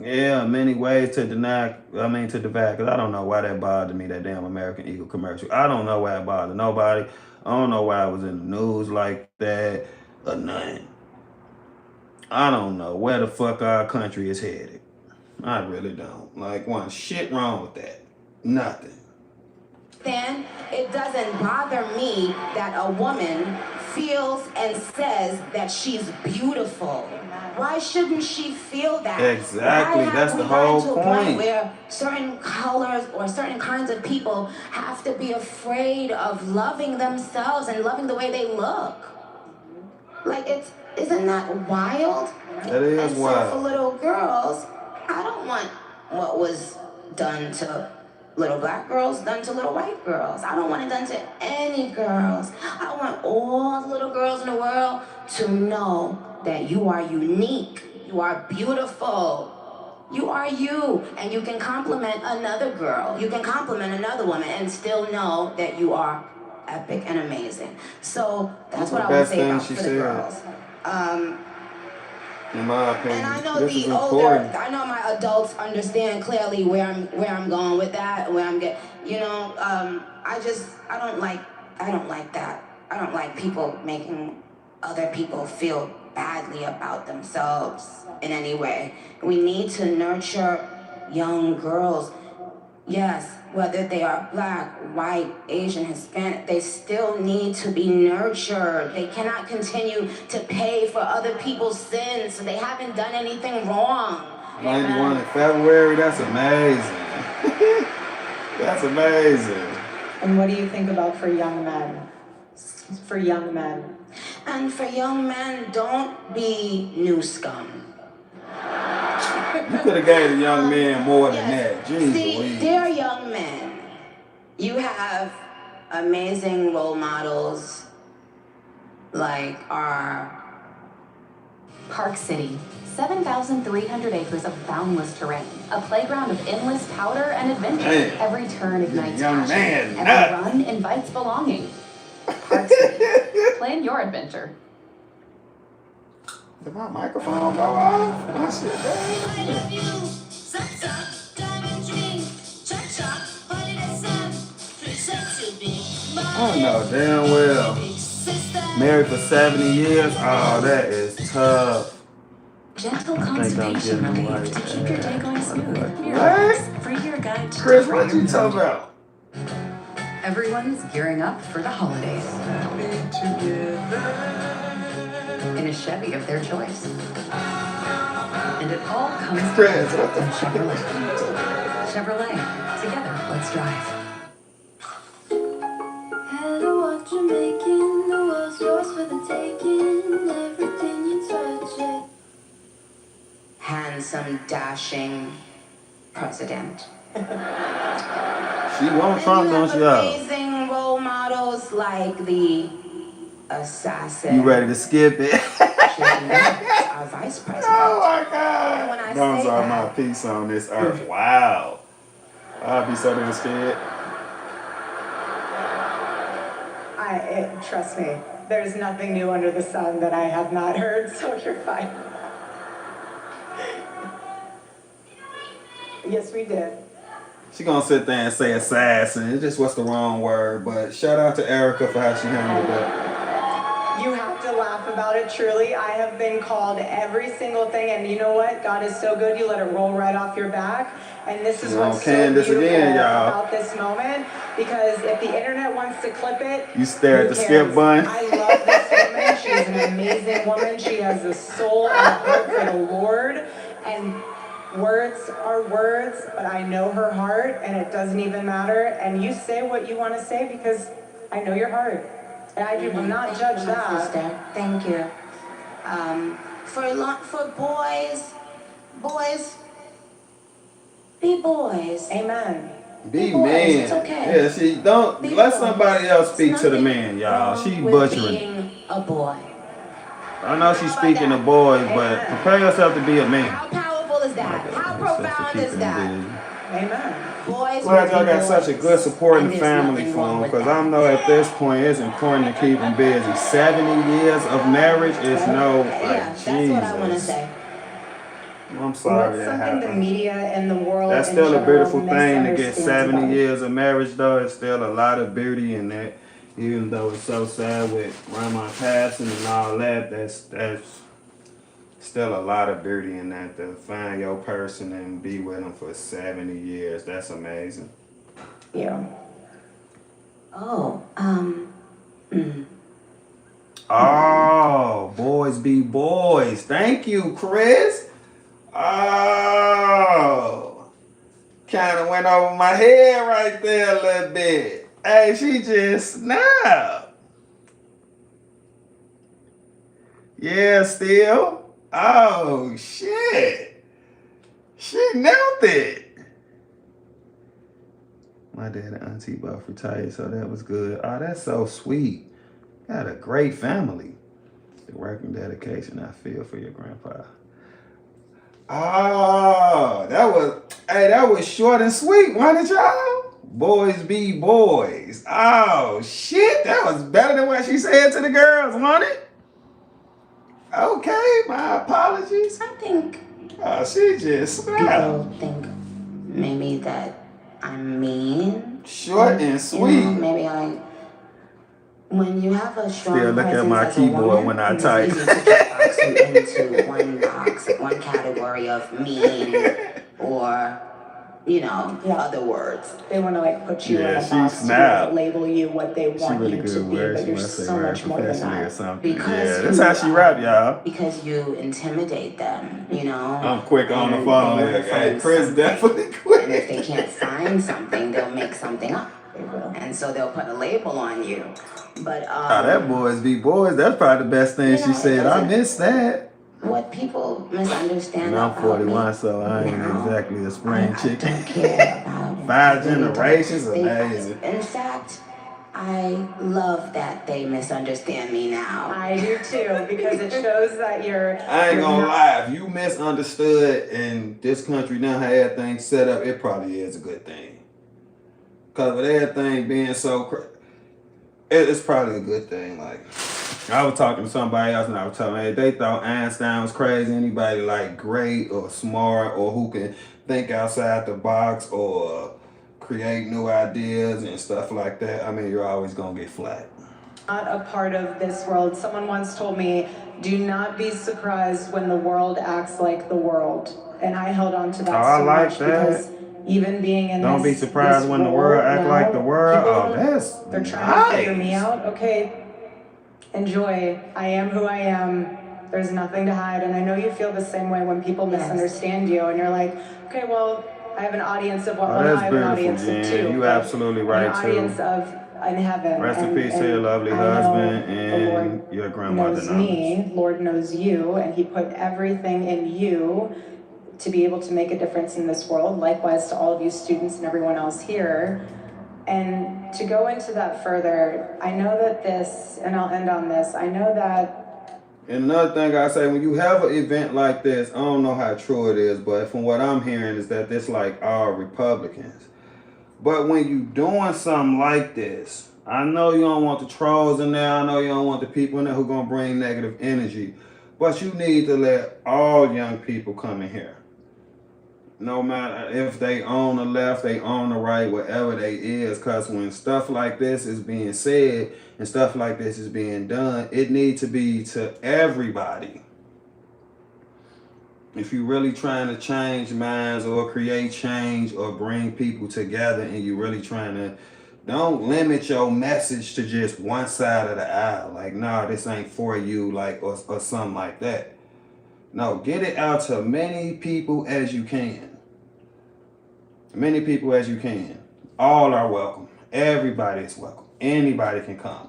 Yeah, many ways to divide, because I don't know why that bothered me, that damn American Eagle commercial. I don't know why it bothered nobody. I don't know why it was in the news like that or nothing. I don't know where the fuck our country is headed. I really don't. Like, one shit wrong with that. Nothing.
Then it doesn't bother me that a woman feels and says that she's beautiful. Why shouldn't she feel that?
Exactly, that's the whole point.
Why have we gotten to a point where certain colors or certain kinds of people have to be afraid of loving themselves and loving the way they look? Like, isn't that wild?
That is
and
wild.
So for little girls, I don't want what was done to little black girls done to little white girls. I don't want it done to any girls. I want all the little girls in the world to know that you are unique, you are beautiful, you are you, and you can compliment another girl, you can compliment another woman and still know that you are epic and amazing. So that's what I would say about for the girls.
In my opinion,
and I know
this is
the older,
important.
I know my adults understand clearly where I'm going with that, where I'm getting, you know, I don't like that. I don't like people making other people feel badly about themselves in any way. We need to nurture young girls. Yes, whether they are black, white, Asian, Hispanic, they still need to be nurtured. They cannot continue to pay for other people's sins. They haven't done anything wrong.
91 in February, that's amazing. That's amazing.
And what do you think about for young men? For young men.
And for young men, don't be new scum.
You could have gave the young man more than that. Jeez
See,
Louise.
they're young men. You have amazing role models like our
Park City. 7,300 acres of boundless terrain, a playground of endless powder and adventure.
Man.
Every turn ignites
Young
passion.
man,
Every
nut.
run invites belonging. Park City. Plan your adventure.
Did my microphone go off? My shit dead.
I love you. Suck, suck, diamond ring. Chuck, chuck, honey, that's some. Sexy big
I know damn well. Married for 70 years? Oh, that is tough.
Gentle
I think I'm
constipation
getting
relief
right
to keep your day going smooth.
What?
Miralax, for your guide to
Chris,
different
what you
mood.
talking about?
Everyone's gearing up for the holidays. In a Chevy of their choice. And it all comes
Chris, what the
from
fuck?
Chevrolet. Chevrolet. Together, let's drive.
Hello, what you making? The world's yours for the taking. Everything you touch it.
Handsome, dashing president.
She won't
And
Trump,
you
don't
have
she, y'all?
amazing role models like the assassin.
You ready to skip it?
Our vice president.
Oh my
And
God.
when I
Those
say
are
that-
my peace on this earth. Wow. I'll be so damn scared.
Trust me, there's nothing new under the sun that I have not heard, so you're fine. Yes, we did.
She gonna sit there and say assassin. It just was the wrong word, but shout out to Erica for how she handled that.
You have to laugh about it, truly. I have been called every single thing, and you know what? God is so good, you let it roll right off your back. And this is
You
what's
on
so
Candace
beautiful
again, y'all.
about this moment, because if the internet wants to clip it,
You stare at
who
the
cares?
skip button.
I love this woman. She's an amazing woman. She has a soul and a heart for the Lord. And words are words, but I know her heart, and it doesn't even matter. And you say what you want to say because I know your heart. And I will not
Thank
judge
you, my
that.
sister. Thank you. For boys, be boys.
Amen.
Be
boys,
man.
it's okay.
Yeah, she don't
Be
let
boys.
somebody else speak
There's
to the
nothing
man, y'all.
wrong
She
with
butchering.
being a boy.
I know she's speaking to boys, but prepare yourself to be a man.
How powerful is that? How profound is that?
Amen.
Boys
Glad y'all
will be
got such a
boys.
good supporting
And there's
family
nothing
for
wrong
him,
with
because
that.
I know at this point it's important to keep him busy. 70 years of marriage is no,
Yeah,
like,
that's what I want to
Jesus.
say.
I'm sorry
What's
that
something the
happened.
media and the world
That's
in
still a
general
beautiful thing to get
misunderstands
70
about it.
years of marriage, though. It's still a lot of beauty in that. Even though it's so sad with grandma passing and all that, that's still a lot of beauty in that. To find your person and be with them for 70 years, that's amazing.
Yeah.
Oh,
Oh, boys be boys. Thank you, Chris. Oh, kind of went over my head right there a little bit. Hey, she just snapped. Yeah, still. Oh, shit. She nailed it. My dad and auntie both retired, so that was good. Oh, that's so sweet. Got a great family. The work and dedication I feel for your grandpa. Oh, that was short and sweet, wasn't it, y'all? Boys be boys. Oh, shit, that was better than what she said to the girls, wasn't it? Okay, my apologies.
I think
Oh, she just snapped.
people think maybe that I'm mean.
Short and
You know,
sweet.
maybe when you have a strong
Still look at
presence
my
as a
keyboard
woman,
when I
it's
type.
easy to just box you into one category of mean or, other words.
They want to like put you
Yeah,
in a
she
box to
snapped.
label you what they
She
want
really
you to
good
be,
word.
but
She
you're
must say
so
rap
much more than
professionally or
that.
something.
Because
Yeah,
you,
that's how she rap, y'all.
Because you intimidate them,
I'm quick on the
and
phone.
they will
Hey,
find
Chris
something.
definitely
And if
quick.
they can't find something, they'll make something up.
They will.
And so they'll put a label on you. But
Oh, that boys be boys. That's probably the best thing
You
she
know, it
said. I
doesn't-
missed that.
what people misunderstand
And I'm
about
41,
me
so I ain't
now,
exactly a spring
I don't
chicken.
care about it.
5 generations,
They-
amazing.
In fact, I I love that they misunderstand me now.
I do too, because it shows that you're.
I ain't
you're
gonna
not-
lie, if you misunderstood and this country now had everything set up, it probably is a good thing. Cause with everything being so it's probably a good thing. Like, I was talking to somebody else and I was telling them, hey, they thought Einstein was crazy. Anybody like great or smart or who can think outside the box or create new ideas and stuff like that, I mean, you're always gonna get flat.
Not a part of this world. Someone once told me, do not be surprised when the world acts like the world. And I held on to that
I
so
like
much
that.
because even being in
Don't be
this,
surprised
this
when the world act
now,
like the world.
people,
Oh, that's
they're trying to figure me
nice.
out. Okay, enjoy. I am who I am. There's nothing to hide. And I know you feel the same way when people
Yes.
misunderstand you and you're like, okay, well, I have an audience of one.
Oh,
Well,
that's
I have an
beautiful,
audience of
Jen.
two.
You
but
absolutely right,
an audience
too.
of in heaven.
Rest in
and-
peace to your
and
lovely
I know
husband
the
and
Lord
your grandmother
knows
knowledge.
me, Lord knows you, and He put everything in you to be able to make a difference in this world. Likewise to all of you students and everyone else here. And to go into that further, I know that this, and I'll end on this, I know that
And another thing I say, when you have an event like this, I don't know how true it is, but from what I'm hearing is that this like all Republicans. But when you doing something like this, I know you don't want the trolls in there. I know you don't want the people in there who gonna bring negative energy. But you need to let all young people come in here. No matter if they on the left, they on the right, whatever they is. Cause when stuff like this is being said and stuff like this is being done, it needs to be to everybody. If you're really trying to change minds or create change or bring people together and you're really trying to, don't limit your message to just one side of the aisle. Like, nah, this ain't for you, like, or something like that. No, get it out to many people as you can. Many people as you can. All are welcome. Everybody is welcome. Anybody can come.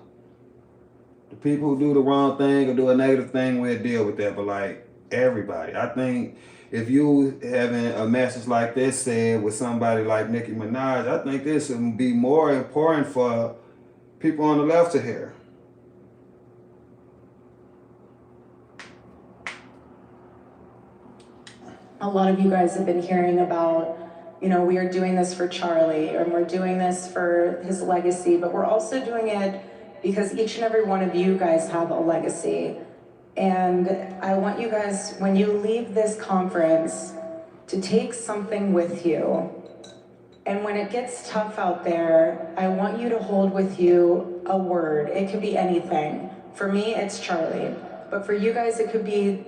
The people who do the wrong thing or do a negative thing, we'll deal with that. But like, everybody. I think if you having a message like this said with somebody like Nicki Minaj, I think this would be more important for people on the left to hear.
a lot of you guys have been hearing about, we are doing this for Charlie, and we're doing this for his legacy, but we're also doing it because each and every one of you guys have a legacy. And I want you guys, when you leave this conference, to take something with you. And when it gets tough out there, I want you to hold with you a word. It could be anything. For me, it's Charlie. But for you guys, it could be,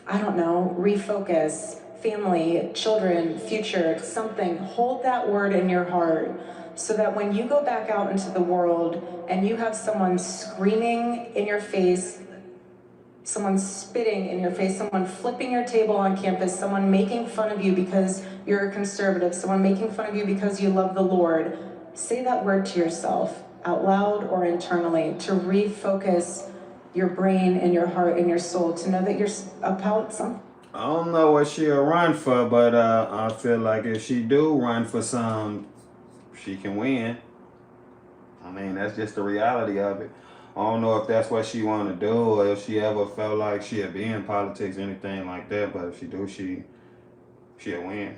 I don't know, refocus, family, children, future, something. Hold that word in your heart so that when you go back out into the world and you have someone screaming in your face, someone spitting in your face, someone flipping your table on campus, someone making fun of you because you're a conservative, someone making fun of you because you love the Lord, say that word to yourself out loud or internally to refocus your brain and your heart and your soul, to know that you're about something.
I don't know what she'll run for, but I feel like if she do run for some, she can win. I mean, that's just the reality of it. I don't know if that's what she want to do or if she ever felt like she'd be in politics or anything like that, but if she do, she'll win.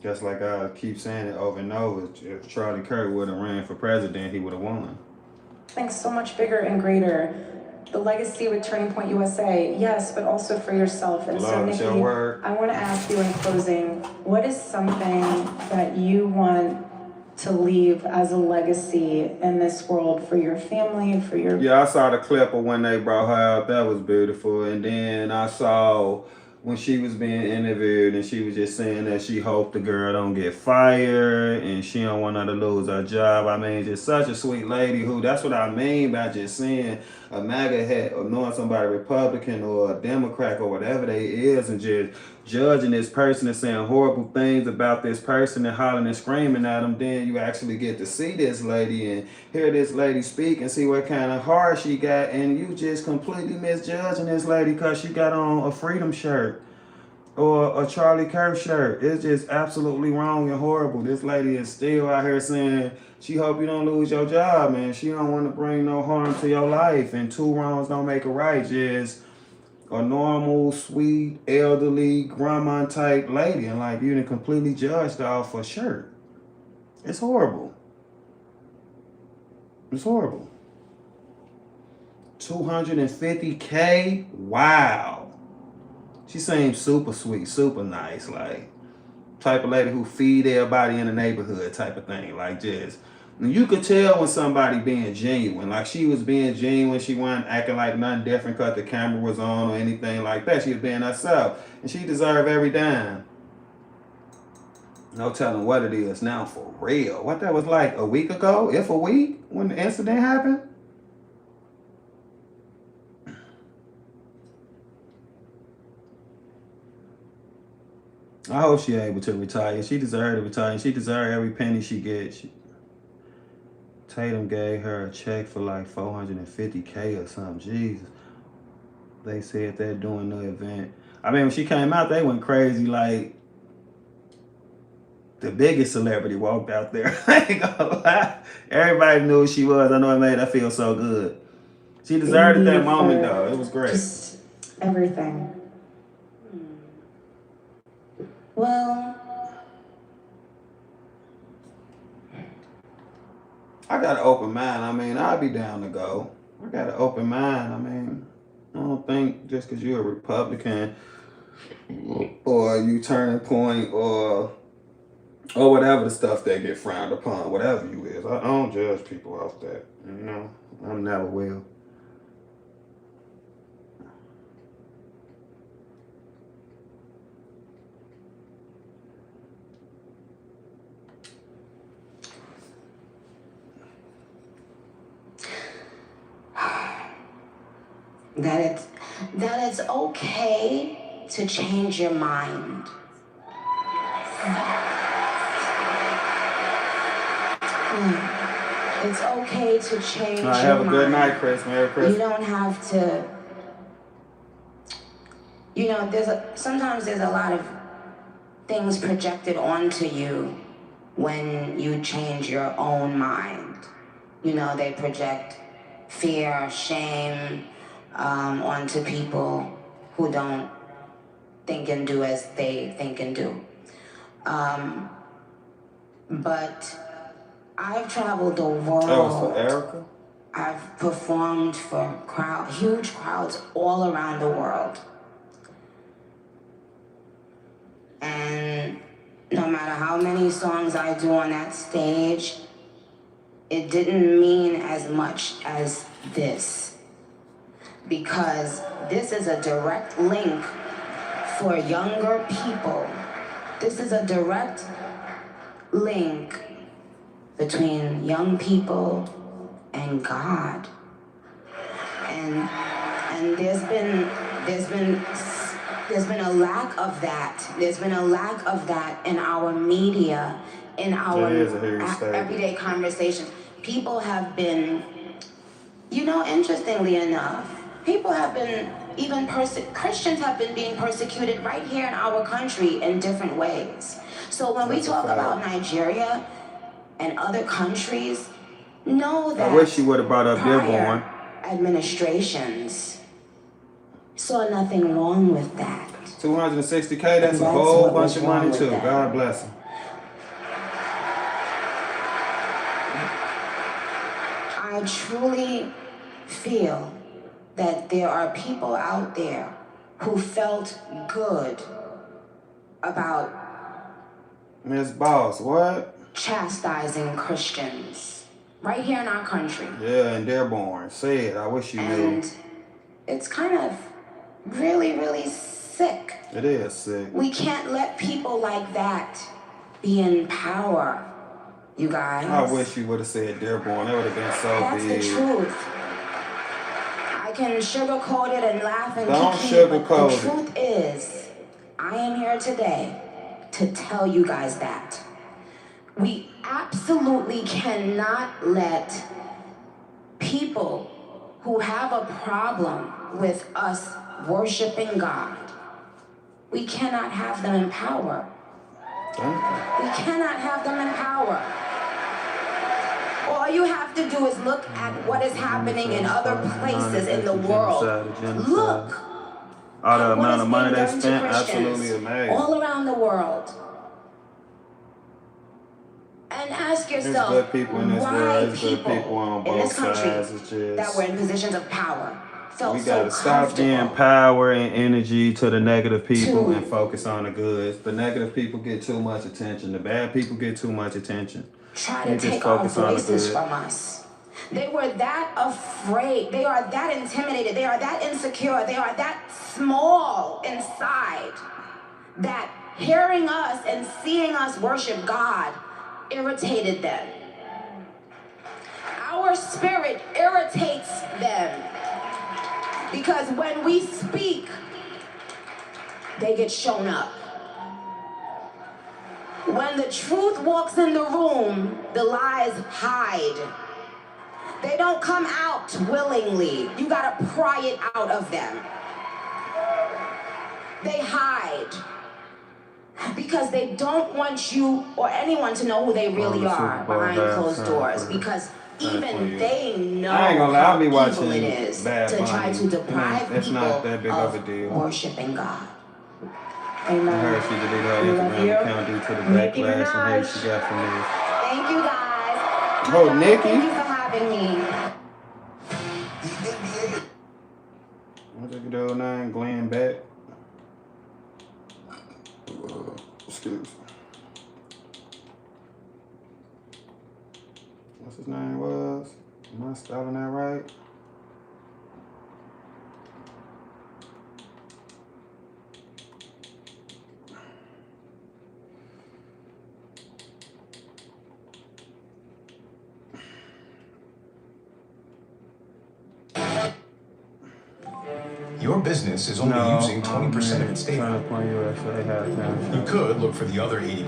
Just like I keep saying it over and over, if Charlie Kirk would have ran for president, he would have won.
Something so much bigger and greater. The legacy with Turning Point USA, yes, but also for yourself. And so,
Love is
Nikki,
your word.
I want to ask you in closing, what is something that you want to leave as a legacy in this world for your family, for your...
Yeah, I saw the clip of when they brought her out. That was beautiful. And then I saw when she was being interviewed and she was just saying that she hoped the girl don't get fired and she don't want her to lose her job. I mean, just such a sweet lady who, that's what I mean by just seeing a MAGA hat or knowing somebody Republican or a Democrat or whatever they is and just judging this person and saying horrible things about this person and hollering and screaming at them. Then you actually get to see this lady and hear this lady speak and see what kind of heart she got, and you just completely misjudging this lady because she got on a freedom shirt or a Charlie Kirk shirt. It's just absolutely wrong and horrible. This lady is still out here saying she hope you don't lose your job, man. She don't want to bring no harm to your life, and two wrongs don't make a right. Just a normal, sweet, elderly, grandma type lady, and like you done completely judged her off a shirt. It's horrible. It's horrible. 250K? Wow. She seems super sweet, super nice, like type of lady who feed everybody in the neighborhood type of thing. Like just, you could tell when somebody being genuine. Like she was being genuine. She wasn't acting like nothing different because the camera was on or anything like that. She was being herself. And she deserved every dime. No telling what it is now for real. What that was like a week ago, if a week, when the incident happened? I hope she able to retire. She deserved to retire. She deserved every penny she gets. Tatum gave her a check for like $450K or something. Jesus. They said they're doing the event. I mean, when she came out, they went crazy. Like, the biggest celebrity walked out there. I ain't gonna lie. Everybody knew who she was. I know it made her feel so good. She deserved it that moment, though. It was great.
Just everything.
Well,
I got an open mind. I mean, I'd be down to go. I got an open mind. I mean, I don't think just because you're a Republican or you Turning Point or whatever the stuff they get frowned upon, whatever you is. I don't judge people off that. You know, I never will.
that it's okay to change your mind. It's okay to change your mind.
Have a good night, Chris. Merry Christmas.
You don't have to. You know, sometimes there's a lot of things projected onto you when you change your own mind. You know, they project fear, shame onto people who don't think and do as they think and do. But I've traveled the world.
That was for Erica?
I've performed for huge crowds all around the world. And no matter how many songs I do on that stage, it didn't mean as much as this. Because this is a direct link for younger people. This is a direct link between young people and God. And there's been a lack of that. There's been a lack of that in our media, in our everyday conversations. People have been, interestingly enough, people have been, Christians have been being persecuted right here in our country in different ways. So when we talk about Nigeria and other countries, know that
I wish you would have brought up Dearborn.
Administrations saw nothing wrong with that.
260K, that's a whole bunch of money too. God bless him.
I truly feel that there are people out there who felt good about
Miss Boss, what?
Chastising Christians right here in our country.
Yeah, and Dearborn. Say it. I wish you knew.
And it's kind of really, really sick.
It is sick.
We can't let people like that be in power, you guys.
I wish you would have said Dearborn. That would have been so
That's
big.
the truth. I can sugarcoat it and laugh and
Don't
keep it, but
sugarcoat
the
it.
truth is, I am here today to tell you guys that. We absolutely cannot let people who have a problem with us worshiping God We cannot have them in power. We cannot have them in power. All you have to do is look at what is happening in other places in the world. Look
all the
at what
amount
is
of money
being
they
done to
spent,
Christians
absolutely amazing.
all around the world. And ask
There's
yourself,
good people in this world.
why
There's good
people
people on
in
both
this country
sides. It's
that
just
were in positions of power felt
we
so
gotta stop
comfortable
giving power and energy to the negative people
to
and focus on the goods. The negative people get too much attention. The bad people get too much attention.
try
They
to
just
take our
focus on the
voices
good.
from us. They were that afraid. They are that intimidated. They are that insecure. They are that small inside that hearing us and seeing us worship God irritated them. Our spirit irritates them because when we speak, they get shown up. When the truth walks in the room, the lies hide. They don't come out willingly. You gotta pry it out of them. They hide because they don't want you or anyone to know who they really are behind closed doors, because even they know
I ain't gonna lie, I'll be
how
watching
evil it is
Bad
to try
Bunny.
to deprive
It's
people
not that big of a
of
deal.
worshiping God.
I heard she deleted her
We love
Instagram
you.
account due to the
Nicki
backlash and hate
Minaj.
she got from this.
Thank you guys.
Oh,
Thank
Nicki.
you for having me.
The NBA
What's that dude's name? Glenn Beck. Excuse me. What's his name was? Am I spelling that right?
Your business is only using 20% of its data.
Trying to point USA had time.
You could look for the other 80.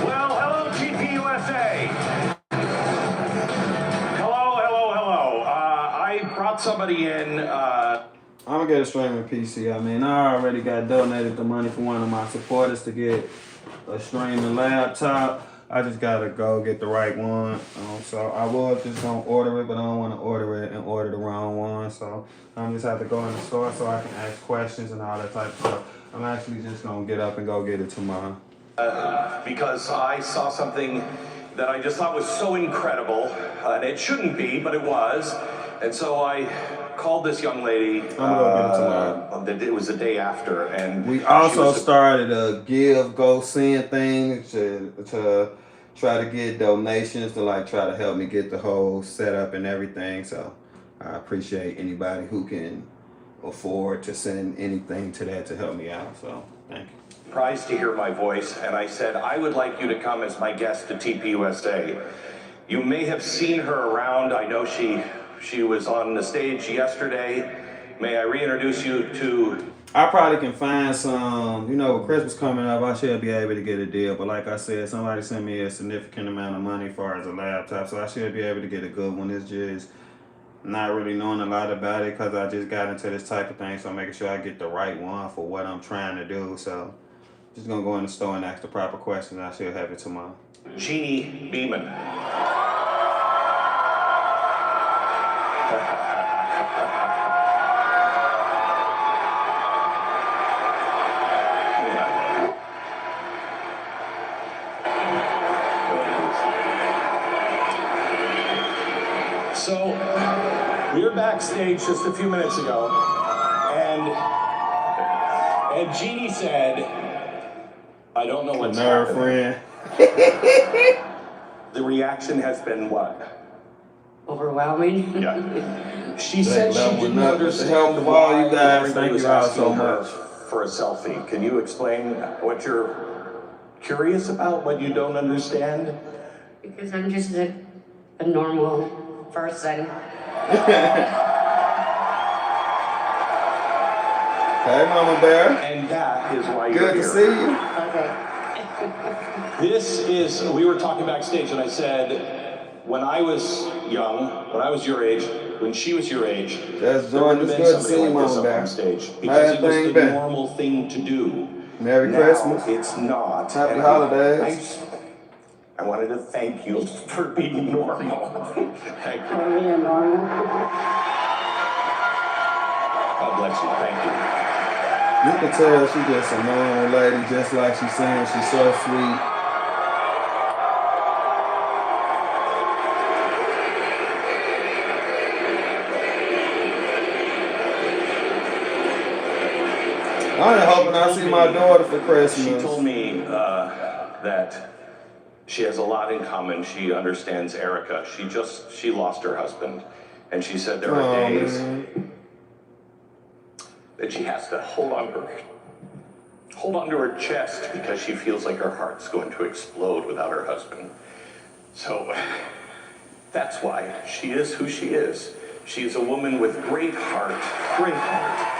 Well, hello, TPUSA. Hello. I brought somebody in.
I'm gonna get a streaming PC. I mean, I already got donated the money from one of my supporters to get a streaming laptop. I just gotta go get the right one. So I was just gonna order it, but I don't want to order it and order the wrong one. So I'm just have to go in the store so I can ask questions and all that type of stuff. I'm actually just gonna get up and go get it tomorrow.
Because I saw something that I just thought was so incredible, and it shouldn't be, but it was. And so I called this young lady.
I'm gonna go get it tomorrow.
It was the day after, and
We
she
also
was-
started a give, go, send thing to try to get donations to like try to help me get the whole setup and everything. So I appreciate anybody who can afford to send anything to that to help me out. So thank you.
surprised to hear my voice, and I said, I would like you to come as my guest to TPUSA. You may have seen her around. I know she was on the stage yesterday. May I reintroduce you to...
I probably can find some, with Christmas coming up, I should be able to get a deal. But like I said, somebody sent me a significant amount of money as far as a laptop, so I should be able to get a good one. It's just not really knowing a lot about it because I just got into this type of thing, so I'm making sure I get the right one for what I'm trying to do. So just gonna go in the store and ask the proper questions. I should have it tomorrow.
Jeannie Beeman. So, we were backstage just a few minutes ago, and Jeannie said, I don't know what's
Nerve
happening.
friend.
The reaction has been what?
Overwhelming.
Yeah. She said she
leveling
didn't
up with the
understand
help of all you
why
guys.
everybody
Thank
was
you all
asking
so
her
much.
for a selfie. Can you explain what you're curious about, what you don't understand?
Because I'm just a normal person.
Hey, Mama Bear.
And that is why
Good
you're
to
here.
see you.
Okay.
This is, we were talking backstage and I said, when I was young, when I was your age, when she was your age,
That's
there would
Jordan.
have
It's
been
good to
somebody
see you,
like this
Mama
up
Bear.
on stage.
How
Because it was
everything
the
been?
normal thing to do.
Merry
Now,
Christmas.
it's not.
Happy
And
holidays.
I wanted to thank you for being normal. Thank you.
Oh, yeah, normal.
God bless you. Thank you.
You can tell she just a normal lady, just like she's saying. She's so sweet. I'm hoping I see my daughter for Christmas.
She told me that she has a lot in common. She understands Erica. She lost her husband. And she said there are days that she has to hold on to her chest because she feels like her heart's going to explode without her husband. So that's why she is who she is. She's a woman with great heart, great heart.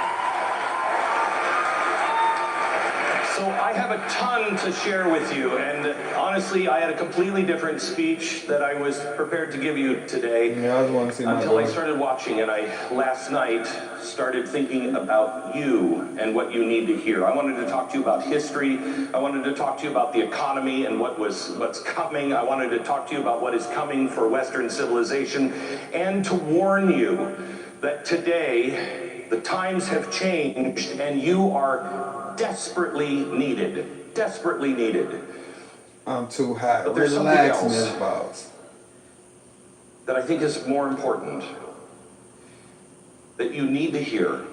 So I have a ton to share with you, and honestly, I had a completely different speech that I was prepared to give you today.
Yeah, I just want to see my
until I
daughter.
started watching, and I last night started thinking about you and what you need to hear. I wanted to talk to you about history. I wanted to talk to you about the economy and what's coming. I wanted to talk to you about what is coming for Western civilization, and to warn you that today the times have changed, and you are desperately needed. Desperately needed.
I'm too hot.
But there's something
Relax,
else
Miss Boss.
that I think is more important, that you need to hear.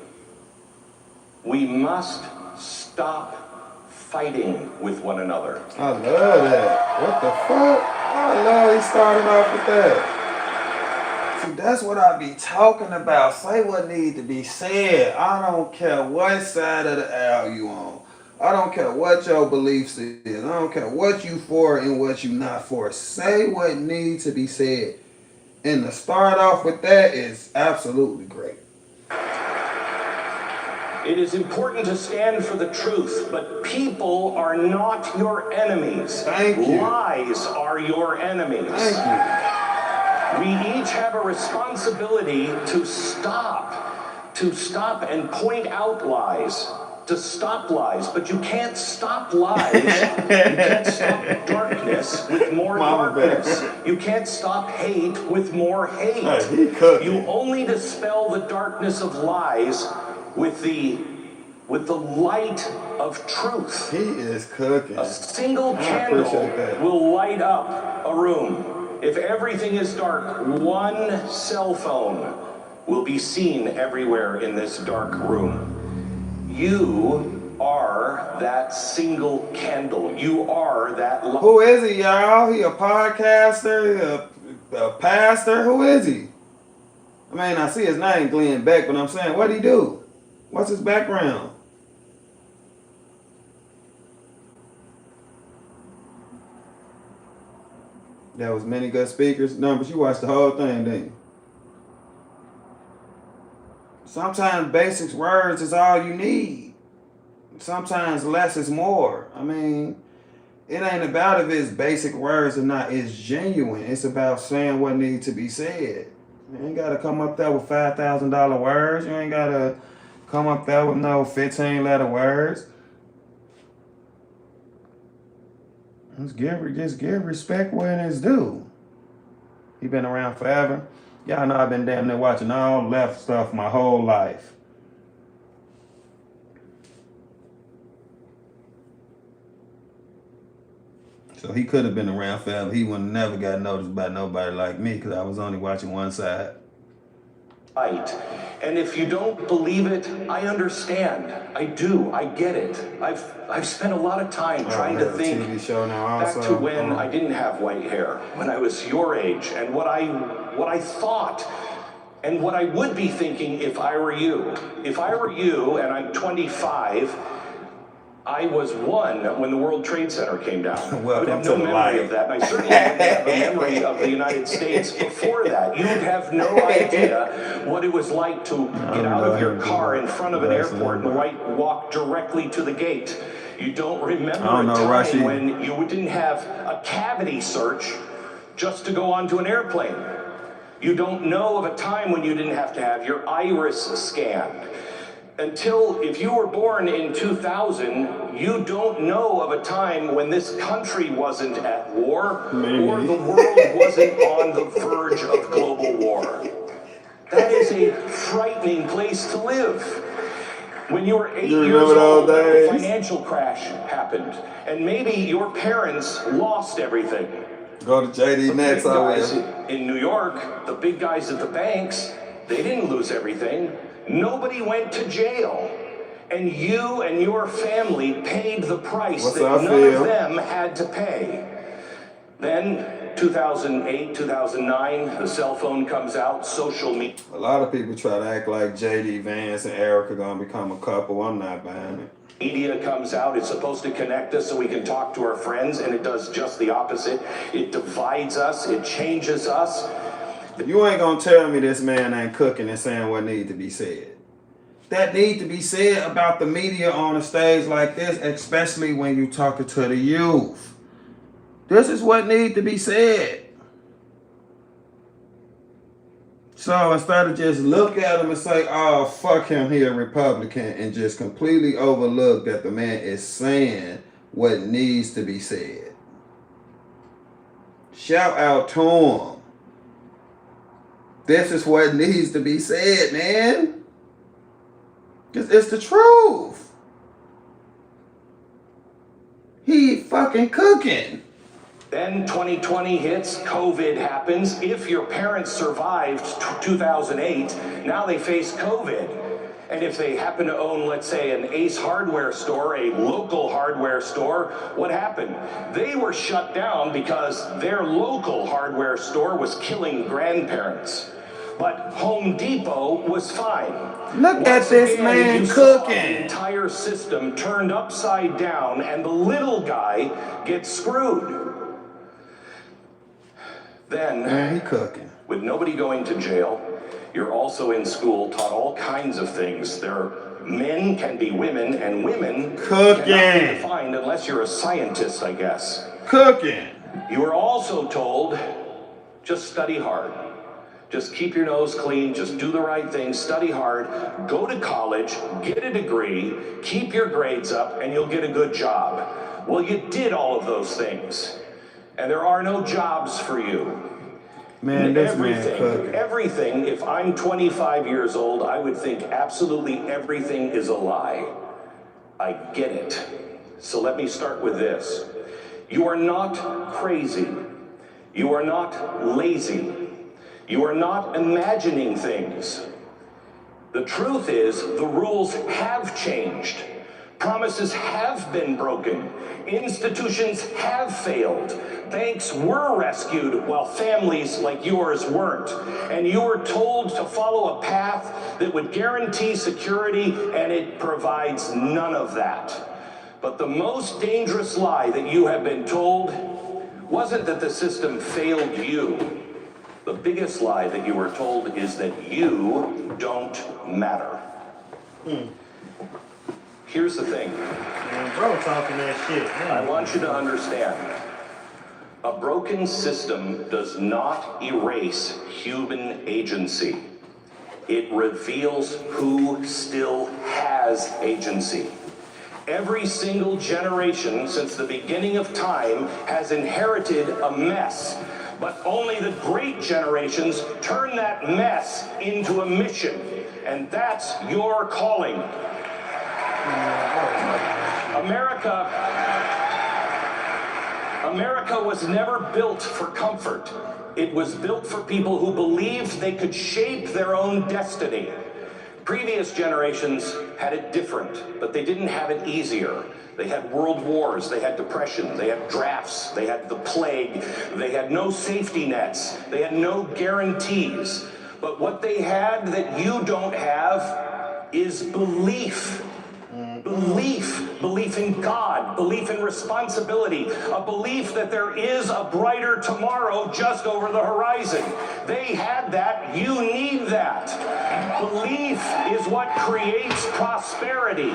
We must stop fighting with one another.
I love that. What the fuck? I love he started off with that. See, that's what I be talking about. Say what needs to be said. I don't care what side of the aisle you on. I don't care what your beliefs is. I don't care what you for and what you not for. Say what needs to be said. And to start off with that is absolutely great.
It is important to stand for the truth, but people are not your enemies.
Thank you.
Lies are your enemies.
Thank you.
We each have a responsibility to stop and point out lies, to stop lies, but you can't stop lies. You can't stop darkness with more darkness. You can't stop hate with more hate.
Hey, he cooking.
You only dispel the darkness of lies with the light of truth.
He is cooking.
A single
I
candle
appreciate that.
will light up a room. If everything is dark, one cell phone will be seen everywhere in this dark room. You are that single candle. You are that light.
Who is he, y'all? He a podcaster? A pastor? Who is he? I mean, I see his name, Glenn Beck, but I'm saying, what'd he do? What's his background? There was many good speakers. No, but you watched the whole thing, didn't you? Sometimes basic words is all you need. Sometimes less is more. I mean, it ain't about if it's basic words or not. It's genuine. It's about saying what needs to be said. You ain't got to come up there with $5,000 words. You ain't got to come up there with no 15-letter words. Just give respect where it is due. He been around forever. Y'all know I've been damn near watching all left stuff my whole life. So he could have been around forever. He would never got noticed by nobody like me because I was only watching one side.
And if you don't believe it, I understand. I do. I get it. I've spent a lot of time trying to think
TV show now
back
also.
to when I didn't have white hair, when I was your age, and what I thought and what I would be thinking if I were you. If I were you and I'm 25, I was one when the World Trade Center came down. I would
Welcome
have
to
no
the
memory
light.
of that, and I certainly wouldn't have a memory of the United States before that. You have no idea what it was like to get out of your car in front of an airport and walk directly to the gate. You don't remember a time when you didn't have a cavity search just to go onto an airplane. You don't know of a time when you didn't have to have your iris scanned. Until, if you were born in 2000, you don't know of a time when this country wasn't at war or the world wasn't on the verge of global war. That is a frightening place to live. When you were 8 years old, the financial crash happened, and maybe your parents lost everything.
Go to JD next, I will.
In New York, the big guys at the banks, they didn't lose everything. Nobody went to jail. And you and your family paid the price that none of them had to pay. Then, 2008, 2009, the cell phone comes out, social media.
A lot of people try to act like JD Vance and Erica gonna become a couple. I'm not buying it.
Media comes out, it's supposed to connect us so we can talk to our friends, and it does just the opposite. It divides us, it changes us.
You ain't gonna tell me this man ain't cooking and saying what needs to be said. That need to be said about the media on a stage like this, especially when you talking to the youth. This is what needs to be said. So instead of just look at him and say, oh, fuck him, he a Republican, and just completely overlook that the man is saying what needs to be said. Shout out to him. This is what needs to be said, man. It's the truth. He fucking cooking.
Then 2020 hits, COVID happens. If your parents survived 2008, now they face COVID. And if they happen to own, let's say, an Ace Hardware store, a local hardware store, what happened? They were shut down because their local hardware store was killing grandparents. But Home Depot was fine.
Look at this man cooking.
The entire system turned upside down, and the little guy gets screwed. Then,
man, he cooking.
With nobody going to jail, you're also in school, taught all kinds of things. Men can be women, and women cannot be defined unless you're a scientist, I guess.
Cooking.
You were also told, just study hard. Just keep your nose clean, just do the right thing, study hard, go to college, get a degree, keep your grades up, and you'll get a good job. Well, you did all of those things, and there are no jobs for you.
Man, this man cooking.
Everything, if I'm 25 years old, I would think absolutely everything is a lie. I get it. So let me start with this. You are not crazy. You are not lazy. You are not imagining things. The truth is, the rules have changed. Promises have been broken. Institutions have failed. Banks were rescued while families like yours weren't. And you were told to follow a path that would guarantee security, and it provides none of that. But the most dangerous lie that you have been told wasn't that the system failed you. The biggest lie that you were told is that you don't matter. Here's the thing.
Man, bro talking that shit. Man.
I want you to understand. A broken system does not erase human agency. It reveals who still has agency. Every single generation since the beginning of time has inherited a mess. But only the great generations turn that mess into a mission. And that's your calling. America was never built for comfort. It was built for people who believed they could shape their own destiny. Previous generations had it different, but they didn't have it easier. They had world wars, they had depression, they had drafts, they had the plague, they had no safety nets, they had no guarantees. But what they had that you don't have is belief. Belief in God, belief in responsibility, a belief that there is a brighter tomorrow just over the horizon. They had that, you need that. Belief is what creates prosperity,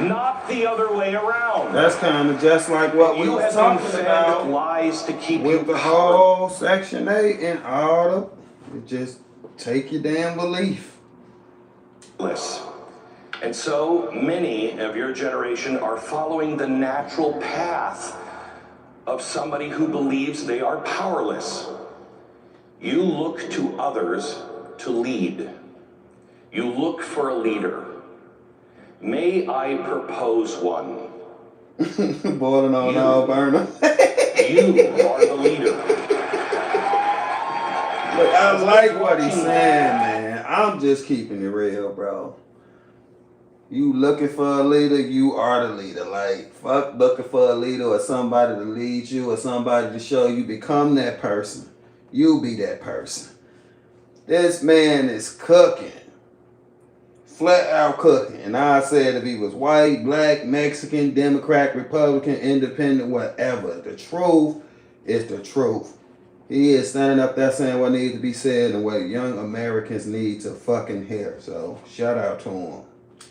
not the other way around.
That's kind of just like what we
You
was
have been
talking
fed
about
lies to keep
with
you
the
powerless.
whole Section 8 and all the, just take your damn belief.
And so many of your generation are following the natural path of somebody who believes they are powerless. You look to others to lead. You look for a leader. May I propose one?
Boiling on Alberta.
You are the leader.
Look, I like what he's saying, man. I'm just keeping it real, bro. You looking for a leader, you are the leader. Like, fuck looking for a leader or somebody to lead you or somebody to show you. Become that person. You be that person. This man is cooking. Flat out cooking. And I said if he was white, black, Mexican, Democrat, Republican, independent, whatever. The truth is the truth. He is standing up there saying what needs to be said and what young Americans need to fucking hear. So, shout out to him.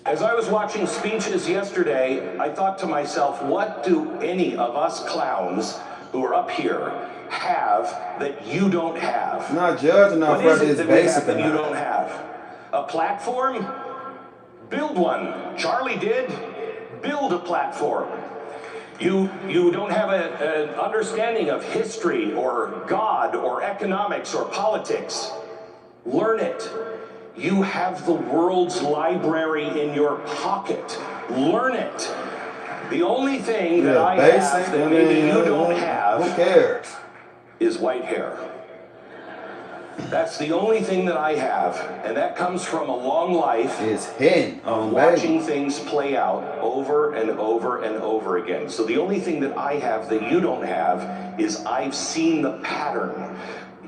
As I was watching speeches yesterday, I thought to myself, what do any of us clowns who are up here have that you don't have?
Not judging our
What is
brother
it
is
that we have
basic
that you
enough.
don't have? A platform? Build one. Charlie did. Build a platform. You don't have an understanding of history or God or economics or politics. Learn it. You have the world's library in your pocket. Learn it. The only thing that I have that maybe you don't have,
who cares?
Is white hair. That's the only thing that I have, and that comes from a long life
It's hidden on
watching things play out over and over and over again. So the only thing that I have that you don't have is I've seen the pattern.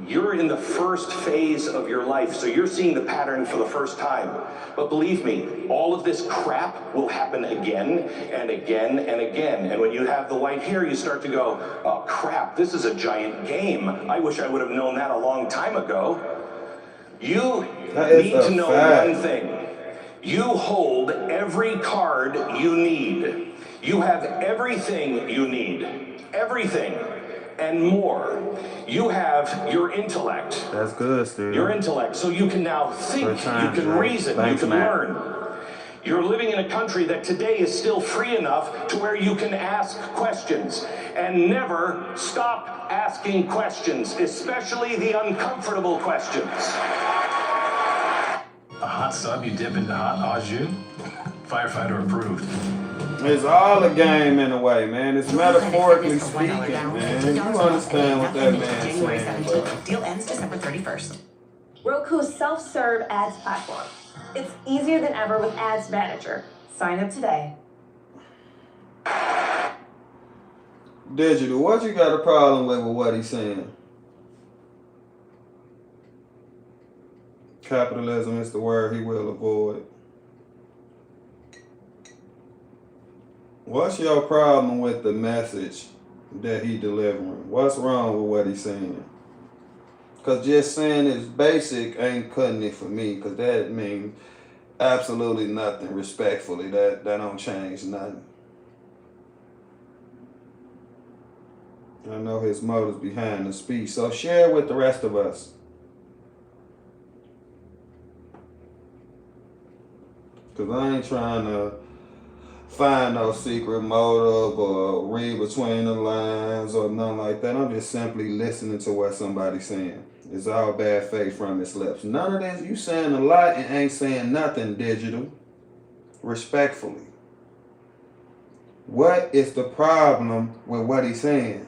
You're in the first phase of your life, so you're seeing the pattern for the first time. But believe me, all of this crap will happen again and again and again. And when you have the white hair, you start to go, oh crap, this is a giant game. I wish I would have known that a long time ago. You need to know one thing. You hold every card you need. You have everything you need. Everything. And more. You have your intellect.
That's good, Steve.
Your intellect. So you can now think, you can reason, you can learn. You're living in a country that today is still free enough to where you can ask questions and never stop asking questions, especially the uncomfortable questions.
A hot sub you dip into hot au jus? Firefighter approved.
It's all a game in a way, man. It's metaphorically speaking, man. You understand what that man's saying, bro.
Deal ends December 31st.
Roku's self-serve ads platform. It's easier than ever with Ads Manager. Sign up today.
Digital, what you got a problem with what he's saying? Capitalism is the word he will avoid. What's your problem with the message that he delivering? What's wrong with what he's saying? Because just saying it's basic ain't cutting it for me, because that means absolutely nothing, respectfully. That don't change nothing. I know his motives behind the speech, so share it with the rest of us. Because I ain't trying to find no secret motive or read between the lines or nothing like that. I'm just simply listening to what somebody's saying. It's all bad faith from his lips. None of this, you saying a lot and ain't saying nothing, Digital. Respectfully. What is the problem with what he's saying?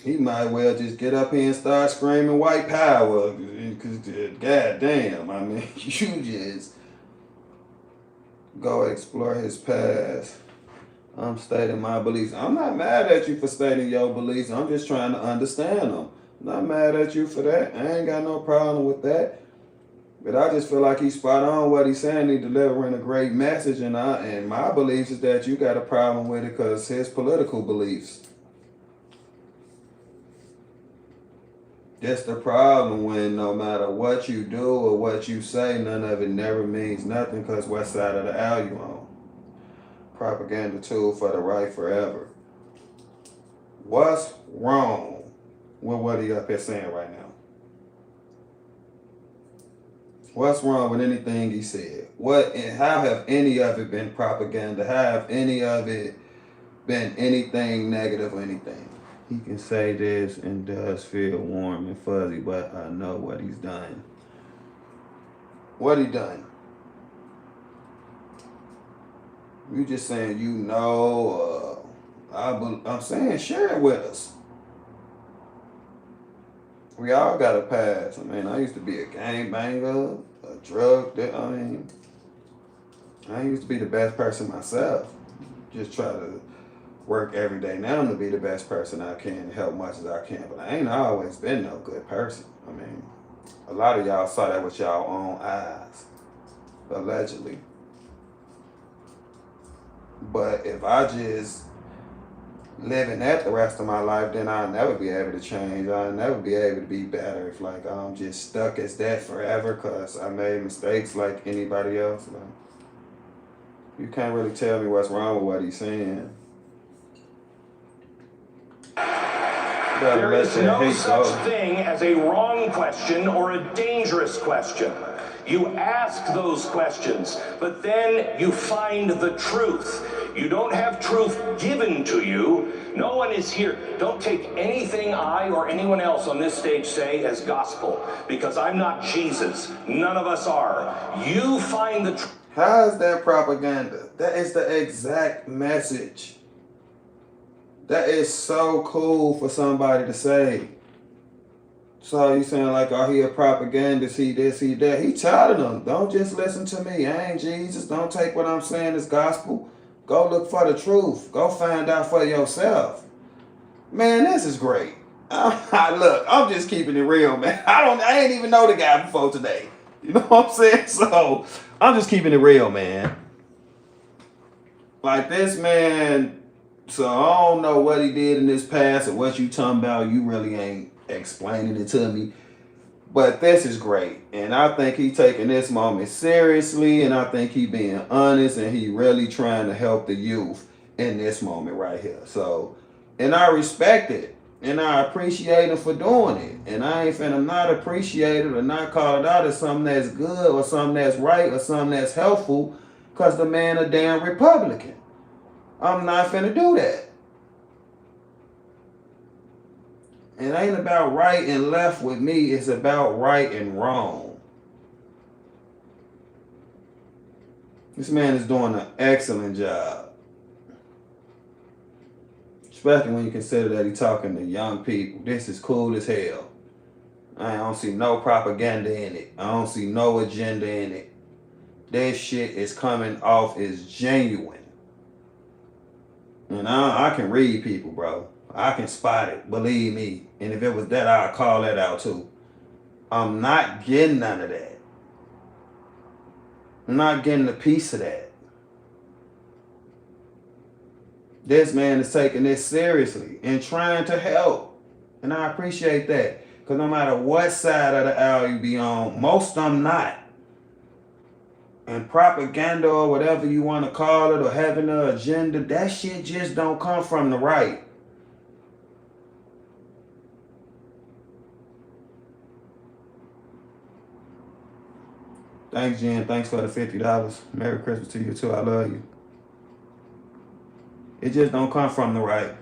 He might well just get up here and start screaming white power. Because, goddamn, I mean, you just go explore his past. I'm stating my beliefs. I'm not mad at you for stating your beliefs. I'm just trying to understand them. I'm not mad at you for that. I ain't got no problem with that. But I just feel like he's spot on what he's saying. He's delivering a great message. And my beliefs is that you got a problem with it because his political beliefs. That's the problem when no matter what you do or what you say, none of it never means nothing because what side of the aisle you on. Propaganda tool for the right forever. What's wrong with what he up here saying right now? What's wrong with anything he said? How have any of it been propaganda? How have any of it been anything negative or anything? He can say this and does feel warm and fuzzy, but I know what he's done. What he done? You just saying you know, I'm saying share it with us. We all got a past. I mean, I used to be a gangbanger, a drug dealer. I used to be the best person myself. Just try to work every day now to be the best person I can and help much as I can. But I ain't always been no good person. I mean, a lot of y'all saw that with y'all own eyes, allegedly. But if I just living that the rest of my life, then I'll never be able to change. I'll never be able to be better if like I'm just stuck as that forever because I made mistakes like anybody else. Like, you can't really tell me what's wrong with what he's saying.
There is no such thing as a wrong question or a dangerous question. You ask those questions, but then you find the truth. You don't have truth given to you. No one is here. Don't take anything I or anyone else on this stage say as gospel, because I'm not Jesus. None of us are. You find the truth.
How is that propaganda? That is the exact message. That is so cool for somebody to say. So you saying like, oh, he a propagandist, he this, he that. He telling them, don't just listen to me. I ain't Jesus. Don't take what I'm saying as gospel. Go look for the truth. Go find out for yourself. Man, this is great. Look, I'm just keeping it real, man. I ain't even know the guy before today. You know what I'm saying? So I'm just keeping it real, man. Like this man, so I don't know what he did in his past or what you talking about. You really ain't explaining it to me. But this is great. And I think he taking this moment seriously. And I think he being honest. And he really trying to help the youth in this moment right here. So, and I respect it. And I appreciate him for doing it. And I ain't finna not appreciate it or not call it out as something that's good or something that's right or something that's helpful because the man a damn Republican. I'm not finna do that. It ain't about right and left with me. It's about right and wrong. This man is doing an excellent job. Especially when you consider that he's talking to young people. This is cool as hell. I don't see no propaganda in it. I don't see no agenda in it. This shit is coming off as genuine. And I can read people, bro. I can spot it, believe me. And if it was that, I'd call that out too. I'm not getting none of that. I'm not getting a piece of that. This man is taking this seriously and trying to help. And I appreciate that. Because no matter what side of the aisle you be on, most of them not. And propaganda or whatever you want to call it or having an agenda, that shit just don't come from the right. Thanks, Jen. Thanks for the $50. Merry Christmas to you too. I love you. It just don't come from the right.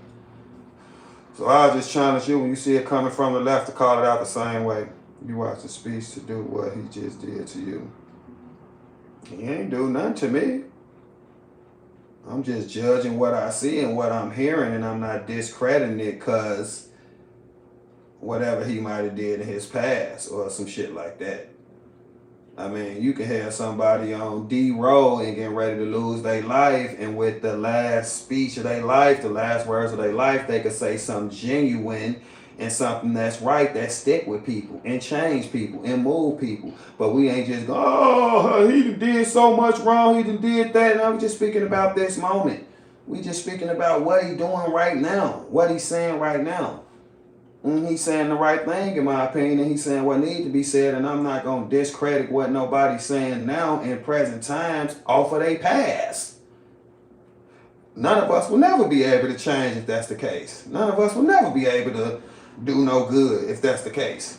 So I'll just challenge you when you see it coming from the left to call it out the same way. You watch the speech to do what he just did to you. He ain't do nothing to me. I'm just judging what I see and what I'm hearing, and I'm not discrediting it because whatever he might have did in his past or some shit like that. I mean, you can have somebody on D-roll and getting ready to lose their life, and with the last speech of their life, the last words of their life, they could say something genuine and something that's right, that stick with people and change people and move people. But we ain't just go, oh, he did so much wrong, he did that. And I'm just speaking about this moment. We just speaking about what he doing right now, what he's saying right now. He's saying the right thing, in my opinion, and he's saying what needs to be said, and I'm not going to discredit what nobody's saying now in present times off of their past. None of us will never be able to change if that's the case. None of us will never be able to do no good if that's the case.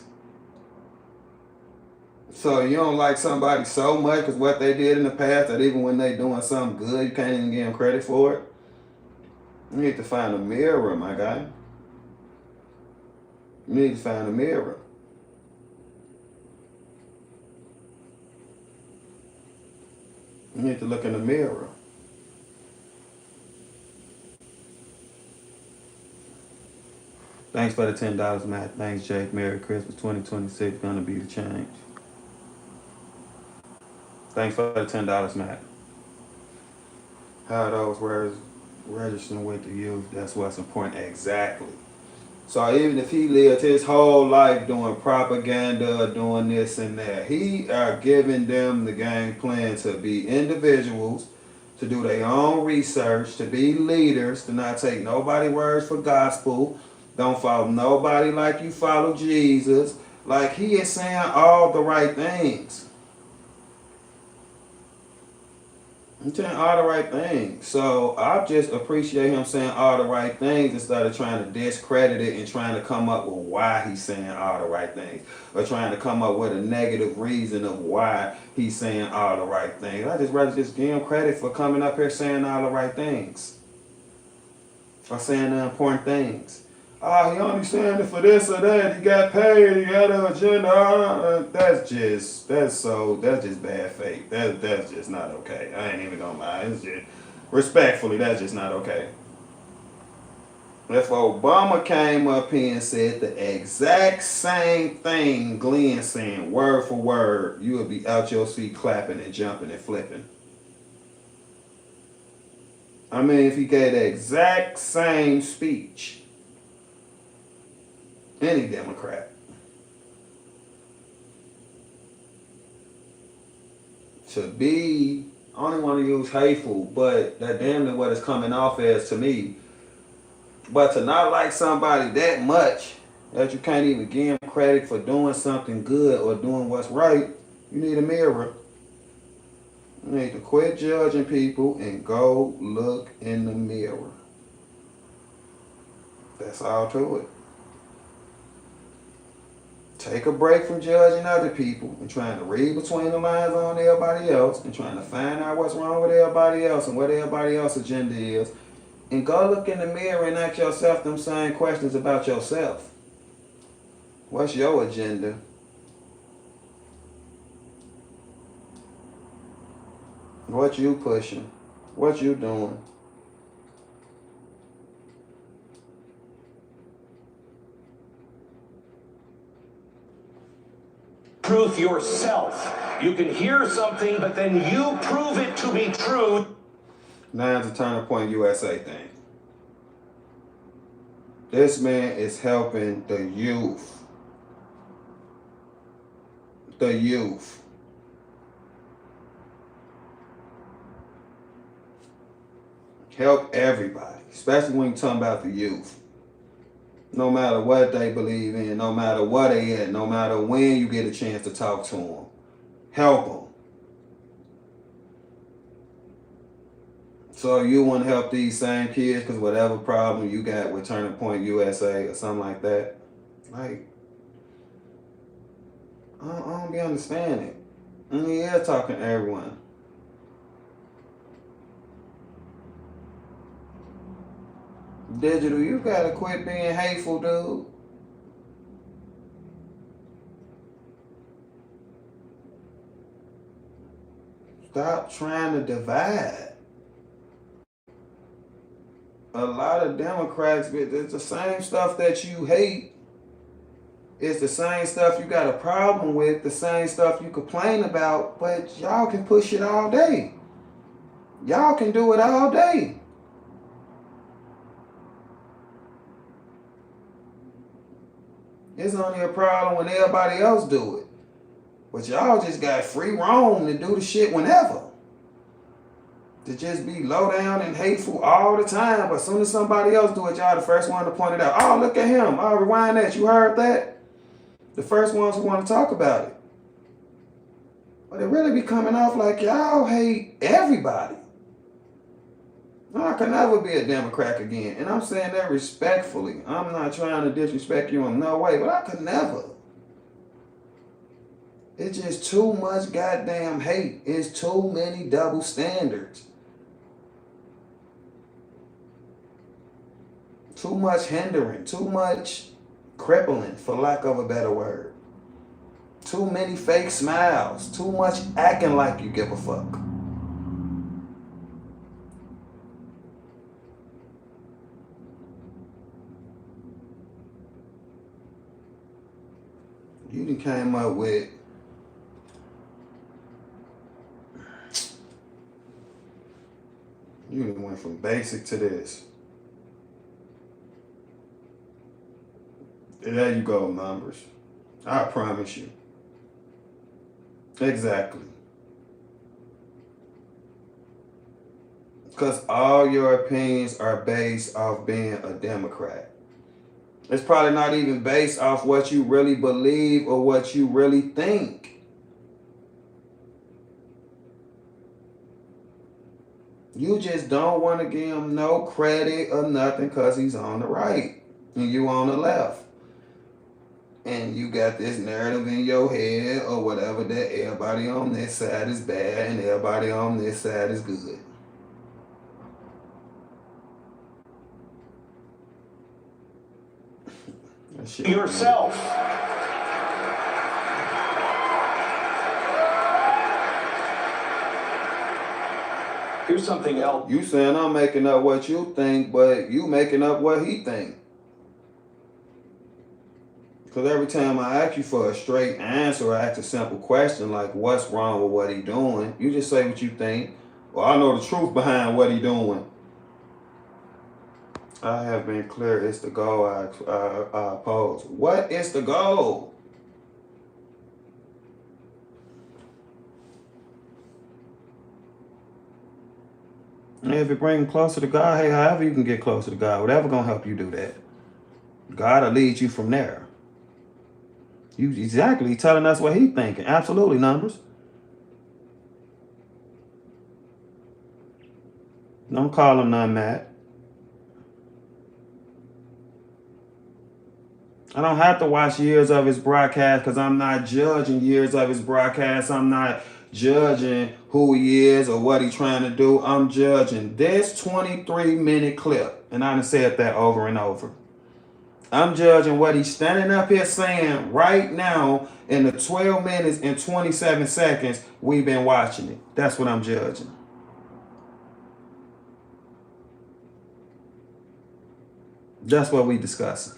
So you don't like somebody so much because what they did in the past that even when they doing something good, you can't even give them credit for it? You need to find a mirror, my guy. You need to find a mirror. You need to look in the mirror. Thanks for the $10, Matt. Thanks, Jake. Merry Christmas. 2026 gonna be the change. Thanks for the $10, Matt. How those words registering with the youth, that's what's important. Exactly. So even if he lived his whole life doing propaganda, doing this and that, he are giving them the game plan to be individuals, to do their own research, to be leaders, to not take nobody's words for gospel. Don't follow nobody like you follow Jesus. Like, he is saying all the right things. I'm saying all the right things. So I just appreciate him saying all the right things instead of trying to discredit it and trying to come up with why he's saying all the right things, or trying to come up with a negative reason of why he's saying all the right things. I just rather just give him credit for coming up here saying all the right things, or saying the important things. Oh, he only saying it for this or that. He got paid. He got an agenda. That's just bad faith. That's just not okay. I ain't even gonna lie. It's just, respectfully, that's just not okay. If Obama came up here and said the exact same thing Glenn saying, word for word, you would be out your seat clapping and jumping and flipping. I mean, if he gave the exact same speech, any Democrat, to be, I don't want to use hateful, but that damn near what it's coming off as to me. But to not like somebody that much that you can't even give them credit for doing something good or doing what's right, you need a mirror. You need to quit judging people and go look in the mirror. That's all to it. Take a break from judging other people and trying to read between the lines on everybody else and trying to find out what's wrong with everybody else and what everybody else's agenda is. And go look in the mirror and ask yourself them same questions about yourself. What's your agenda? What you pushing? What you doing?
Truth yourself. You can hear something, but then you prove it to be true.
Now it's a Turning Point USA thing. This man is helping the youth. The youth. Help everybody, especially when you're talking about the youth. No matter what they believe in, no matter what they at, no matter when you get a chance to talk to them. Help them. So you want to help these same kids because whatever problem you got with Turning Point USA or something like that, like, I don't be understanding. And he is talking to everyone. Digital, you gotta quit being hateful, dude. Stop trying to divide. A lot of Democrats, it's the same stuff that you hate. It's the same stuff you got a problem with, the same stuff you complain about, but y'all can push it all day. Y'all can do it all day. It's only a problem when everybody else do it. But y'all just got free roam to do the shit whenever. To just be low down and hateful all the time. But as soon as somebody else do it, y'all the first one to point it out. Oh, look at him. Oh, rewind that. You heard that? The first ones who want to talk about it. But it really be coming off like y'all hate everybody. No, I could never be a Democrat again. And I'm saying that respectfully. I'm not trying to disrespect you in no way, but I could never. It's just too much goddamn hate. It's too many double standards. Too much hindering. Too much crippling, for lack of a better word. Too many fake smiles. Too much acting like you give a fuck. You done came up with you done went from basic to this. There you go, numbers. I promise you. Exactly. Because all your opinions are based off being a Democrat. It's probably not even based off what you really believe or what you really think. You just don't want to give him no credit or nothing because he's on the right and you on the left. And you got this narrative in your head or whatever that everybody on this side is bad and everybody on this side is good.
Yourself. Here's something else.
You saying I'm making up what you think, but you making up what he think. Because every time I ask you for a straight answer, I ask a simple question like, what's wrong with what he doing? You just say what you think. Well, I know the truth behind what he doing. I have been clear. It's the goal I oppose. What is the goal? And if it brings closer to God, hey, however you can get closer to God, whatever gonna help you do that. God will lead you from there. You exactly telling us what he thinking. Absolutely, numbers. Don't call him none, Matt. I don't have to watch years of his broadcast because I'm not judging years of his broadcast. I'm not judging who he is or what he's trying to do. I'm judging this 23-minute clip. And I done said that over and over. I'm judging what he's standing up here saying right now in the 12 minutes and 27 seconds we've been watching it. That's what I'm judging. That's what we discussing.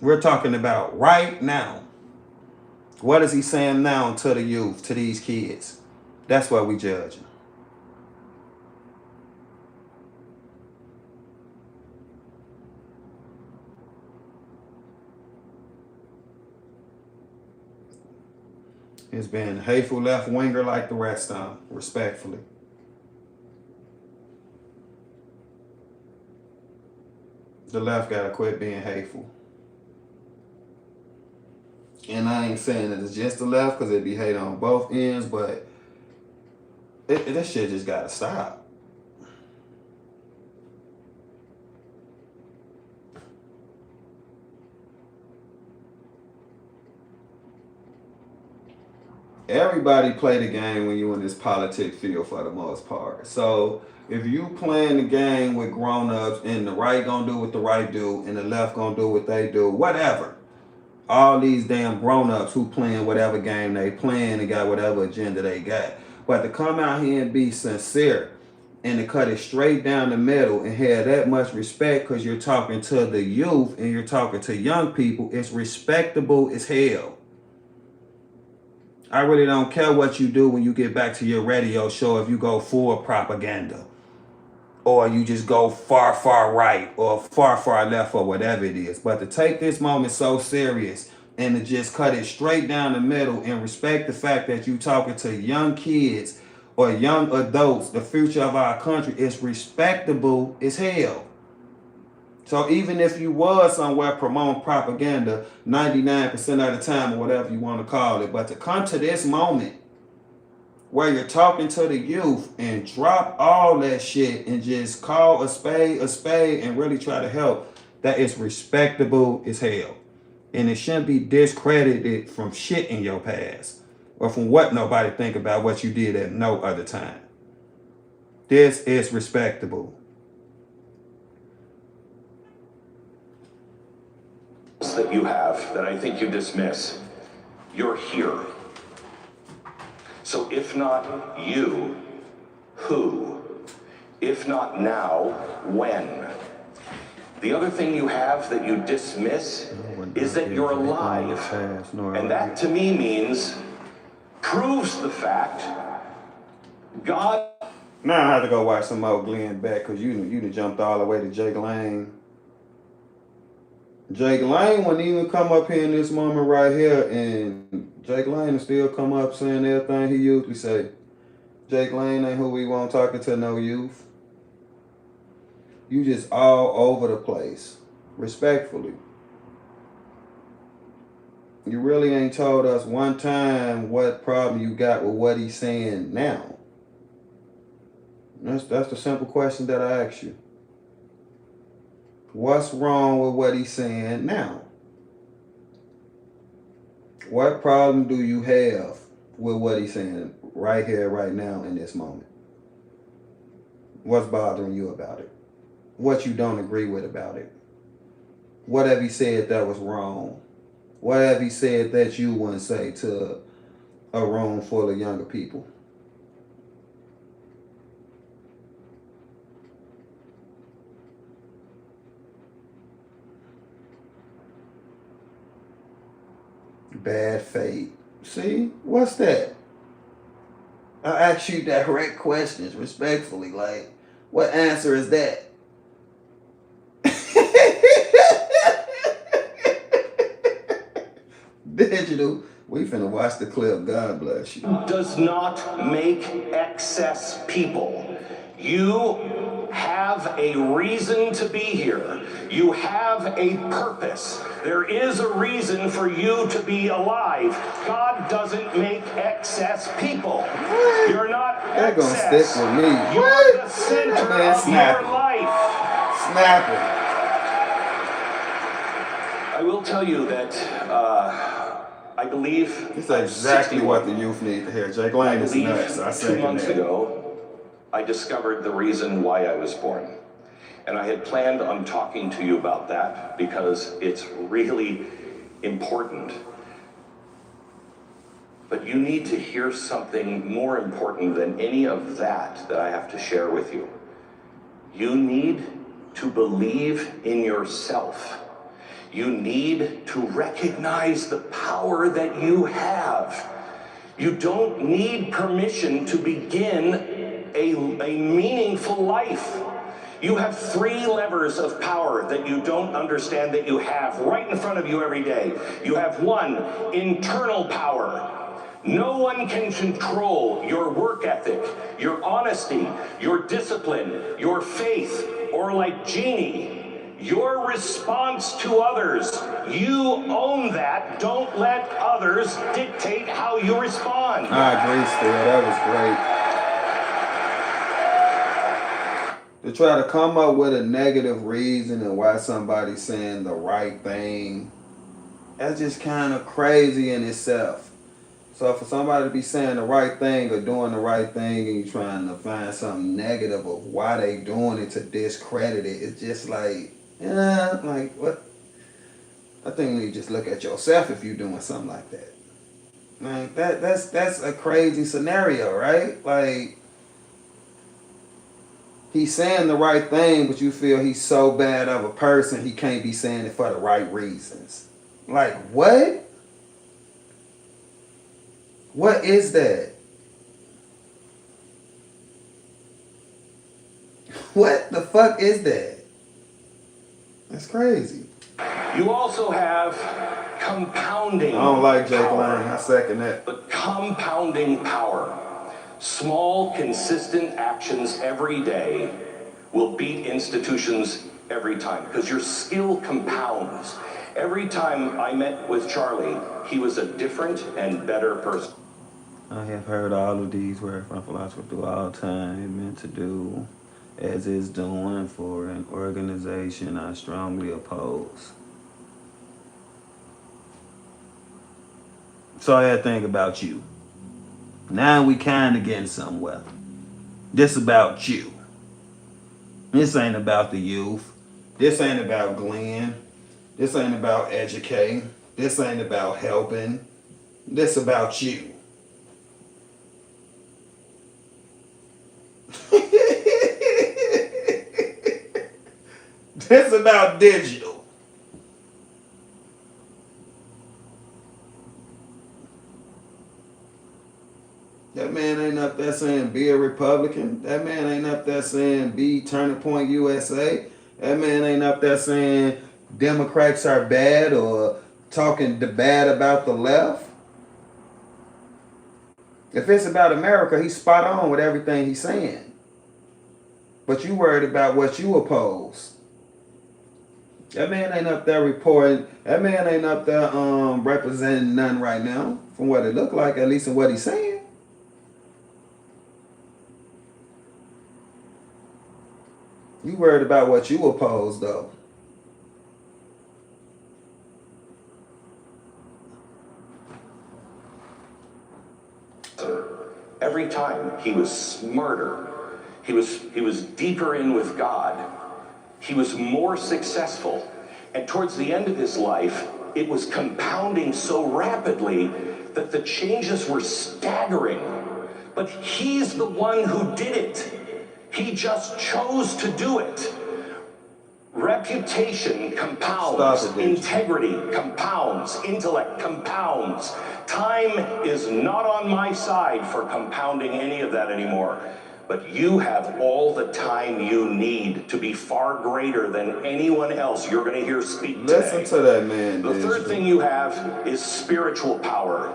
We're talking about right now. What is he saying now to the youth, to these kids? That's what we judging. He's been hateful left-winger like the rest of them, respectfully. The left gotta quit being hateful. And I ain't saying that it's just the left because it'd be hate on both ends, but this shit just gotta stop. Everybody play the game when you in this politic field for the most part. So if you playing the game with grown-ups and the right gonna do what the right do and the left gonna do what they do, whatever. All these damn grown-ups who playing whatever game they playing and got whatever agenda they got. But to come out here and be sincere and to cut it straight down the middle and have that much respect because you're talking to the youth and you're talking to young people, it's respectable as hell. I really don't care what you do when you get back to your radio show, if you go full propaganda or you just go far, far right or far, far left or whatever it is. But to take this moment so serious and to just cut it straight down the middle and respect the fact that you talking to young kids or young adults, the future of our country, is respectable as hell. So even if you was somewhere promoting propaganda 99% of the time or whatever you want to call it, but to come to this moment where you're talking to the youth and drop all that shit and just call a spade and really try to help, that is respectable as hell. And it shouldn't be discredited from shit in your past or from what nobody think about what you did at no other time. This is respectable.
That you have that I think you dismiss. You're here. So if not you, who? If not now, when? The other thing you have that you dismiss is that you're alive. And that to me means, proves the fact, God.
Now I have to go watch some more Glenn Beck because you done jumped all the way to Jake Lane. Jake Lane wouldn't even come up here in this moment right here, and Jake Lane will still come up saying everything he usually say. Jake Lane ain't who we want talking to no youth. You just all over the place, respectfully. You really ain't told us one time what problem you got with what he's saying now. That's the simple question that I ask you. What's wrong with what he's saying now? What problem do you have with what he's saying right here, right now, in this moment? What's bothering you about it? What you don't agree with about it? What have he said that was wrong? What have he said that you wouldn't say to a room full of younger people? Bad fate. See? What's that? I ask you direct questions respectfully. Like, what answer is that? Digital. We finna watch the clip. God bless you.
Does not make excess people. You have a reason to be here. You have a purpose. There is a reason for you to be alive. God doesn't make excess people. You're not
They're gonna
excess.
stick with me.
You're the center of your life.
Snapping.
I will tell you that I believe
It's exactly what the youth need to hear. Jake Lane is nuts. I
2
second
months
that.
ago, I discovered the reason why I was born. And I had planned on talking to you about that because it's really important. But you need to hear something more important than any of that I have to share with you. You need to believe in yourself. You need to recognize the power that you have. You don't need permission to begin a meaningful life. You have 3 levers of power that you don't understand that you have right in front of you every day. You have 1, internal power. No one can control your work ethic, your honesty, your discipline, your faith, or like Jeannie, your response to others. You own that. Don't let others dictate how you respond.
I agree, Phil. That was great. To try to come up with a negative reason and why somebody's saying the right thing, that's just kind of crazy in itself. So for somebody to be saying the right thing or doing the right thing and you're trying to find something negative of why they doing it to discredit it, it's just like, yeah, like what? I think you just look at yourself if you're doing something like that. Like that's a crazy scenario, right? Like he's saying the right thing, but you feel he's so bad of a person, he can't be saying it for the right reasons. Like, what? What is that? What the fuck is that? That's crazy.
You also have compounding.
I don't like Jake
power.
Lang. I second that.
But compounding power. Small, consistent actions every day will beat institutions every time because your skill compounds. Every time I met with Charlie, he was a different and better person.
I have heard all of these words from philosophers through all time, meant to do as is doing for an organization I strongly oppose. So I had to think about you. Now we kind of getting somewhere. This about you. This ain't about the youth. This ain't about Glenn. This ain't about educating. This ain't about helping. This about you. This about digital. That man ain't up there saying be a Republican. That man ain't up there saying be Turning Point USA. That man ain't up there saying Democrats are bad or talking bad about the left. If it's about America, he's spot on with everything he's saying. But you worried about what you oppose. That man ain't up there reporting. That man ain't up there representing none right now, from what it looked like, at least in what he's saying. You worried about what you oppose, though.
Every time he was smarter. He was deeper in with God. He was more successful. And towards the end of his life, it was compounding so rapidly that the changes were staggering. But he's the one who did it. He just chose to do it. Reputation compounds, integrity compounds, intellect compounds. Time is not on my side for compounding any of that anymore. But you have all the time you need to be far greater than anyone else you're going to hear speak today.
Listen to that man.
The third thing you have is spiritual power.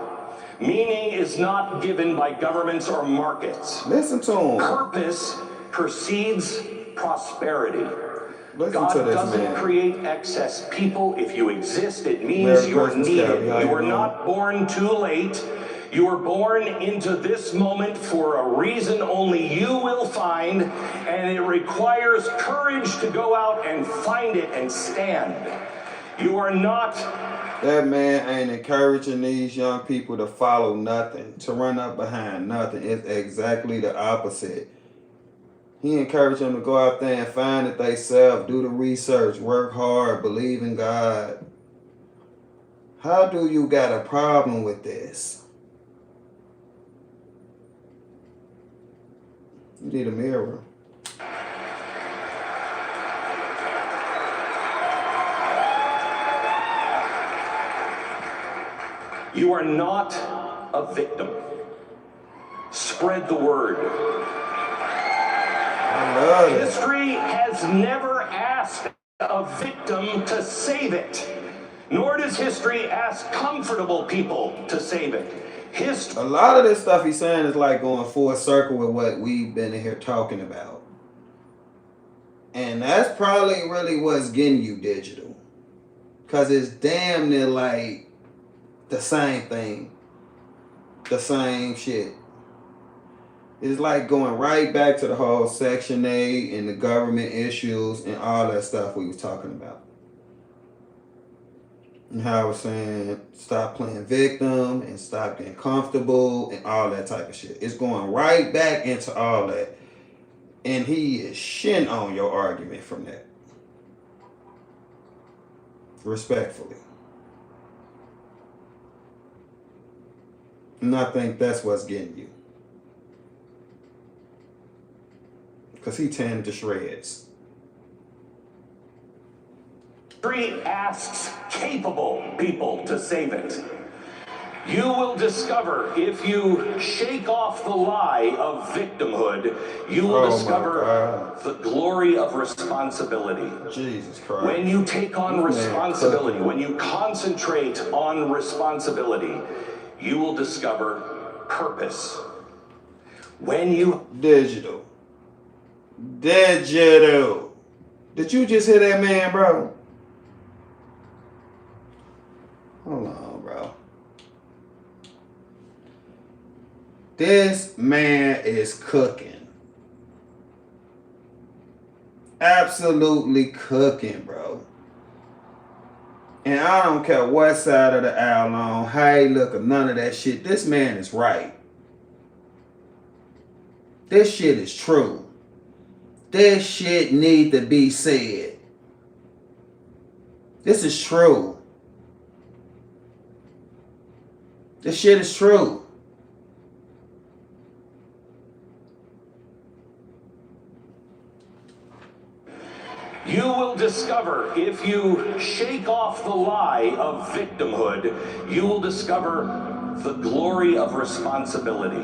Meaning is not given by governments or markets.
Listen to him.
Purpose precedes prosperity.
Listen
God
to this
doesn't
man.
create excess people. If you exist, it means you're needed. You were not born too late. You were born into this moment for a reason only you will find, and it requires courage to go out and find it and stand. You are not...
That man ain't encouraging these young people to follow nothing, to run up behind nothing. It's exactly the opposite. He encouraged them to go out there and find it themselves, do the research, work hard, believe in God. How do you got a problem with this? You need a mirror.
You are not a victim. Spread the word.
I love it.
History has never asked a victim to save it, nor does history ask comfortable people to save it.
A lot of this stuff he's saying is like going full circle with what we've been in here talking about. And that's probably really what's getting you digital. Because it's damn near like the same thing. The same shit. It's like going right back to the whole Section 8 and the government issues and all that stuff we was talking about. And how I was saying stop playing victim and stop getting comfortable and all that type of shit. It's going right back into all that. And he is shitting on your argument from that. Respectfully. And I think that's what's getting you. Because he tanned to shreds.
History asks capable people to save it. You will discover if you shake off the lie of victimhood, you will discover the glory of responsibility.
Jesus Christ.
When you take on responsibility, when you concentrate on responsibility, you will discover purpose. When you...
Digital. Did you just hear that man, bro? Hold on, bro. This man is cooking. Absolutely cooking, bro. And I don't care what side of the aisle on, hey, look, or none of that shit. This man is right. This shit is true. This shit need to be said. This is true. This shit is true.
You will discover if you shake off the lie of victimhood, you will discover the glory of responsibility.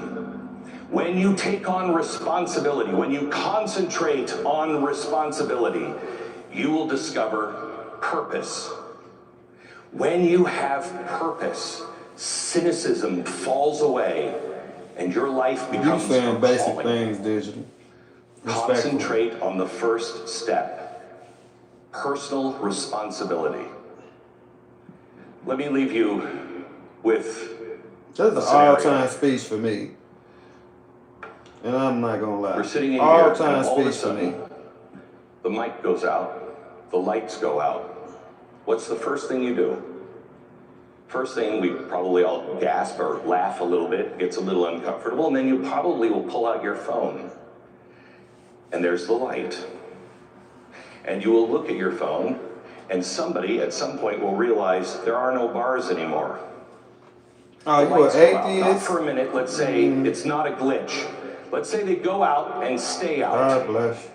When you take on responsibility, when you concentrate on responsibility, you will discover purpose. When you have purpose, cynicism falls away and your life becomes
you saying basic
calling.
things, Digital.
Concentrate on the first step, personal responsibility. Let me leave you with
That's an
a scenario.
all-time speech for me. And I'm not gonna lie.
We're sitting in here,
all-time
and all of a
speech for me.
sudden, the mic goes out, the lights go out. What's the first thing you do? First thing, we probably all gasp or laugh a little bit, gets a little uncomfortable, and then you probably will pull out your phone. And there's the light. And you will look at your phone, and somebody at some point will realize there are no bars anymore.
Oh,
The
you
lights
an
go out. Not
atheist?
for a minute, let's say it's not a glitch. Let's say they go out and stay out.
God bless you.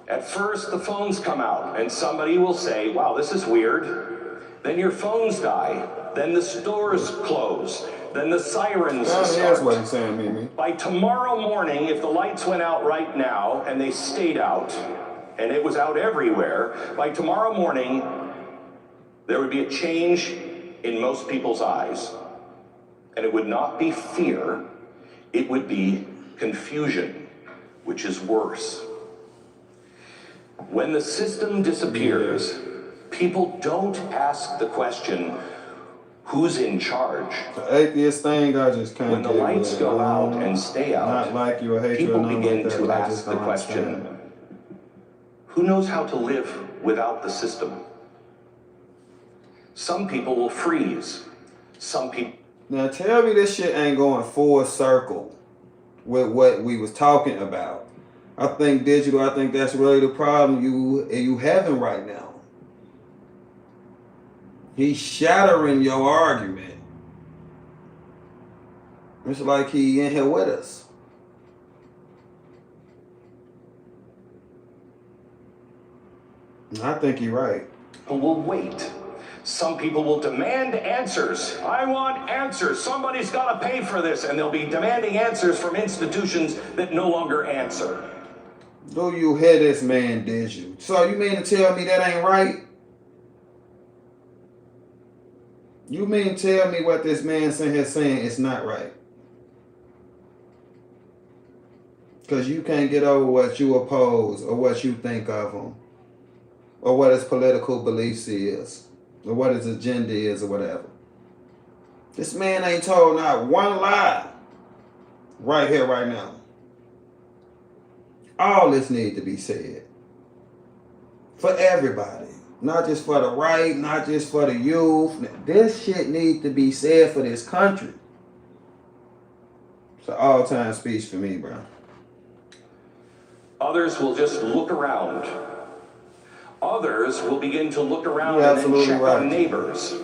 At first, the phones come out, and somebody will say, wow, this is weird. Then your phones die. Then the stores close. Then the sirens
That's
start.
what he's saying, Mimi.
By tomorrow morning, if the lights went out right now, and they stayed out, and it was out everywhere, by tomorrow morning, there would be a change in most people's eyes. And it would not be fear, it would be confusion, which is worse. When the system disappears, people don't ask the question, who's in charge?
The atheist thing, I just can't
When the
get with
lights
it.
go out and stay out,
Not like you or hate you or
people
nothing
begin
like that,
to
but I
ask
just
the
don't
question,
understand.
who knows how to live without the system? Some people will freeze. Some people...
Now tell me this shit ain't going full circle with what we was talking about. I think Digital, I think that's really the problem you having right now. He's shattering your argument. It's like he in here with us. I think you're right.
People will wait. Some people will demand answers. I want answers. Somebody's got to pay for this. And they'll be demanding answers from institutions that no longer answer.
Do you hear this man, did you? So you mean to tell me that ain't right? You mean to tell me what this man sitting here saying is not right? Because you can't get over what you oppose or what you think of him. Or what his political beliefs is. Or what his agenda is or whatever. This man ain't told not one lie. Right here, right now. All this need to be said. For everybody. Not just for the right, not just for the youth. This shit need to be said for this country. It's an all-time speech for me, bro.
Others will just look around. Others will begin to look around
You're
and then
absolutely
check
right.
on neighbors.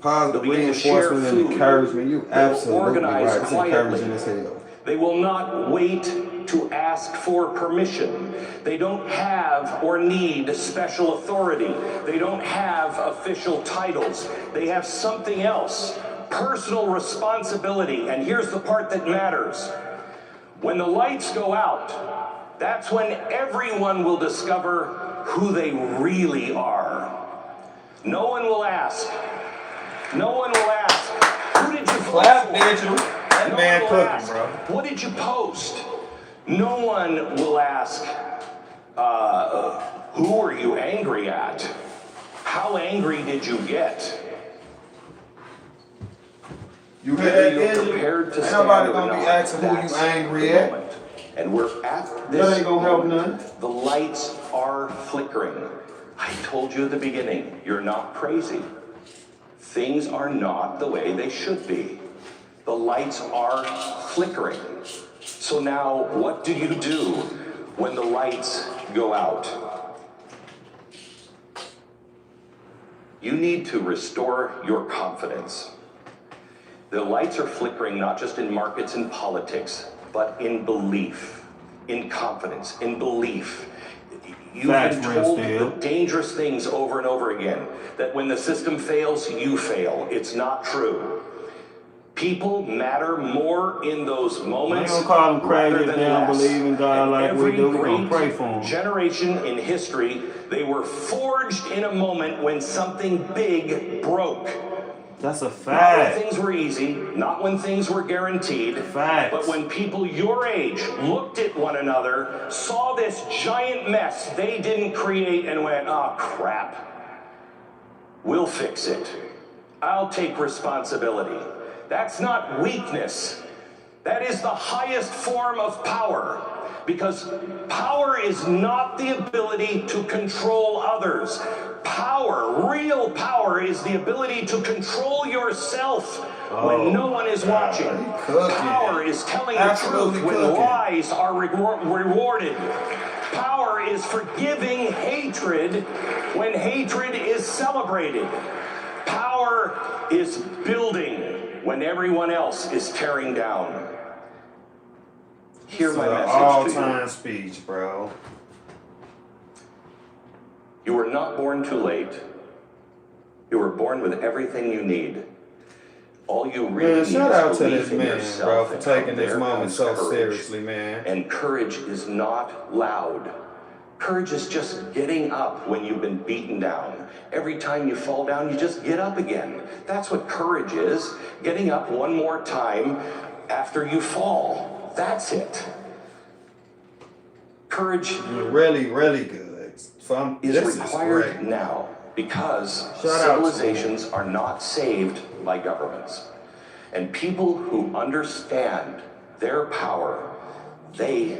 Positive
They'll begin to share
reinforcement and
food.
encouragement. You
They will
absolutely
organize
right. It's encouraging
quietly.
as hell.
They will not wait to ask for permission. They don't have or need special authority. They don't have official titles. They have something else, personal responsibility. And here's the part that matters. When the lights go out, that's when everyone will discover who they really are. No one will ask. No one will ask, who did you
Clap, Digital. That man cooking, bro.
What did you post? No one will ask, who are you angry at? How angry did you get?
You hear that,
You're
Digital?
prepared to
Ain't
stand
nobody
or
gonna be
not.
asking who you
That's
angry
the
at.
moment. And we're at this
That ain't gonna help
moment.
none.
The lights are flickering. I told you at the beginning, you're not crazy. Things are not the way they should be. The lights are flickering. So now, what do you do when the lights go out? You need to restore your confidence. The lights are flickering not just in markets and politics, but in belief, in confidence, in belief. You've been told the dangerous things over and over again, that when the system fails, you fail. It's not true. People matter more in those moments.
We don't call them crazy
rather
if
than
they don't
less.
believe in God
And
like we
every
do. We gonna
great
pray for them.
generation in history, they were forged in a moment when something big broke.
That's a
Not
fact.
when things were easy, not when things were guaranteed,
Facts.
but when people your age looked at one another, saw this giant mess they didn't create and went, oh crap, we'll fix it. I'll take responsibility. That's not weakness. That is the highest form of power. Because power is not the ability to control others. Power, real power, is the ability to control yourself when no one is watching. Power is telling the truth when lies are rewarded. Power is forgiving hatred when hatred is celebrated. Power is building when everyone else is tearing down. Hear
This
my
is an
message to
all-time
you.
speech, bro.
You were not born too late. You were born with everything you need. All you really
Man,
need
shout out
is
to
belief
this
in
man,
yourself,
bro, for
and
taking
from
this
there
moment
comes
so
courage.
seriously, man.
And courage is not loud. Courage is just getting up when you've been beaten down. Every time you fall down, you just get up again. That's what courage is. Getting up one more time after you fall. That's it. Courage
You're really, really good.
is
This is
required
great.
now because
Shout out to
civilizations are not saved by governments. And people who understand their power, they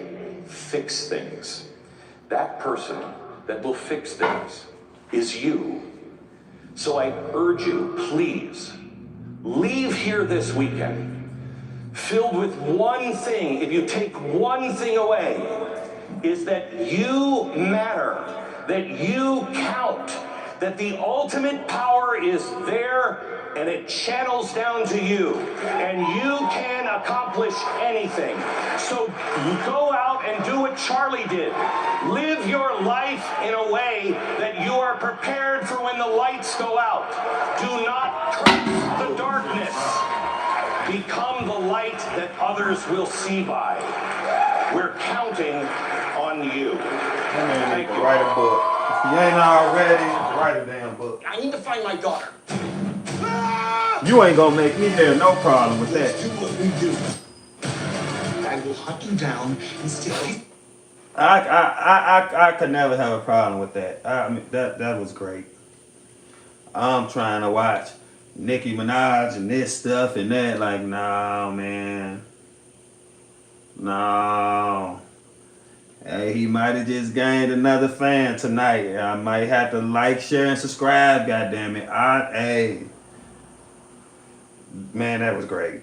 fix things. That person that will fix things is you. So I urge you, please, leave here this weekend filled with one thing. If you take one thing away, is that you matter, that you count, that the ultimate power is there and it channels down to you, and you can accomplish anything. So go out and do what Charlie did. Live your life in a way that you are prepared for when the lights go out. Do not trust the darkness. Become the light that others will see by. We're counting on you.
That man need to write a book. If he ain't already, write a damn book.
I need to find my daughter.
You ain't gonna make me hear no problem with that.
Do what we do. I will hunt you down and stick.
I could never have a problem with that. I mean, that was great. I'm trying to watch Nicki Minaj and this stuff and that. Like, no, man. No. Hey, he might have just gained another fan tonight. I might have to like, share, and subscribe, goddammit. Hey. Man, that was great.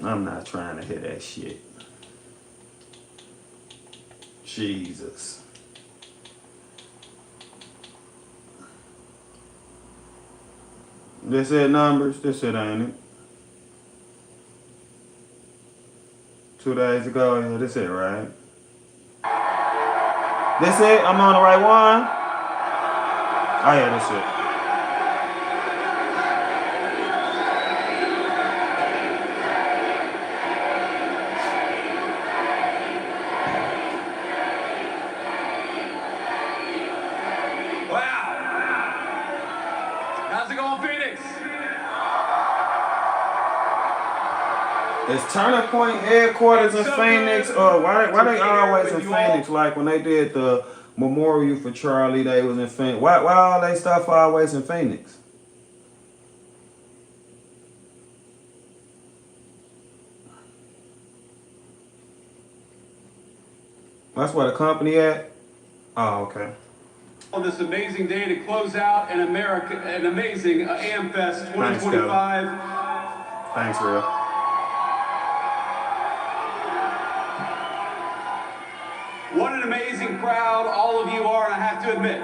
I'm not trying to hear that shit. Jesus. This it numbers? This it, ain't it? 2 days ago, yeah, this it, right? This it? I'm on the right one? Oh yeah, that's it.
How's it going, Phoenix?
Is Turner Point headquarters in Phoenix, or why they always in Phoenix? Like when they did the memorial for Charlie, they was in Phoenix. Why all they stuff always in Phoenix? That's where the company at? Oh, okay.
On this amazing day to close out an amazing AmFest 2025.
Thanks, Real.
What an amazing crowd all of you are, and I have to admit,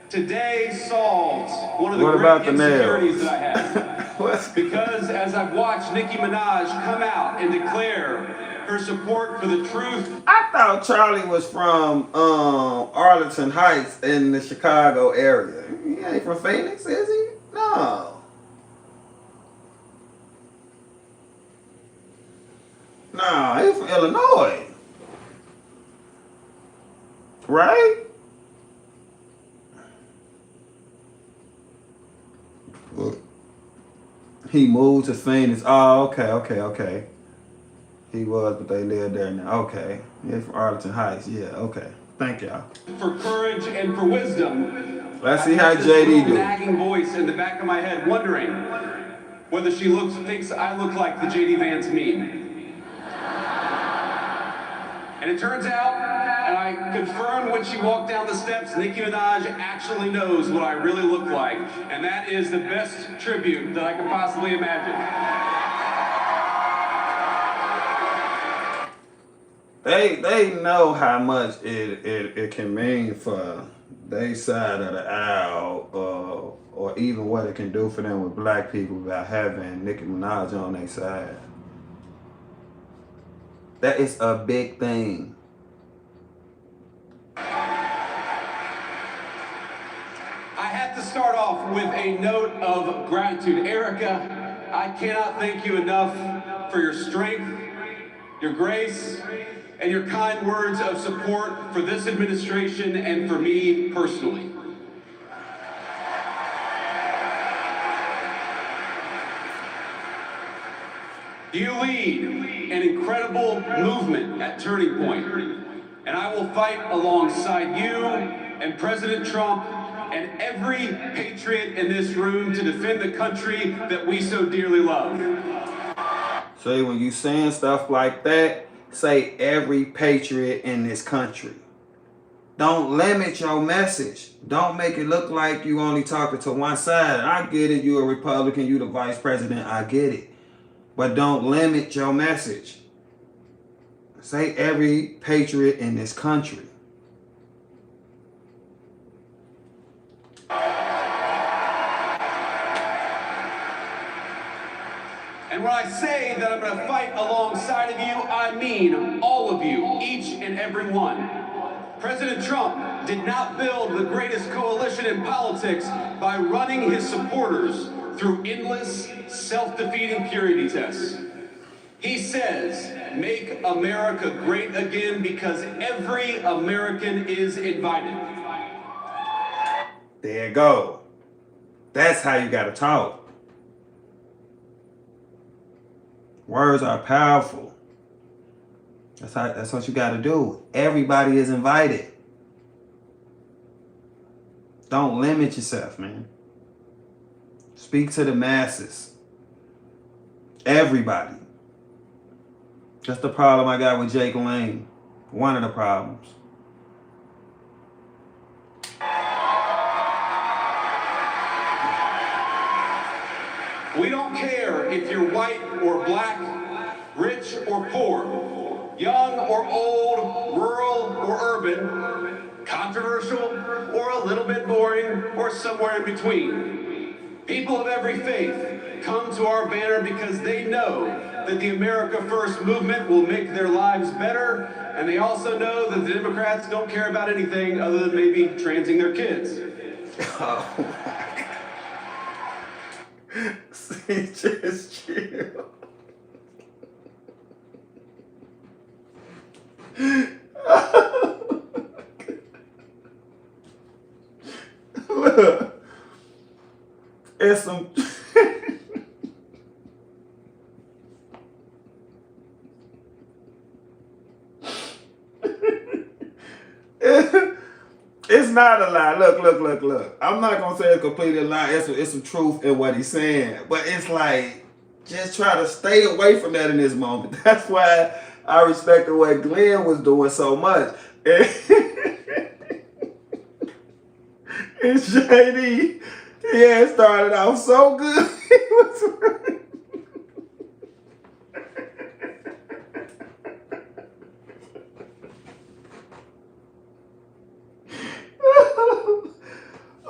today solves one of the great insecurities that I have. Because as I've watched Nicki Minaj come out and declare her support for the truth.
I thought Charlie was from Arlington Heights in the Chicago area. He ain't from Phoenix, is he? No. No, he's from Illinois. Right? He moved to Phoenix. Oh, okay. He was, but they live there now. Okay. He's from Arlington Heights. Yeah, okay. Thank y'all.
For courage and for wisdom.
Let's see how JD do.
Nagging voice in the back of my head, wondering whether she thinks I look like the JD Vance meme. And it turns out, and I confirmed when she walked down the steps, Nicki Minaj actually knows what I really look like. And that is the best tribute that I could possibly imagine.
They know how much it can mean for their side of the aisle, or even what it can do for them with black people by having Nicki Minaj on their side. That is a big thing.
I have to start off with a note of gratitude. Erica, I cannot thank you enough for your strength, your grace, and your kind words of support for this administration and for me personally. You lead an incredible movement at Turning Point, and I will fight alongside you and President Trump and every patriot in this room to defend the country that we so dearly love.
See, when you saying stuff like that, say every patriot in this country. Don't limit your message. Don't make it look like you only talking to one side. I get it, you a Republican, you the vice president, I get it. But don't limit your message. Say every patriot in this country.
And when I say that I'm going to fight alongside of you, I mean all of you, each and every one. President Trump did not build the greatest coalition in politics by running his supporters through endless, self-defeating purity tests. He says, make America great again because every American is invited.
There you go. That's how you gotta talk. Words are powerful. That's what you gotta do. Everybody is invited. Don't limit yourself, man. Speak to the masses. Everybody. That's the problem I got with Jake Lane. One of the problems.
We don't care if you're white or black, rich or poor, young or old, rural or urban, controversial or a little bit boring, or somewhere in between. People of every faith, come to our banner because they know that the America First movement will make their lives better, and they also know that the Democrats don't care about anything other than maybe transing their kids.
Oh my God. See, just chill. Look, it's some. It's not a lie. Look. I'm not gonna say it's completely a lie. It's some truth in what he's saying, but it's like just try to stay away from that in this moment. That's why I respected what Glenn was doing so much. And JD, he had started off so good. He was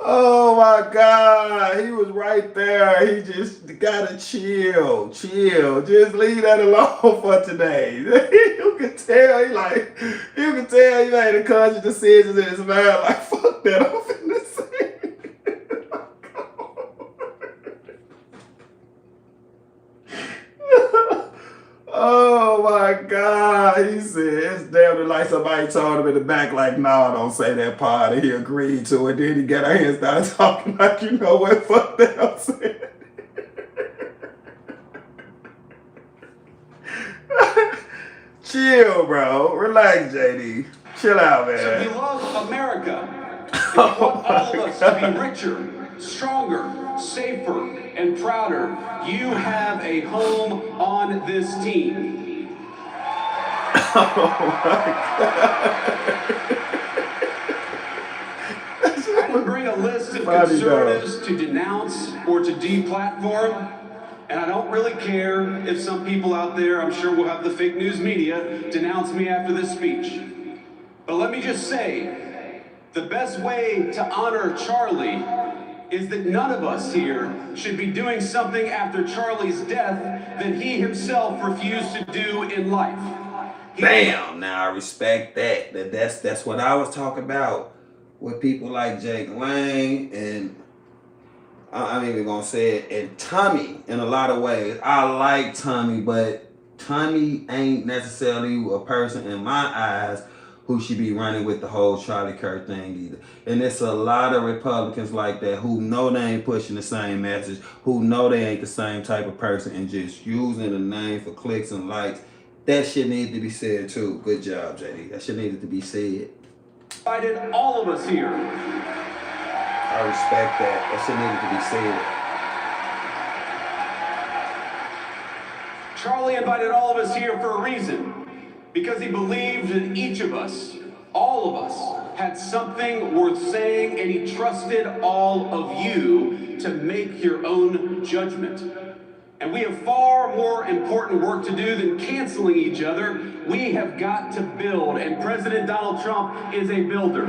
oh my God, he was right there. He just gotta chill. Just leave that alone for today. You can tell he made a conscious decision in his mind. Like, fuck that, I'm finna say. Oh my God, he said it's damn like somebody told him in the back, like, no, don't say that part, and he agreed to it. Then he got our hands down talking like, you know what, fuck that, I'm saying. Chill, bro. Relax, JD. Chill out, man.
So if you love America, if you want all of us to be richer, stronger, safer, and prouder, you have a home on this team.
Oh my God.
I didn't bring a list of conservatives to denounce or to deplatform, and I don't really care if some people out there, I'm sure we'll have the fake news media, denounce me after this speech. But let me just say, the best way to honor Charlie is that none of us here should be doing something after Charlie's death that he himself refused to do in life.
Bam! Now I respect that. That's what I was talking about with people like Jake Lang, and I'm even gonna say it, and Tommy in a lot of ways. I like Tommy, but Tommy ain't necessarily a person in my eyes who should be running with the whole Charlie Kirk thing either. And it's a lot of Republicans like that who know they ain't pushing the same message, who know they ain't the same type of person, and just using the name for clicks and likes. That shit needs to be said too. Good job, JD. That shit needed to be said.
Invited all of us here.
I respect that. That shit needed to be said.
Charlie invited all of us here for a reason. Because he believed that each of us, all of us, had something worth saying, and he trusted all of you to make your own judgment. And we have far more important work to do than canceling each other. We have got to build, and President Donald Trump is a builder.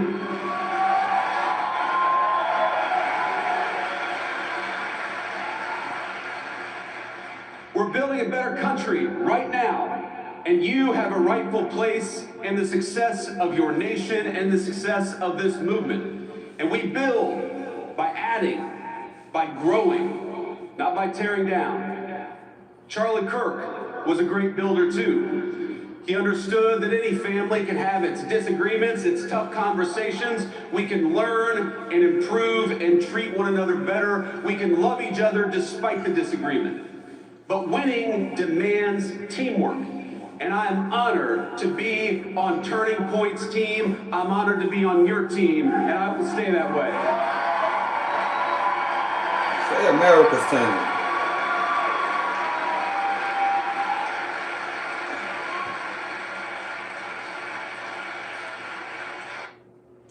We're building a better country right now. And you have a rightful place in the success of your nation and the success of this movement. And we build by adding, by growing, not by tearing down. Charlie Kirk was a great builder too. He understood that any family can have its disagreements, its tough conversations. We can learn and improve and treat one another better. We can love each other despite the disagreement. But winning demands teamwork. And I am honored to be on Turning Point's team. I'm honored to be on your team, and I will stay that way.
Say America's team.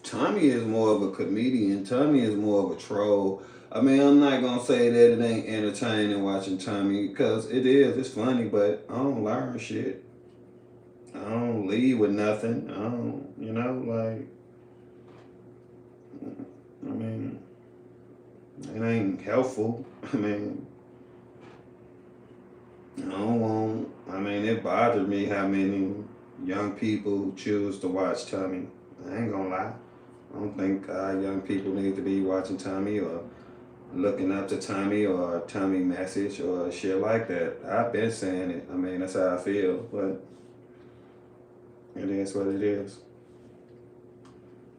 Tommy is more of a comedian. Tommy is more of a troll. I mean, I'm not gonna say that it ain't entertaining watching Tommy, because it is. It's funny, but I don't learn shit. I don't leave with nothing. I don't, you know, like, I mean, it ain't helpful. I mean, I mean, it bothers me how many young people choose to watch Tommy. I ain't gonna lie. I don't think young people need to be watching Tommy or looking up to Tommy or Tommy message or shit like that. I've been saying it. I mean, that's how I feel, but it is what it is.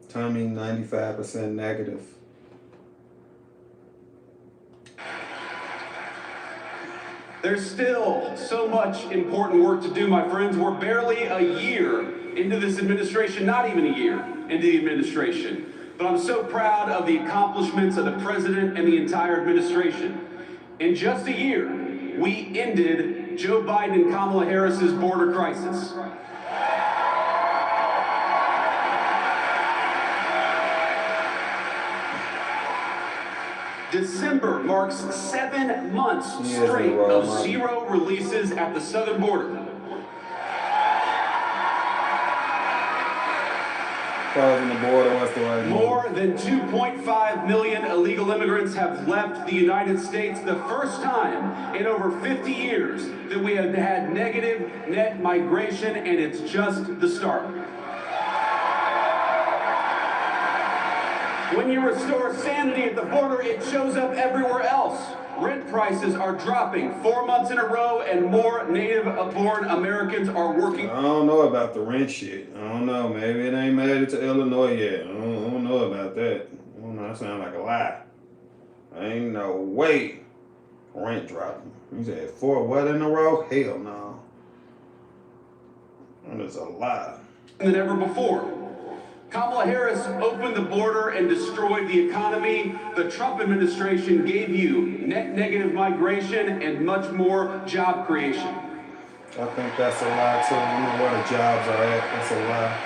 Tommy, 95% negative.
There's still so much important work to do, my friends. We're barely a year into this administration, not even a year into the administration. But I'm so proud of the accomplishments of the president and the entire administration. In just a year, we ended Joe Biden and Kamala Harris's border crisis. December marks 7 months straight of zero releases at the southern border.
Closing the border, what's the right
More than 2.5 million illegal immigrants have left the United States, the first time in over 50 years that we have had negative net migration, and it's just the start. When you restore sanity at the border, it shows up everywhere else. Rent prices are dropping 4 months in a row, and more native-born Americans are working.
I don't know about the rent shit. I don't know. Maybe it ain't made it to Illinois yet. I don't know about that. I don't know. That sounds like a lie. Ain't no way rent dropping. You said 4 what in a row? Hell no. That is a lie.
Than ever before. Kamala Harris opened the border and destroyed the economy. The Trump administration gave you net negative migration and much more job creation.
I think that's a lie too. I don't know where the jobs are at. That's a lie.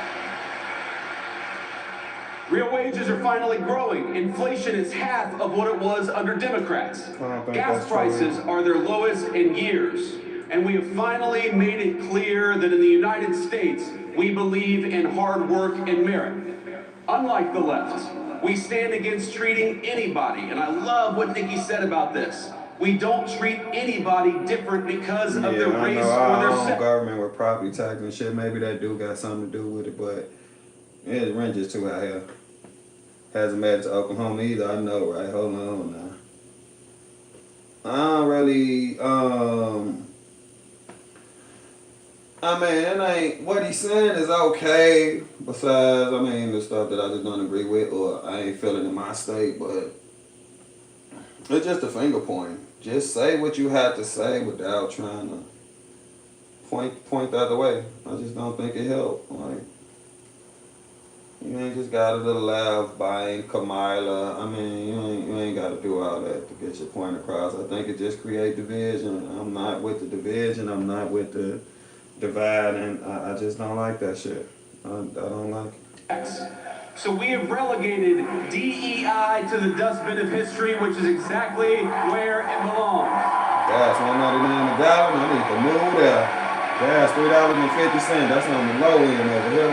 Real wages are finally growing. Inflation is half of what it was under Democrats. Gas prices are their lowest in years. And we have finally made it clear that in the United States, we believe in hard work and merit. Unlike the left, we stand against treating anybody, and I love what Nikki said about this. We don't treat anybody different because of their race or their sex.
Government with property tax and shit, maybe that do got something to do with it, but it's rent just too out here. Hasn't made it to Oklahoma either, I know, right? Hold on now. I don't really, I mean, it ain't, what he's saying is okay, besides, I mean, the stuff that I just don't agree with or I ain't feeling in my state, but it's just a finger pointing. Just say what you have to say without trying to point the other way. I just don't think it helped. Like, you ain't just got a little laugh buying Kamala. I mean, you ain't got to do all that to get your point across. I think it just create division. I'm not with the division. I'm not with the divide, and I just don't like that shit. I don't like it.
So we have relegated DEI to the dustbin of history, which is exactly where it belongs.
Gas $1.99 a gallon. I need to move there. Gas $3.50. That's on the low end over here.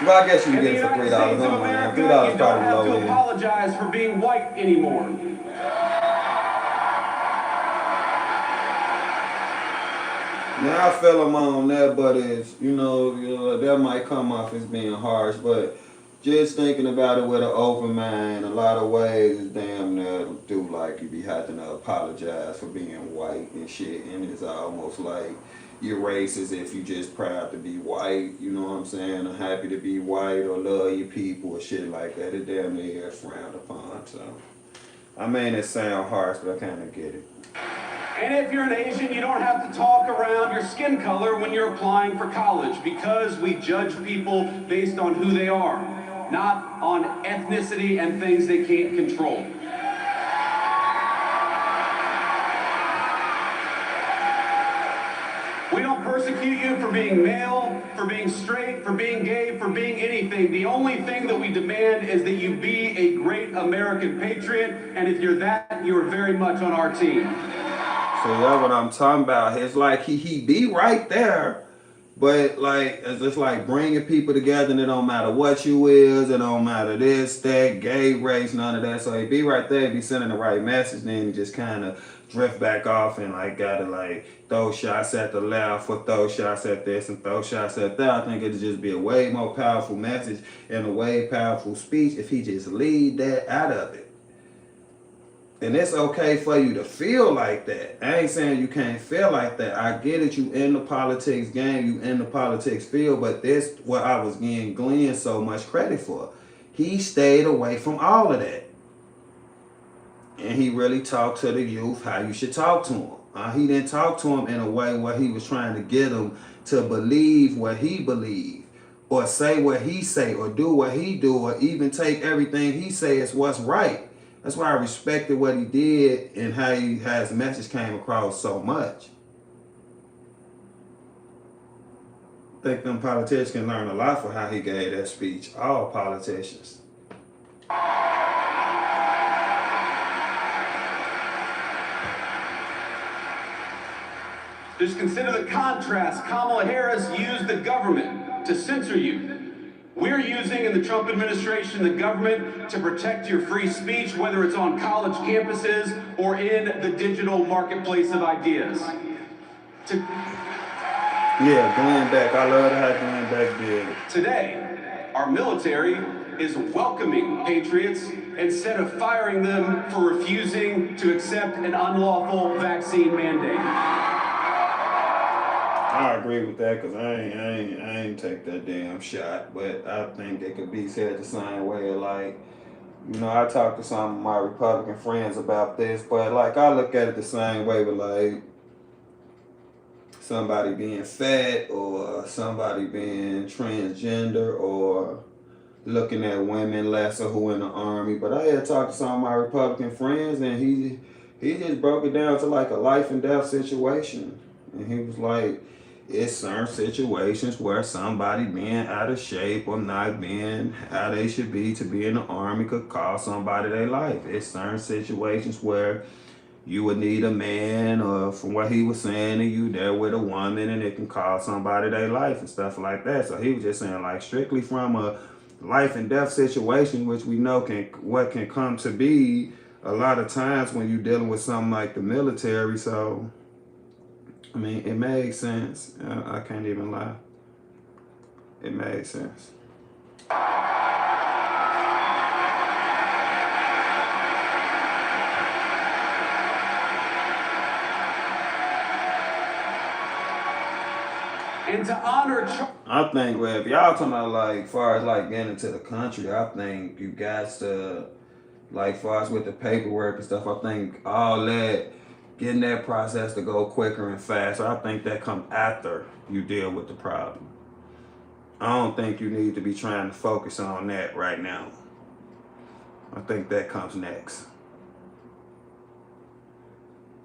Well, I guess you can get it for $3. $3 probably low end. You don't have to
apologize for being white anymore.
Now I feel I'm on that, but it's, you know, that might come off as being harsh, but just thinking about it with an open mind, a lot of ways is damn near do like you be having to apologize for being white and shit, and it's almost like you're racist if you just proud to be white, you know what I'm saying, or happy to be white or love your people or shit like that. It damn near is frowned upon, so. I mean, it sound harsh, but I kind of get it.
And if you're an Asian, you don't have to talk around your skin color when you're applying for college, because we judge people based on who they are, not on ethnicity and things they can't control. We don't persecute you for being male, for being straight, for being gay, for being anything. The only thing that we demand is that you be a great American patriot, and if you're that, you're very much on our team.
So that's what I'm talking about. It's like he be right there, But like, it's just like bringing people together, and it don't matter what you is, it don't matter this, that, gay, race, none of that. So he be right there, be sending the right message, then you just kind of drift back off and like gotta like throw shots at the left or throw shots at this and throw shots at that. I think it'd just be a way more powerful message and a way powerful speech if he just leave that out of it. And it's okay for you to feel like that. I ain't saying you can't feel like that. I get it, you in the politics game, you in the politics field, but this what I was getting Glenn so much credit for. He stayed away from all of that. And he really talked to the youth how you should talk to him. He didn't talk to him in a way where he was trying to get him to believe what he believed, or say what he say, or do what he do, or even take everything he say as what's right. That's why I respected what he did and how his message came across so much. I think them politicians can learn a lot from how he gave that speech. All politicians.
Just consider the contrast. Kamala Harris used the government to censor you. We're using in the Trump administration the government to protect your free speech, whether it's on college campuses or in the digital marketplace of ideas.
Yeah, Glenn Beck. I love how Glenn Beck did it.
Today, our military is welcoming patriots instead of firing them for refusing to accept an unlawful vaccine mandate.
I agree with that because I ain't take that damn shot, but I think it could be said the same way. Like, you know, I talked to some of my Republican friends about this, but like I look at it the same way with like somebody being fat or somebody being transgender or looking at women lesser who in the army. But I had talked to some of my Republican friends and he just broke it down to like a life and death situation. And he was like, it's certain situations where somebody being out of shape or not being how they should be to be in the army could cost somebody their life. It's certain situations where you would need a man, or from what he was saying, and you there with a woman and it can cost somebody their life and stuff like that. So he was just saying like strictly from a life and death situation, which we know what can come to be a lot of times when you're dealing with something like the military. So I mean, it made sense. I can't even lie. It made sense.
And to honor
I think, well, if y'all talking about like far as like getting into the country, I think you got to like far as with the paperwork and stuff, I think all that, getting that process to go quicker and faster, I think that comes after you deal with the problem. I don't think you need to be trying to focus on that right now. I think that comes next.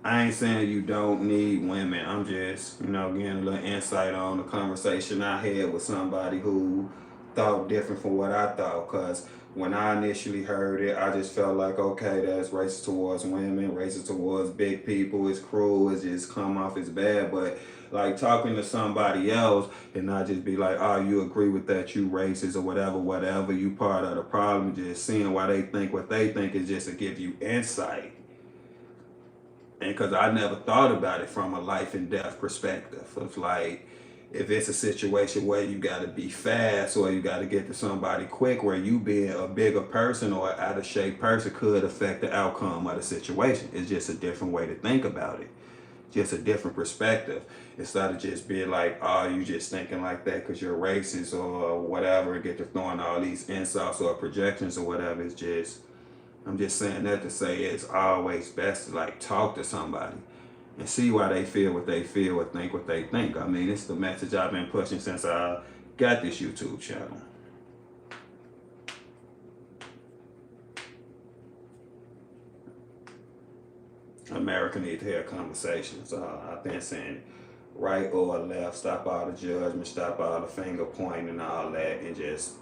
I ain't saying you don't need women. I'm just, getting a little insight on the conversation I had with somebody who thought different from what I thought. Because when I initially heard it, I just felt like, okay, that's racist towards women, racist towards big people. It's cruel. It's just come off as bad. But like talking to somebody else and not just be like, oh, you agree with that, you racist or whatever, you part of the problem. Just seeing why they think what they think is just to give you insight. And because I never thought about it from a life and death perspective. It's like, if it's a situation where you got to be fast or you got to get to somebody quick, where you being a bigger person or an out of shape person could affect the outcome of the situation. It's just a different way to think about it. Just a different perspective. Instead of just being like, oh, you just thinking like that because you're racist or whatever, and get to throwing all these insults or projections or whatever. It's just, I'm just saying that to say it's always best to like talk to somebody and see why they feel what they feel or think what they think. I mean, it's the message I've been pushing since I got this YouTube channel. America needs to have conversations. I've been saying right or left, stop all the judgment, stop all the finger pointing and all that, and just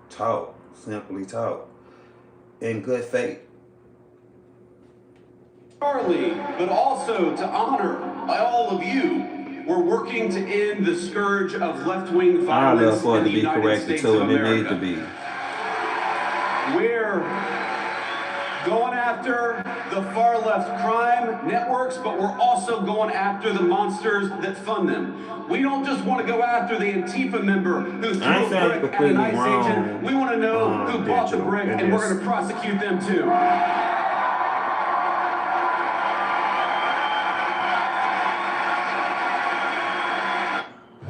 talk, simply talk, in good faith.
Charlie, but also to honor all of you we're working to end the scourge of left-wing
I love
violence
for it
in
to
the
be
United
corrected
States
too,
of
and it needs
America.
to be.
We're going after the far left crime networks, but we're also going after the monsters that fund them. We don't just want to go after the Antifa member who threw
I
a
ain't saying
brick
you're
at an
completely
ICE
wrong,
agent. We want to know who bought the
Digital,
brick,
in
and we're
this.
going to prosecute them too.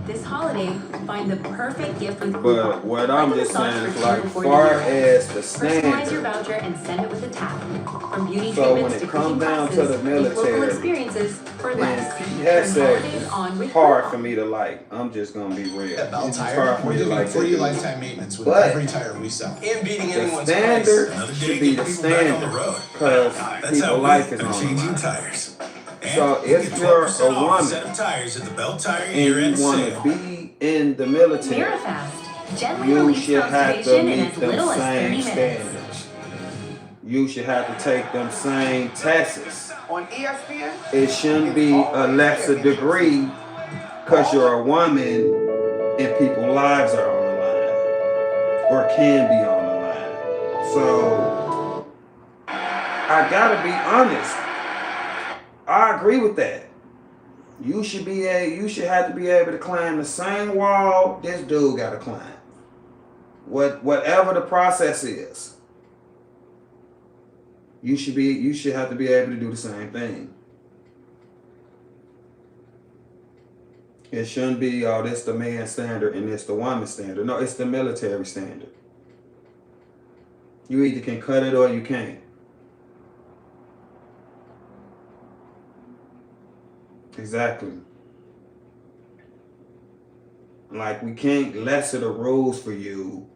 This holiday, find the perfect gift with
But
Groupon.
what I'm
Like a
just
massage
saying is
for
like
two before
far
the year.
as the
Personalize your
standard.
voucher and send it with a tap. From beauty
So when
treatments
it
to
comes
cooking
down to
classes,
the
make local
military,
experiences for
and
less.
Pete
Turn
Hegseth
holidays on with
is hard
Groupon.
for me to like. I'm just gonna be real.
At Bell
It's
Tire,
hard for
we're
me to
giving
like
free
that.
lifetime maintenance with
But
every tire we sell.
And beating
the
anyone's
standard
price. Another day
should
to
be
get
the
people back on the
standard
road.
because
That's
people's
how
life
we
is
are
on the
changing
line.
tires. And
So
you
if
get
you're
12%
a
off a
woman
set of tires at the Bell Tire
and you
year-end
want
sale.
to be in the military,
MiraFast. Gently
you
release
should have to
constipation in
meet
as
them
little as 30
same
minutes.
standards. You should have to take them same tests.
On ESPN,
It shouldn't be a lesser degree because you're a woman and people's lives are on the line or can be on the line. So I gotta be honest. I agree with that. You should have to be able to climb the same wall this dude gotta climb. Whatever the process is. You should have to be able to do the same thing. It shouldn't be, oh, this the man standard and this the woman standard. No, it's the military standard. You either can cut it or you can't. Exactly. Like, we can't lesser the rules for you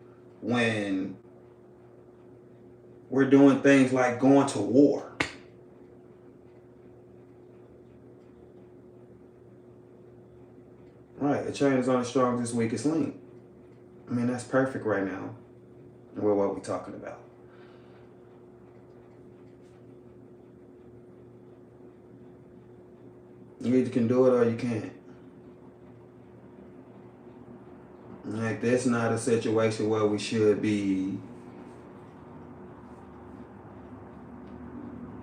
when we're doing things like going to war. Right, a chain is on the strongest, weakest link. I mean, that's perfect right now. With what we're talking about. You either can do it or you can't. Like, that's not a situation where we should be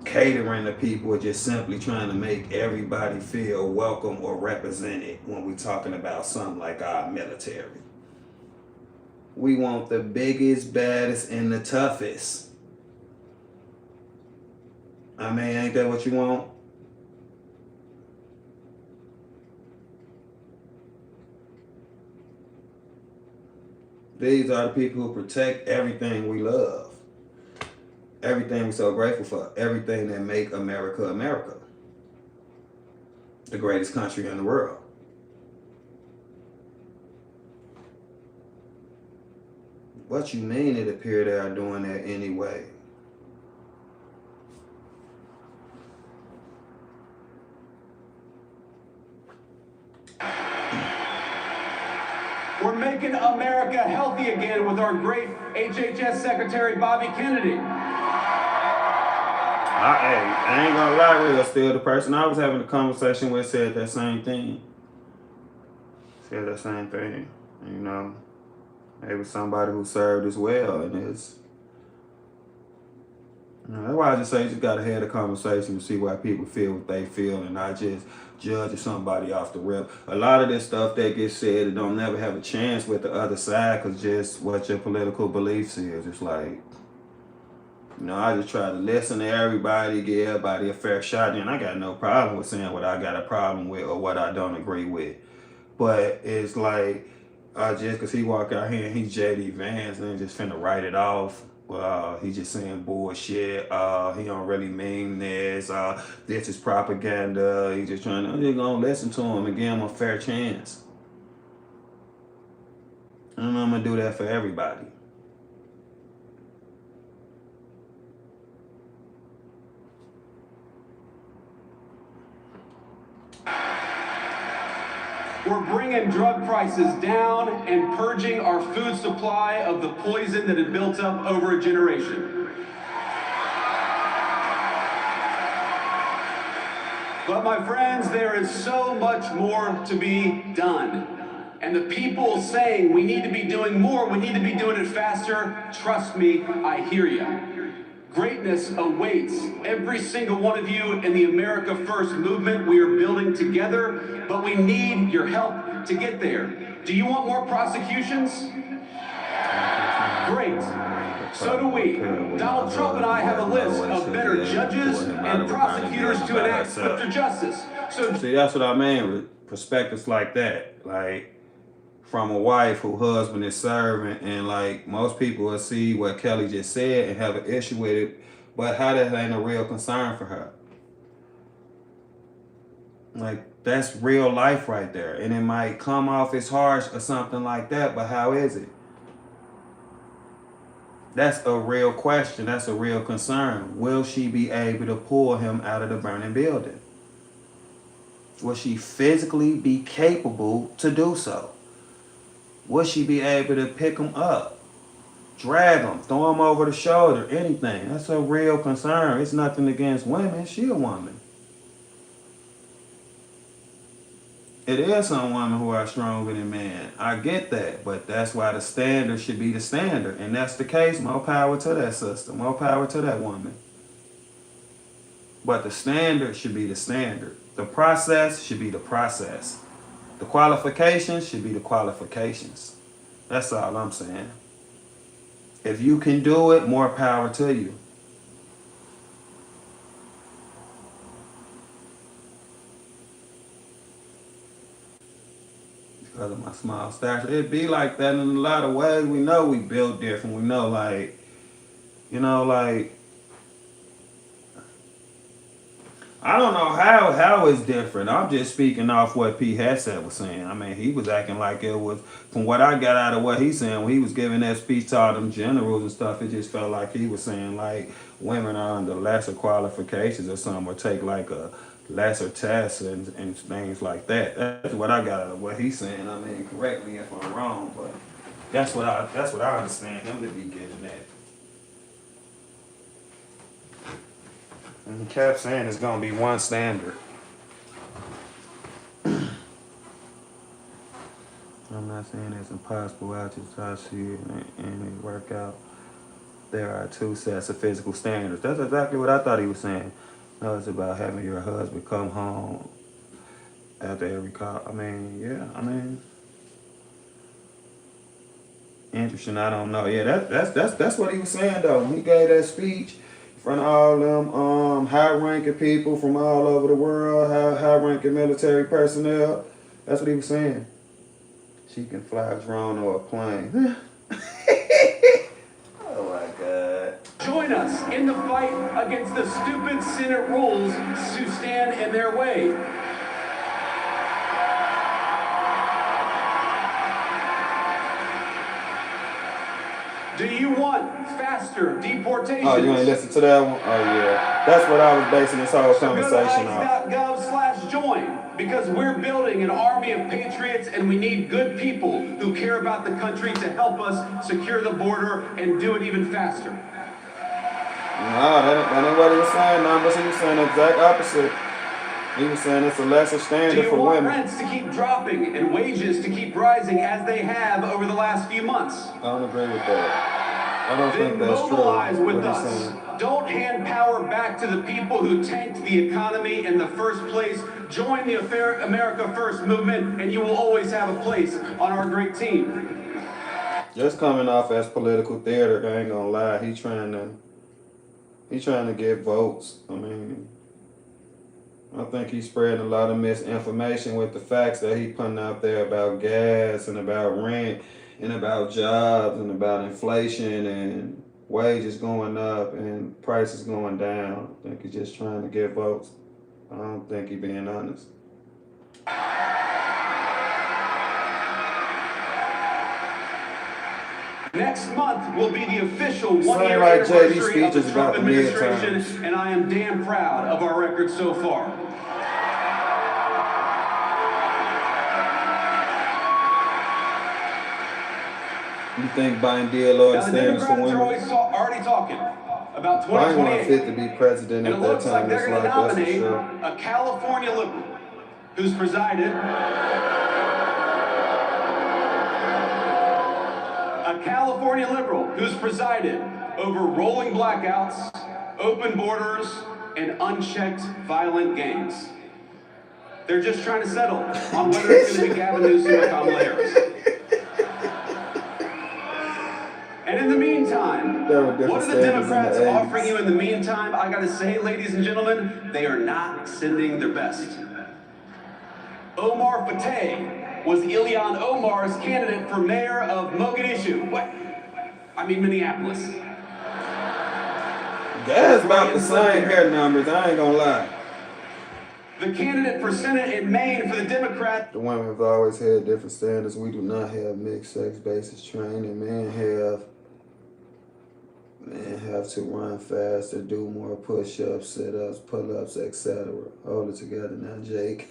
catering to people or just simply trying to make everybody feel welcome or represented when we're talking about something like our military. We want the biggest, baddest, and the toughest. I mean, ain't that what you want? These are the people who protect everything we love. Everything we're so grateful for. Everything that make America, America. The greatest country in the world. What you mean it appear they are doing that anyway?
We're making America healthy again with our great HHS Secretary Bobby Kennedy.
I ain't gonna lie, real still the person I was having a conversation with said that same thing. Said that same thing. You know, maybe somebody who served as well and is. You know, that's why I just say you just gotta have a conversation to see why people feel what they feel and not just judging somebody off the rip. A lot of this stuff that gets said, it don't never have a chance with the other side because just what your political beliefs is. It's like, you know, I just try to listen to everybody, give everybody a fair shot, and I got no problem with saying what I got a problem with or what I don't agree with. But it's like, just because he walk out here and he's J.D. Vance and just finna write it off. He just saying bullshit. He don't really mean this. This is propaganda. He just trying to, I'm just gonna listen to him and give him a fair chance. And I'm gonna do that for everybody.
We're bringing drug prices down and purging our food supply of the poison that had built up over a generation. But my friends, there is so much more to be done. And the people saying we need to be doing more, we need to be doing it faster, trust me, I hear you. Greatness awaits every single one of you in the America First movement we are building together, but we need your help to get there. Do you want more prosecutions? Great. So do we. Donald Trump and I have a list of better judges and prosecutors to enact swifter justice. So
see, that's what I mean with perspectives like that. Like, from a wife whose husband is serving, and like most people will see what Kelly just said and have an issue with it, but how that ain't a real concern for her. Like, that's real life right there. And it might come off as harsh or something like that, but how is it? That's a real question. That's a real concern. Will she be able to pull him out of the burning building? Will she physically be capable to do so? Will she be able to pick him up, drag him, throw him over the shoulder, anything? That's a real concern. It's nothing against women. She a woman. It is some women who are stronger than men. I get that, but that's why the standard should be the standard. And that's the case. More power to that sister. More power to that woman. But the standard should be the standard. The process should be the process. The qualifications should be the qualifications. That's all I'm saying. If you can do it, more power to you. Because of my small stature. It be like that in a lot of ways. We know we built different. We know, like, you know, like, I don't know how it's different. I'm just speaking off what P. Hesed was saying. I mean, he was acting like it was, from what I got out of what he's saying, when he was giving that speech to all them generals and stuff, it just felt like he was saying, like, women are under lesser qualifications or something, or take, like, a lesser test and things like that. That's what I got out of what he's saying. I mean, correct me if I'm wrong, but that's what I understand him to be getting at. And he kept saying it's gonna be one standard. I'm not saying it's impossible. I just try to see it and it work out. There are two sets of physical standards. That's exactly what I thought he was saying. No, it's about having your husband come home after every call. I mean, yeah, I mean, interesting. I don't know. Yeah, that's what he was saying though. He gave that speech in front of all them high-ranking people from all over the world, high-ranking military personnel. That's what he was saying. She can fly a drone or a plane. Oh my God.
join us in the fight against the stupid Senate rules to stand in their way. Do you want faster deportations?
Oh, you ain't listen to that one? Oh, yeah. That's what I was basing this whole conversation on.
ICE.gov/join, because we're building an army of patriots and we need good people who care about the country to help us secure the border and do it even faster.
No, that ain't what he was saying. Numbers, he was saying the exact opposite. He was saying it's a lesser standard for women.
Do you want rents to keep dropping and wages to keep rising as they have over the last few months?
I don't agree with that. I don't think that's true.
Mobilize with us. Don't hand power back to the people who tanked the economy in the first place. Join the America First movement and you will always have a place on our great team.
Just coming off as political theater, I ain't gonna lie. He's trying to get votes. I mean, I think he's spreading a lot of misinformation with the facts that he's putting out there about gas and about rent and about jobs and about inflation and wages going up and prices going down. I think he's just trying to get votes. I don't think he's being honest.
Next month will be the official one-year
like
anniversary of the Trump
about
administration, and I am damn proud of our record so far.
You think buying DLR
Now, the
standards for
Democrats are
women?
already talking. about
I ain't want
2028.
Fit to be president
And
at
it
that
looks like
time.
they're
That's
going to
like, that's for
nominate
sure.
a California liberal who's presided. A California liberal who's presided over rolling blackouts, open borders, and unchecked violent gangs. They're just trying to settle on whether it's going to be Gavin Newsom or Kamala Harris. And in the meantime,
There were different
what are the
standards in the
Democrats
80s.
offering you in the meantime? I gotta say, ladies and gentlemen, they are not sending their best. Omar Fateh was Ilhan Omar's candidate for mayor of Mogadishu. Minneapolis.
Gas about the same hair numbers, I ain't gonna lie.
The candidate for Senate in Maine for the Democrats.
The women have always had different standards. We do not have mixed sex basis training. Men have to run faster, do more push-ups, sit-ups, pull-ups, etc. Hold it together now, Jake.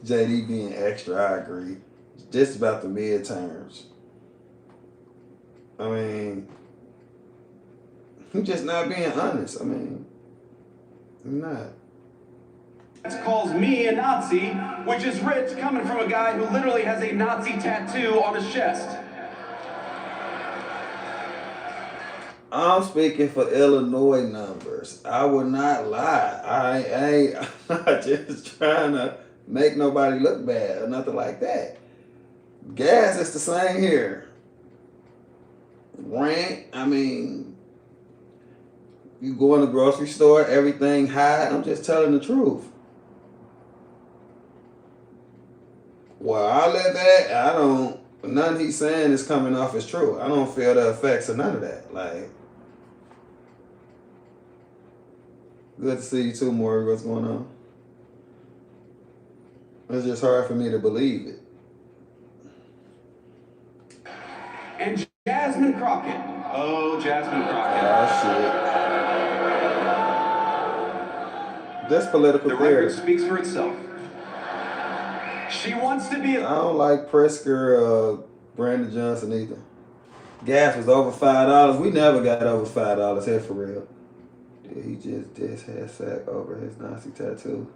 JD being extra, I agree. Just about the midterms. I mean, he's just not being honest. I mean, he's not.
Calls me a Nazi, which is rich coming from a guy who literally has a Nazi tattoo on his chest.
I'm speaking for Illinois numbers. I would not lie. I'm not just trying to make nobody look bad or nothing like that. Gas is the same here. Rent, I mean, you go in the grocery store, everything high. I'm just telling the truth. Well, I live at, none he's saying is coming off as true. I don't feel the effects of none of that. Like, good to see you too, Maury. What's going on? It's just hard for me to believe it.
And Jasmine Crockett. Oh, Jasmine Crockett.
Oh, shit. That's political
The
theory.
record speaks for itself. She wants to be
I don't like Pritzker, Brandon Johnson either. Gas was over $5. We never got over $5 here for real. Yeah, he just had sack over his Nazi tattoo.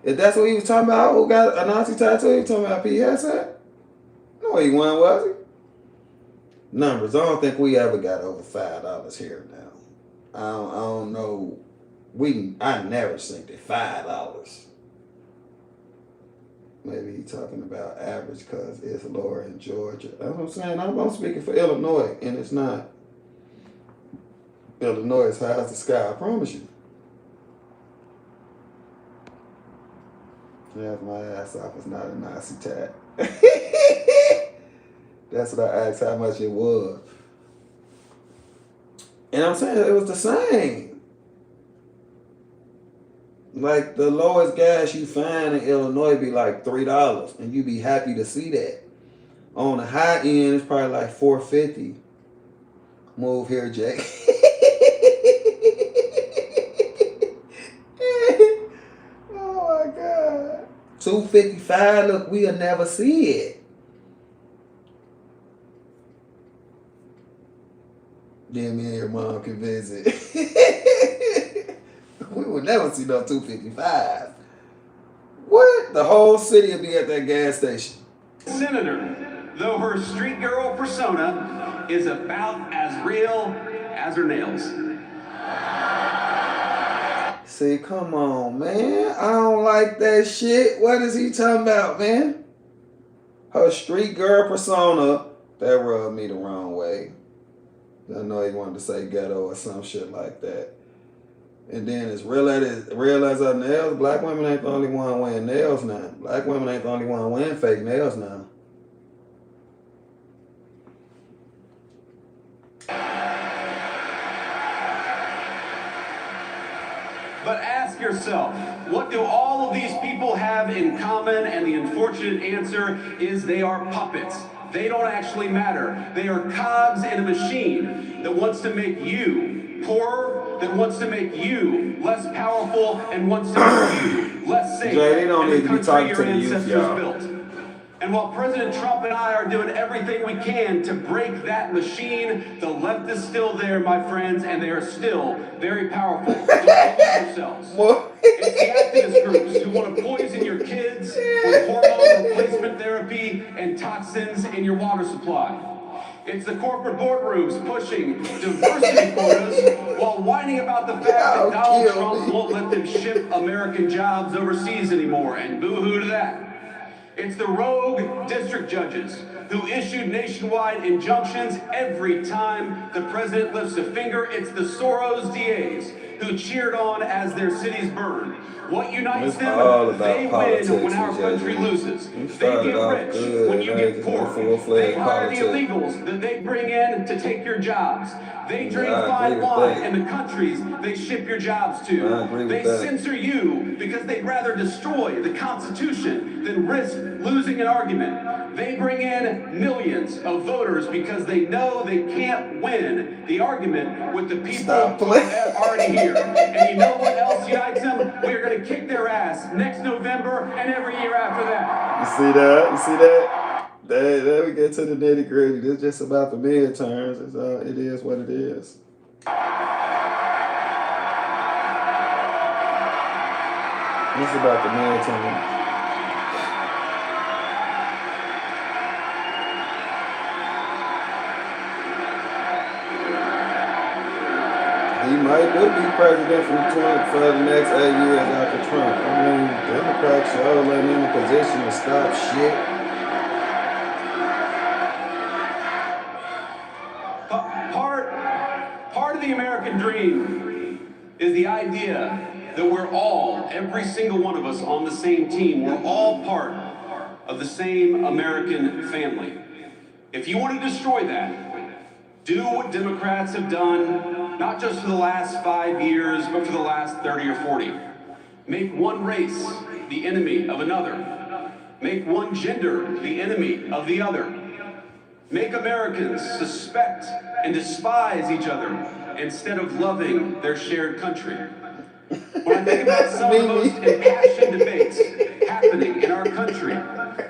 If that's what he was talking about, who got a Nazi tattoo? He talking about P. Hessack? No, he wasn't, was he? Numbers. I don't think we ever got over $5 here now. I don't know. I never seen it. $5. Maybe he talking about average because it's lower in Georgia. That's what I'm saying. I'm speaking for Illinois, and it's not. Illinois is high as the sky, I promise you. Laugh my ass off. It's not a Nazi tat. That's what I asked how much it was. And I'm saying it was the same. Like the lowest gas you find in Illinois be like $3, and you be happy to see that. On the high end, it's probably like $4.50. Move here, Jake. Oh my God. $2.55. Look, we'll never see it. Then me and your mom can visit. We would never see no $2.55. What? The whole city will be at that gas station.
Senator, though her street girl persona is about as real as her nails.
See, come on, man. I don't like that shit. What is he talking about, man? Her street girl persona, that rubbed me the wrong way. I know he wanted to say ghetto or some shit like that. And then as real as her nails, black women ain't the only one wearing nails now. Black women ain't the only one wearing fake nails now.
But ask yourself, what do all of these people have in common? And the unfortunate answer is they are puppets. They don't actually matter. They are cogs in a machine that wants to make you poorer, that wants to make you less powerful, and wants to make you less safe.
Jay, they don't
in
need
the
to be
country
talking to
your
the youth,
ancestors
y'all.
built. And while President Trump and I are doing everything we can to break that machine, the left is still there, my friends, and they are still very powerful. Don't lose yourselves. It's the activist groups who want to poison your kids with hormone replacement therapy and toxins in your water supply. It's the corporate boardrooms pushing diversity quotas while whining about the fact that Donald Trump won't let them ship American jobs overseas anymore, and boo-hoo to that. It's the rogue district judges who issued nationwide injunctions every time the president lifts a finger. It's the Soros DAs who cheered on as their cities burned. What unites them? They win when our country loses. They get rich when you get poor. They hire the illegals that they bring in to take your jobs. They drink fine wine in the countries they ship your jobs to. They censor you because they'd rather destroy the Constitution than risk losing an argument. They bring in millions of voters because they know they can't win the argument with the people who are already here. And you know what else unites them? We're going to kick their ass next November and every year after that.
You see that? You see that? There we get to the nitty gritty. This is just about the midterms. It is what it is. It's about the midterms. He might would be president for the next 8 years after Trump. I mean, Democrats sure let him in a position to stop shit.
Part of the American dream is the idea that we're all, every single one of us, on the same team. We're all part of the same American family. If you want to destroy that, do what Democrats have done, not just for the last 5 years, but for the last 30 or 40. Make one race the enemy of another. Make one gender the enemy of the other. Make Americans suspect and despise each other instead of loving their shared country. When I think about some of the most impassioned debates happening in our country,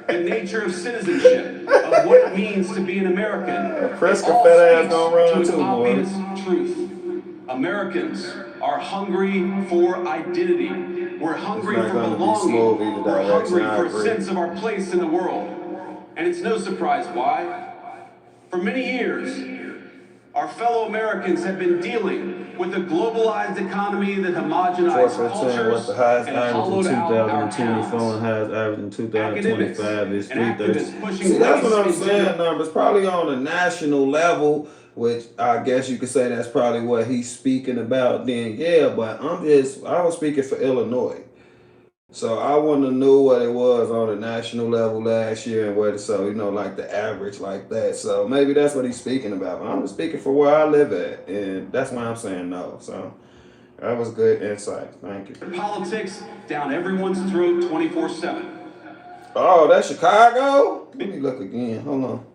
the nature of citizenship, of what it means to be an American,
Prescott fat ass gonna run
to
too,
an obvious
boy.
truth. Americans are hungry for identity. We're hungry for belonging. We're hungry for a sense of our place in the world. And it's no surprise why. For many years, our fellow Americans have been dealing with a globalized economy that homogenized cultures and hollowed out our towns.
And highest average in 2025 is
330.
See, that's what I'm saying, numbers. Probably on a national level, which I guess you could say that's probably what he's speaking about then, yeah, but I was speaking for Illinois. So I want to know what it was on a national level last year and what, so, you know, like the average like that. So maybe that's what he's speaking about. But I'm just speaking for where I live at, and that's why I'm saying no. So that was good insight. Thank you.
Politics down everyone's throat 24/7.
Oh, that's Chicago? Let me look again. Hold on.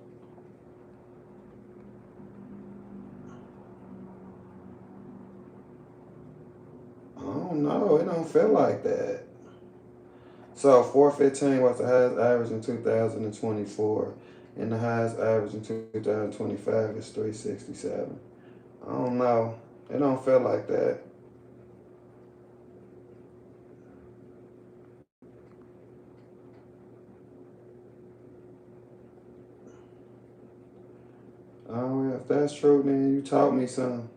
Oh, no, it don't feel like that. So 415 was the highest average in 2024, and the highest average in 2025 is 367. I don't know. It don't feel like that. Oh, if that's true, then you taught me something.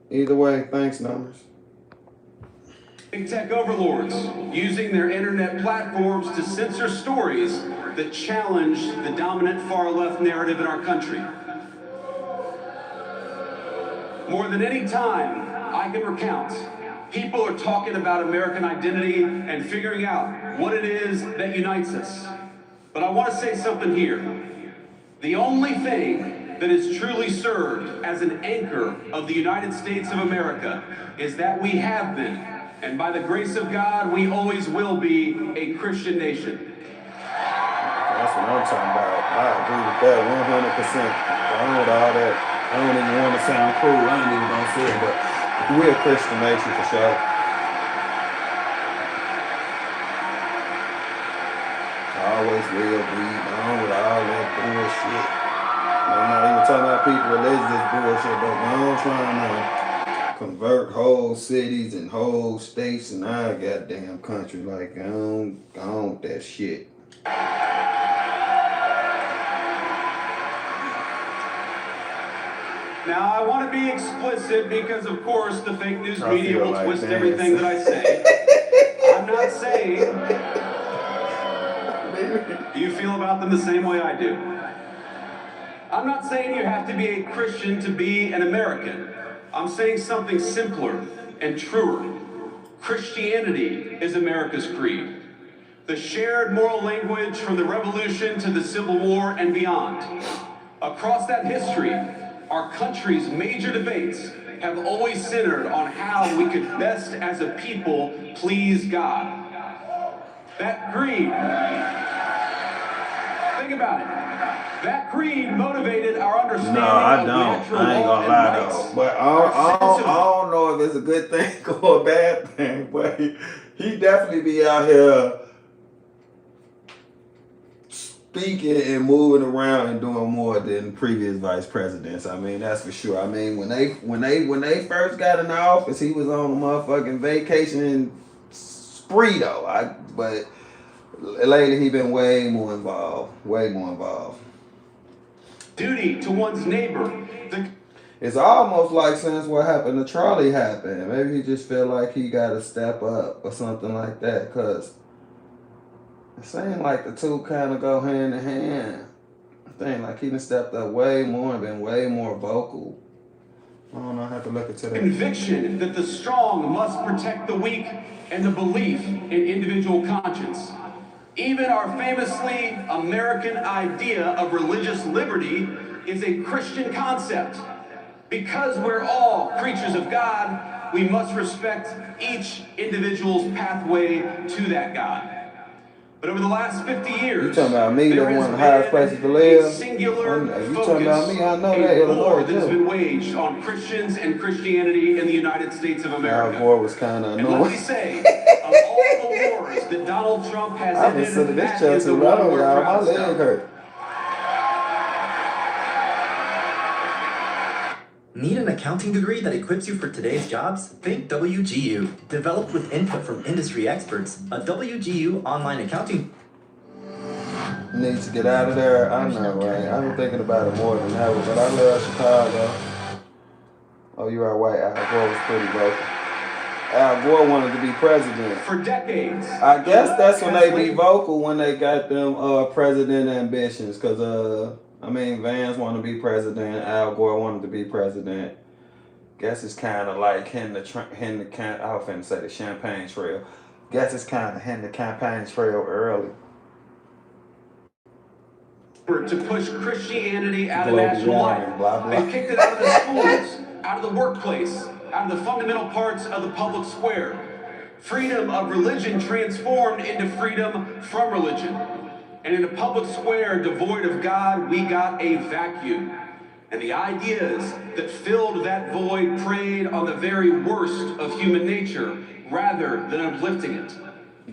Either way, thanks, numbers.
Big tech overlords using their internet platforms to censor stories that challenge the dominant far-left narrative in our country. More than any time I can recount, people are talking about American identity and figuring out what it is that unites us. But I want to say something here. The only thing that has truly served as an anchor of the United States of America is that we have been, and by the grace of God, we always will be, a Christian nation.
That's what I'm talking about. I agree with that 100%. I know all that. I don't even want to sound cool. I ain't even gonna say it, but we're a Christian nation for sure. I always will be on with all that bullshit. I'm not even talking about people religious bullshit, but I'm trying to convert whole cities and whole states and our goddamn country. Like, I don't want that shit.
Now, I want to be explicit because, of course, the fake news
I
media
feel
will
like
twist
dancing.
everything that I say. I'm not saying you feel about them the same way I do. I'm not saying you have to be a Christian to be an American. I'm saying something simpler and truer. Christianity is America's creed. The shared moral language from the Revolution to the Civil War and beyond. Across that history, our country's major debates have always centered on how we could best as a people please God. That creed, think about it. That creed motivated our understanding
No, I
of
don't.
natural
I ain't
law
gonna
and
lie
rights.
though. But
Our sense of
I don't know if it's a good thing or a bad thing. But he definitely be out here speaking and moving around and doing more than previous vice presidents. I mean, that's for sure. I mean, when they first got in office, he was on a motherfucking vacation spree though. But lately he been way more involved.
duty to one's neighbor.
It's almost like since what happened to Charlie happened, maybe he just feel like he got to step up or something like that. Cause it seems like the two kind of go hand in hand. I think like he done stepped up way more and been way more vocal. I don't know. I have to look into that.
Conviction that the strong must protect the weak and the belief in individual conscience. Even our famously American idea of religious liberty is a Christian concept. Because we're all creatures of God, we must respect each individual's pathway to that God. But over the last 50 years,
You talking about me,
there
that
has
one of the highest
been
places to live?
a singular
You
focus,
talking about me? I know that
a war
Illinois
that has
too.
been waged on Christians and Christianity in the United States of
Al
America.
Gore was kind of
And let me
annoying.
say, of all the wars that Donald Trump has
I've been
ended,
sitting this
that
chair
is the
too
one
long,
we're
y'all. My
proud
leg
of.
hurt.
Need an accounting degree that equips you for today's jobs? Think WGU. Developed with input from industry experts, a WGU online accounting
Needs to get out of there. I know, right? I've been thinking about it more than ever, but I love Chicago. Oh, you are right. Al Gore was pretty vocal. Al Gore wanted to be president.
For decades.
I guess that's when they be vocal, when they got them president ambitions. Cause I mean, Vance wanted to be president. Al Gore wanted to be president. Guess it's kind of like hitting the I was finna say the Champagne Trail. Guess it's kind of hitting the campaign trail early.
To push Christianity out of
Global
national
warming,
life.
blah, blah.
They kicked it out of the schools, out of the workplace, out of the fundamental parts of the public square. Freedom of religion transformed into freedom from religion. And in a public square devoid of God, we got a vacuum. And the ideas that filled that void preyed on the very worst of human nature rather than uplifting it.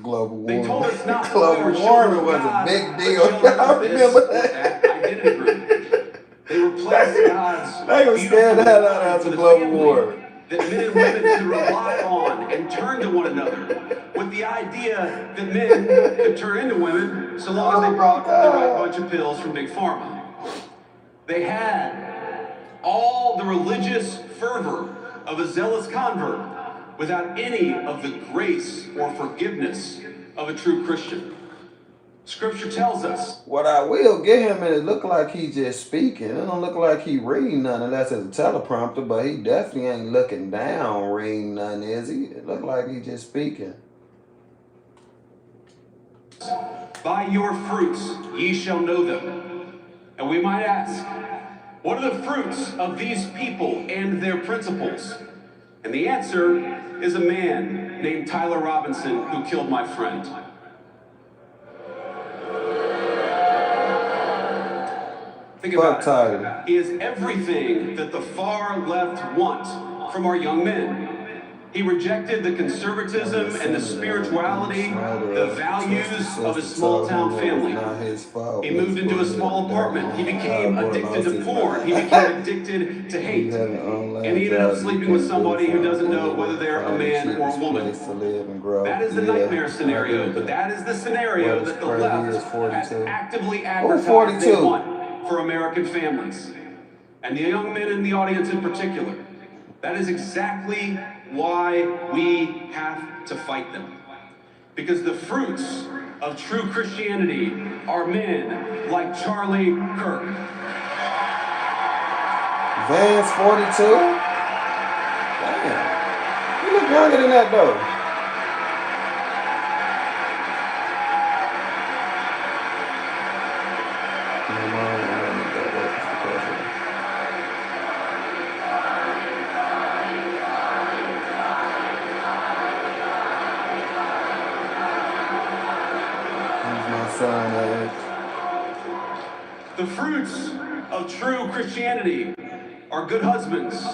Global warming.
They told us not to
Global
wear
warming
children
was
of
a
God,
big
but
deal.
children
Y'all
of this
remember
or
that?
identity group. They replaced God's
They were scared the hell out of
for
the
the
global
family
warming.
that men and women could rely on and turn to one another, with the idea that men could turn into women so long as they brought the right bunch of pills from Big Pharma. They had all the religious fervor of a zealous convert without any of the grace or forgiveness of a true Christian. Scripture tells us.
What I will give him, and it look like he just speaking. It don't look like he reading nothing unless it's a teleprompter, but he definitely ain't looking down reading nothing, is he? It look like he just speaking.
By your fruits ye shall know them. And we might ask, what are the fruits of these people and their principles? And the answer is a man named Tyler Robinson who killed my friend. Think about
Tyler.
it. He is everything that the far left want from our young men. He rejected the conservatism and the spirituality, the values of his small town family. He moved into a small apartment. He became addicted to porn. He became addicted to hate. And he ended up sleeping with somebody who doesn't know whether they're a man or a woman. That is the nightmare scenario, but that is the scenario that the left has actively advertised they want for American families. And the young men in the audience in particular. That is exactly why we have to fight them. Because the fruits of true Christianity are men like Charlie Kirk.
Vans 42? Damn. You look younger than that though.
The fruits of true Christianity are good husbands,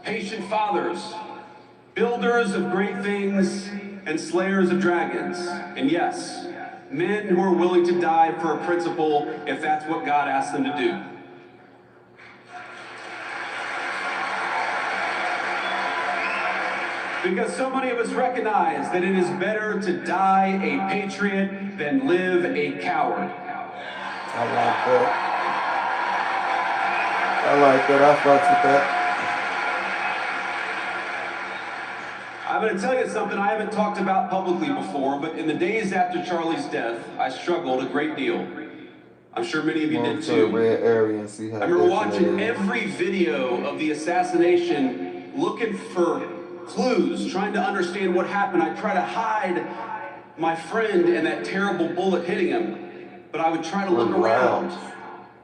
patient fathers, builders of great things, and slayers of dragons. And yes, men who are willing to die for a principle if that's what God asks them to do. Because so many of us recognize that it is better to die a patriot than live a coward.
I like that. I fucks with that.
I'm going to tell you something I haven't talked about publicly before, but in the days after Charlie's death, I struggled a great deal. I'm sure many of you did too.
Red area and see how
I remember watching every video of the assassination, looking for clues, trying to understand what happened. I'd try to hide my friend and that terrible bullet hitting him, but I would try to look around.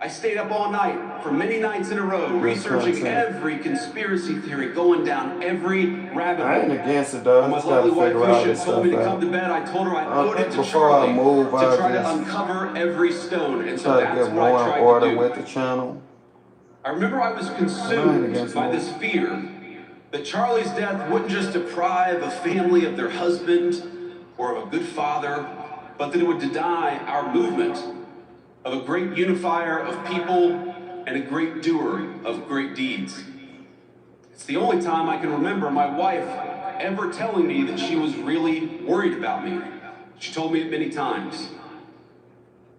I stayed up all night, for many nights in a row, researching every conspiracy theory, going down every rabbit hole.
I ain't against it, though.
My lovely wife Lucia told me to come to bed. I told her I owed it to Charlie to try to uncover every stone, and so that's what I tried to do.
With the channel.
I remember I was consumed by this fear that Charlie's death wouldn't just deprive a family of their husband or of a good father, but that it would deny our movement of a great unifier of people and a great doer of great deeds. It's the only time I can remember my wife ever telling me that she was really worried about me. She told me it many times.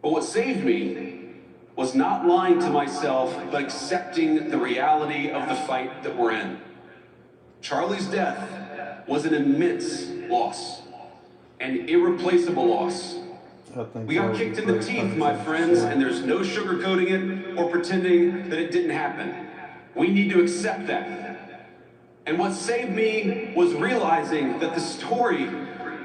But what saved me was not lying to myself, but accepting the reality of the fight that we're in. Charlie's death was an immense loss, an irreplaceable loss. We got kicked in the teeth, my friends, and there's no sugarcoating it or pretending that it didn't happen. We need to accept that. And what saved me was realizing that the story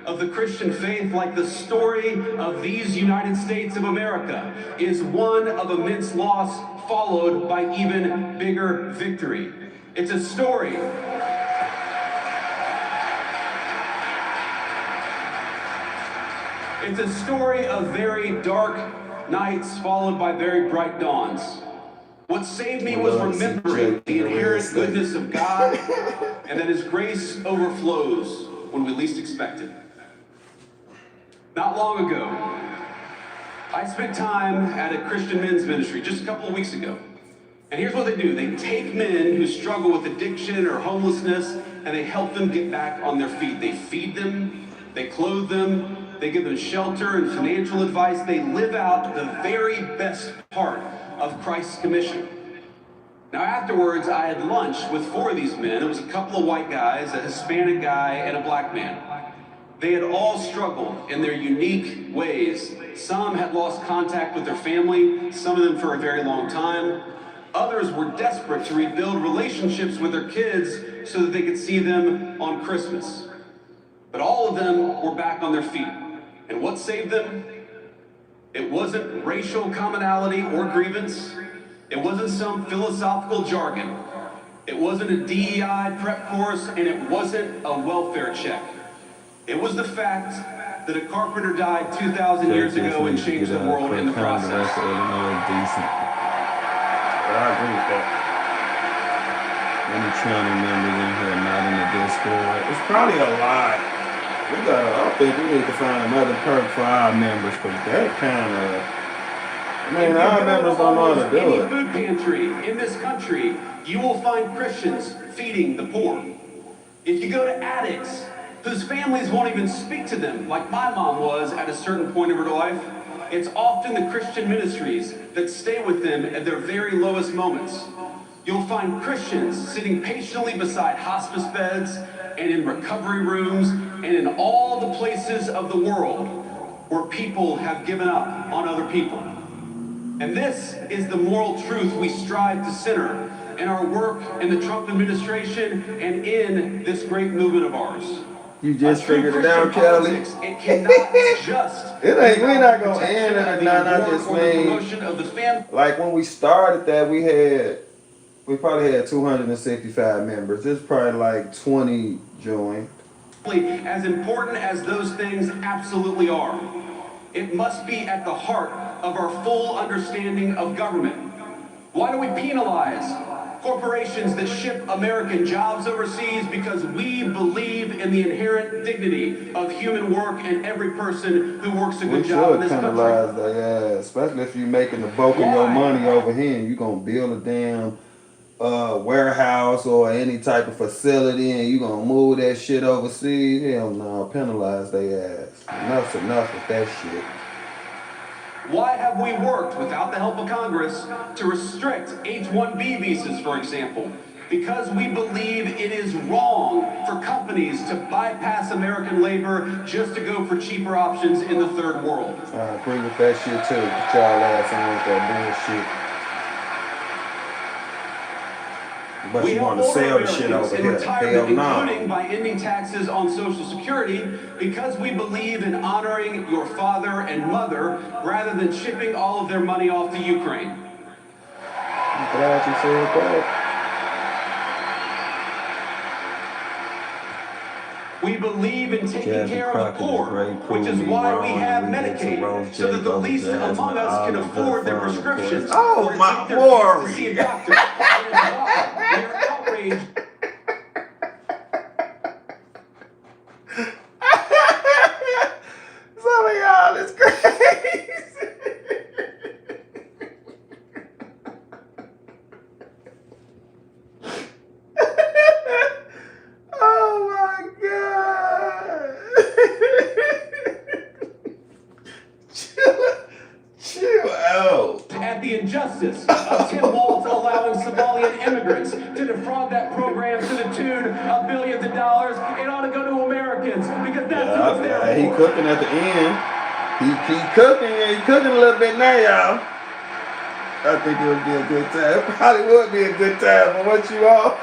of the Christian faith, like the story of these United States of America, is one of immense loss followed by even bigger victory. It's a story. It's a story of very dark nights followed by very bright dawns. What saved me was remembering the inherent goodness of God and that His grace overflows when we least expect it. Not long ago, I spent time at a Christian men's ministry just a couple of weeks ago. And here's what they do. They take men who struggle with addiction or homelessness and they help them get back on their feet. They feed them, they clothe them, they give them shelter and financial advice. They live out the very best part of Christ's commission. Now afterwards, I had lunch with 4 of these men. It was a couple of white guys, a Hispanic guy, and a black man. They had all struggled in their unique ways. Some had lost contact with their family, some of them for a very long time. Others were desperate to rebuild relationships with their kids so that they could see them on Christmas. But all of them were back on their feet. And what saved them? It wasn't racial commonality or grievance. It wasn't some philosophical jargon. It wasn't a DEI prep course, and it wasn't a welfare check. It was the fact that a carpenter died 2,000 years ago and changed the world in the process.
I agree with that. Any channel members in here not in the Discord? It's probably a lot. I think we need to find another perk for our members because that kind of. I mean, our members don't know how to do
any
it.
food pantry in this country, you will find Christians feeding the poor. If you go to addicts whose families won't even speak to them, like my mom was at a certain point of her life, it's often the Christian ministries that stay with them at their very lowest moments. You'll find Christians sitting patiently beside hospice beds and in recovery rooms and in all the places of the world where people have given up on other people. And this is the moral truth we strive to center in our work in the Trump administration and in this great movement of ours.
You just figured it out, Kelly.
It cannot just.
We're not gonna end it or nothing. I just mean, like when we started that, we probably had 265 members. There's probably like 20 joined.
As important as those things absolutely are, it must be at the heart of our full understanding of government. Why do we penalize corporations that ship American jobs overseas? Because we believe in the inherent dignity of human work and every person who works a good job in this country. We should penalize that, yeah, especially if you're making the bulk of your money over here and you're going to build a damn warehouse or any type of facility and you're going to move that shit overseas. Hell no, penalize their ass. Enough's enough with that shit. Why have we worked without the help of Congress to restrict H-1B visas, for example? Because we believe it is wrong for companies to bypass American labor just to go for cheaper options in the third world.
I agree with that shit too. Get y'all ass on with that bullshit. But you want to sell the shit over here. Hell no.
Including by ending taxes on Social Security, because we believe in honoring your father and mother rather than shipping all of their money off to Ukraine.
I'm glad you said that.
We believe in taking care of the poor, which is why we have Medicaid, so that the least among us can afford their prescriptions.
Oh, my Lord!
To see a doctor. We are outraged.
Some of y'all is crazy.
At the injustice of Tim Walz allowing Somalian immigrants to defraud that program to the tune of billions of dollars, it ought to go to Americans because that's what it's there
He
for.
cooking at the end. He cooking a little bit now, y'all. I think it would be a good time. It probably would be a good time for what you all.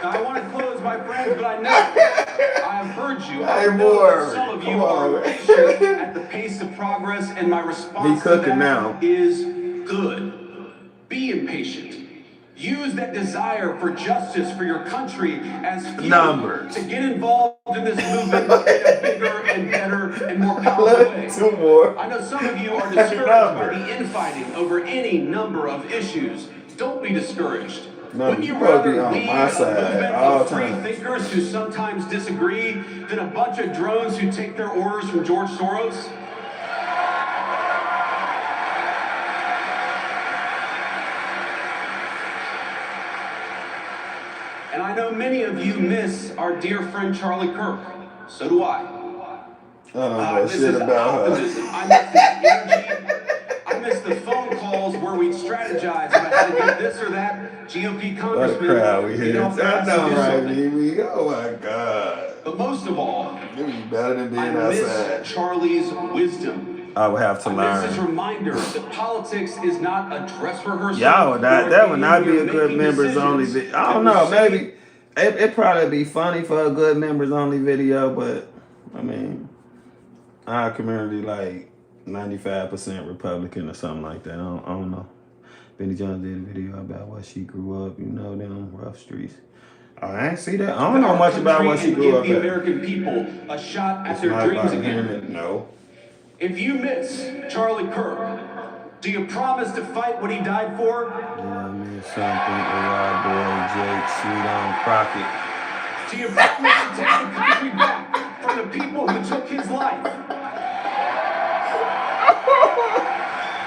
Now, I want to close, my friends, but I know I have heard you. I know that some of you are impatient at the pace of progress, and my response to that is good. Be impatient. Use that desire for justice for your country as fuel to get involved in this movement in a bigger and better and more powerful way.
Two more.
I know some of you are discouraged by the infighting over any number of issues. Don't be discouraged. Wouldn't you rather lead a movement of free thinkers who sometimes disagree than a bunch of drones who take their orders from George Soros? And I know many of you miss our dear friend Charlie Kirk. So do I.
I don't know shit about her.
I miss the energy. I miss the phone calls where we'd strategize about how to get this or that GOP congressman.
What a crowd we
get
here.
off their
I
ass
know,
and do
right,
something.
Mimi? Oh my God.
But most of all,
better than being
I
outside.
miss Charlie's wisdom.
I would have to learn.
This is a reminder that politics is not a dress rehearsal.
Y'all would not. That would not be a good members only video. I don't know. Maybe it probably be funny for a good members only video, but I mean, our community like 95% Republican or something like that. I don't know. Benny Jones did a video about what she grew up. You know, them rough streets. Oh, I ain't see that. I don't know much about what she grew up
give the
at.
American people a shot at
It's
their
not
dreams
about
again.
him. No.
If you miss Charlie Kirk, Do you promise to fight what he died for?
Yeah, I mean something with our boy Jake Sweet on Crockett.
Do you promise to take the country back from the people who took his life?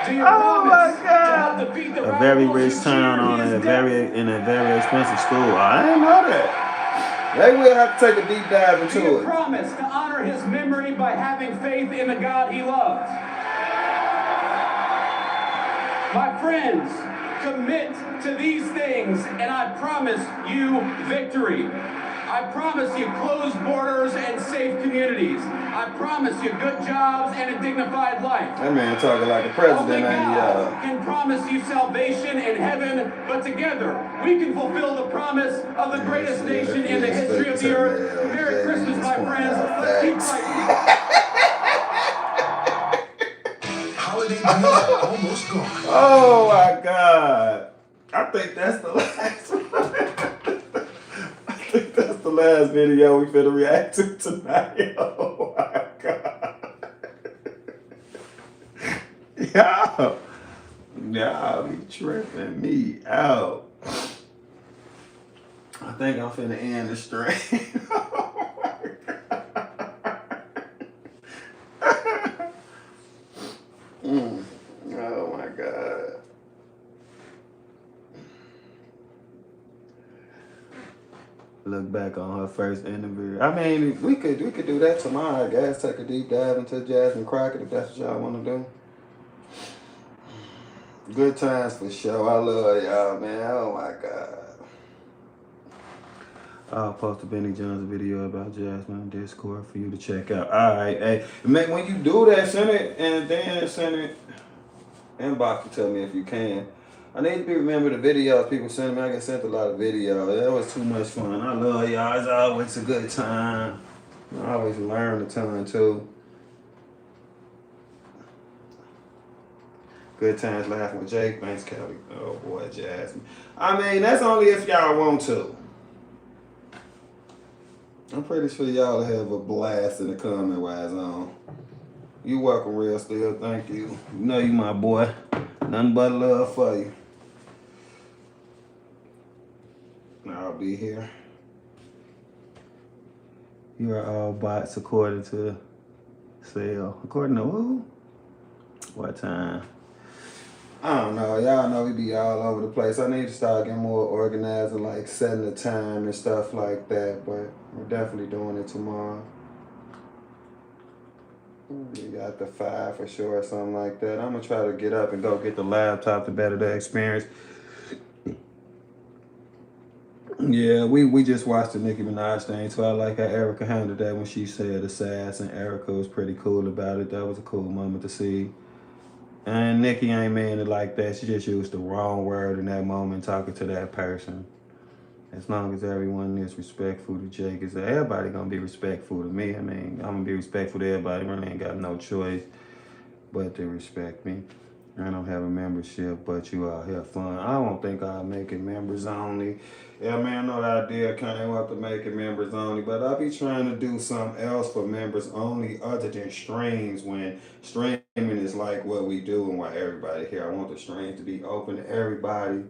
Do you promise to help defeat the
A very
radicals
rich
who
town
cheered
on
his
a
death?
in a very expensive school. I didn't know that. They will have to take a deep dive
Do
into
you
it.
promise to honor his memory by having faith in the God he loved? My friends, commit to these things, and I promise you victory. I promise you closed borders and safe communities. I promise you good jobs and a dignified life.
That man talking like a
Only
president, ain't he?
God can promise you salvation in heaven, but together we can fulfill the promise of the greatest nation in the history of the earth. Merry Christmas, my friends. Let's keep fighting.
Holiday deals are almost gone.
Oh my God. I think that's the last one. I think that's the last video we finna react to tonight. Oh my God. Y'all be tripping me out. I think I'm finna end the stream. Oh my God. Look back on her first interview. I mean, we could do that tomorrow, I guess. Take a deep dive into Jasmine Crockett if that's what y'all want to do. Good times for sure. I love y'all, man. Oh my God. I'll post a Benny Jones video about Jasmine on Discord for you to check out. All right, hey, man, when you do that, send it and then send it. Inbox to tell me if you can. I need to be remember the videos people send me. I get sent a lot of videos. That was too much fun. I love y'all. It's always a good time. I always learn a ton too. Good times laughing with Jake. Thanks, Kelly. Oh boy, Jasmine. I mean, that's only if y'all want to. I'm pretty sure y'all have a blast in the comment wise on. You welcome, Real Still. Thank you. You know you my boy. Nothing but love for you. I'll be here. You are all bots according to Sale. According to who? What time? I don't know. Y'all know we be all over the place. I need to start getting more organized and like setting the time and stuff like that. But we're definitely doing it tomorrow. We got the 5 for sure or something like that. I'm gonna try to get up and go get the laptop to better the experience. Yeah, we just watched the Nicki Minaj thing, so I like how Erica handled that when she said assassin. Erica was pretty cool about it. That was a cool moment to see. And Nicki ain't mean it like that. She just used the wrong word in that moment talking to that person. As long as everyone is respectful to Jake, is everybody gonna be respectful to me. I mean, I'm gonna be respectful to everybody. Really ain't got no choice but to respect me. I don't have a membership, but you all have fun. I don't think I'll make it members only. Yeah, man, I know the idea came up to make it members only, but I'll be trying to do something else for members only other than streams when streaming is like what we do and why everybody here. I want the streams to be open to everybody.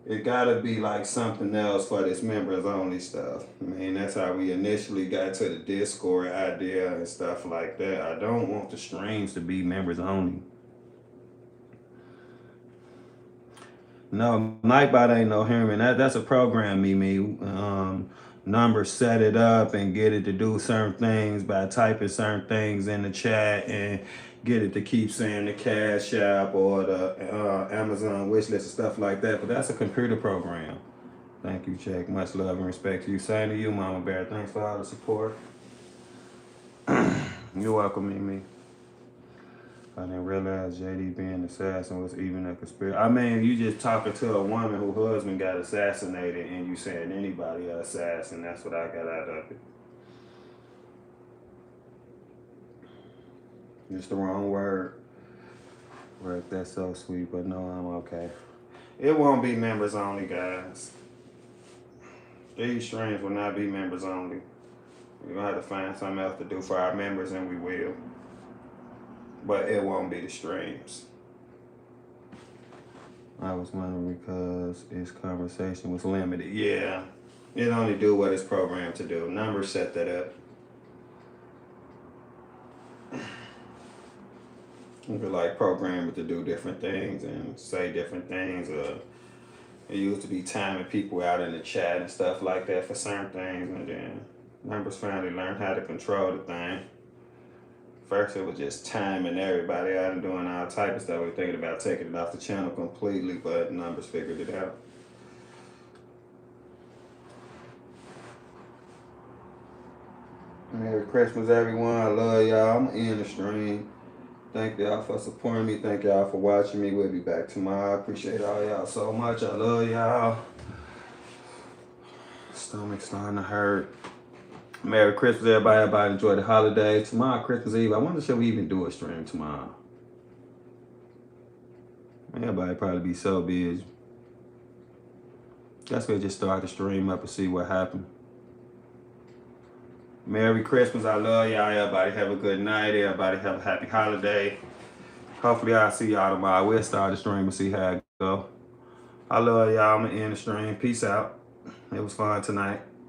It gotta be like something else for this members only stuff. I mean, that's how we initially got to the Discord idea and stuff like that. I don't want the streams to be members only. No, Nightbot ain't no human. That's a program, Mimi. Numbers set it up and get it to do certain things by typing certain things in the chat and get it to keep saying the Cash App or the Amazon wish list and stuff like that. But that's a computer program. Thank you, Jake. Much love and respect to you. Same to you, Mama Bear. Thanks for all the support. You're welcome, Mimi. I didn't realize JD being an assassin was even a conspiracy. I mean, you just talking to a woman whose husband got assassinated and you saying anybody an assassin. That's what I got out of it. It's the wrong word. Right, that's so sweet, but no, I'm okay. It won't be members only, guys. These streams will not be members only. We're gonna have to find something else to do for our members, and we will. But it won't be the streams. I was wondering because its conversation was limited. Yeah, it only do what it's programmed to do. Numbers set that up. You could like program it to do different things and say different things. It used to be timing people out in the chat and stuff like that for certain things, and then Numbers finally learned how to control the thing. First it was just timing everybody out and doing all type of stuff. We were thinking about taking it off the channel completely, but Numbers figured it out. Merry Christmas, everyone. I love y'all. I'm in the stream. Thank y'all for supporting me. Thank y'all for watching me. We'll be back tomorrow. I appreciate all y'all so much. I love y'all. Stomach starting to hurt. Merry Christmas, everybody. Everybody enjoy the holiday. Tomorrow, Christmas Eve. I wonder should we even do a stream tomorrow? Everybody probably be so busy. Guess we'll just start the stream up and see what happens. Merry Christmas. I love y'all. Everybody have a good night. Everybody have a happy holiday. Hopefully I'll see y'all tomorrow. We'll start the stream and see how it go. I love y'all. I'm going to end the stream. Peace out. It was fun tonight.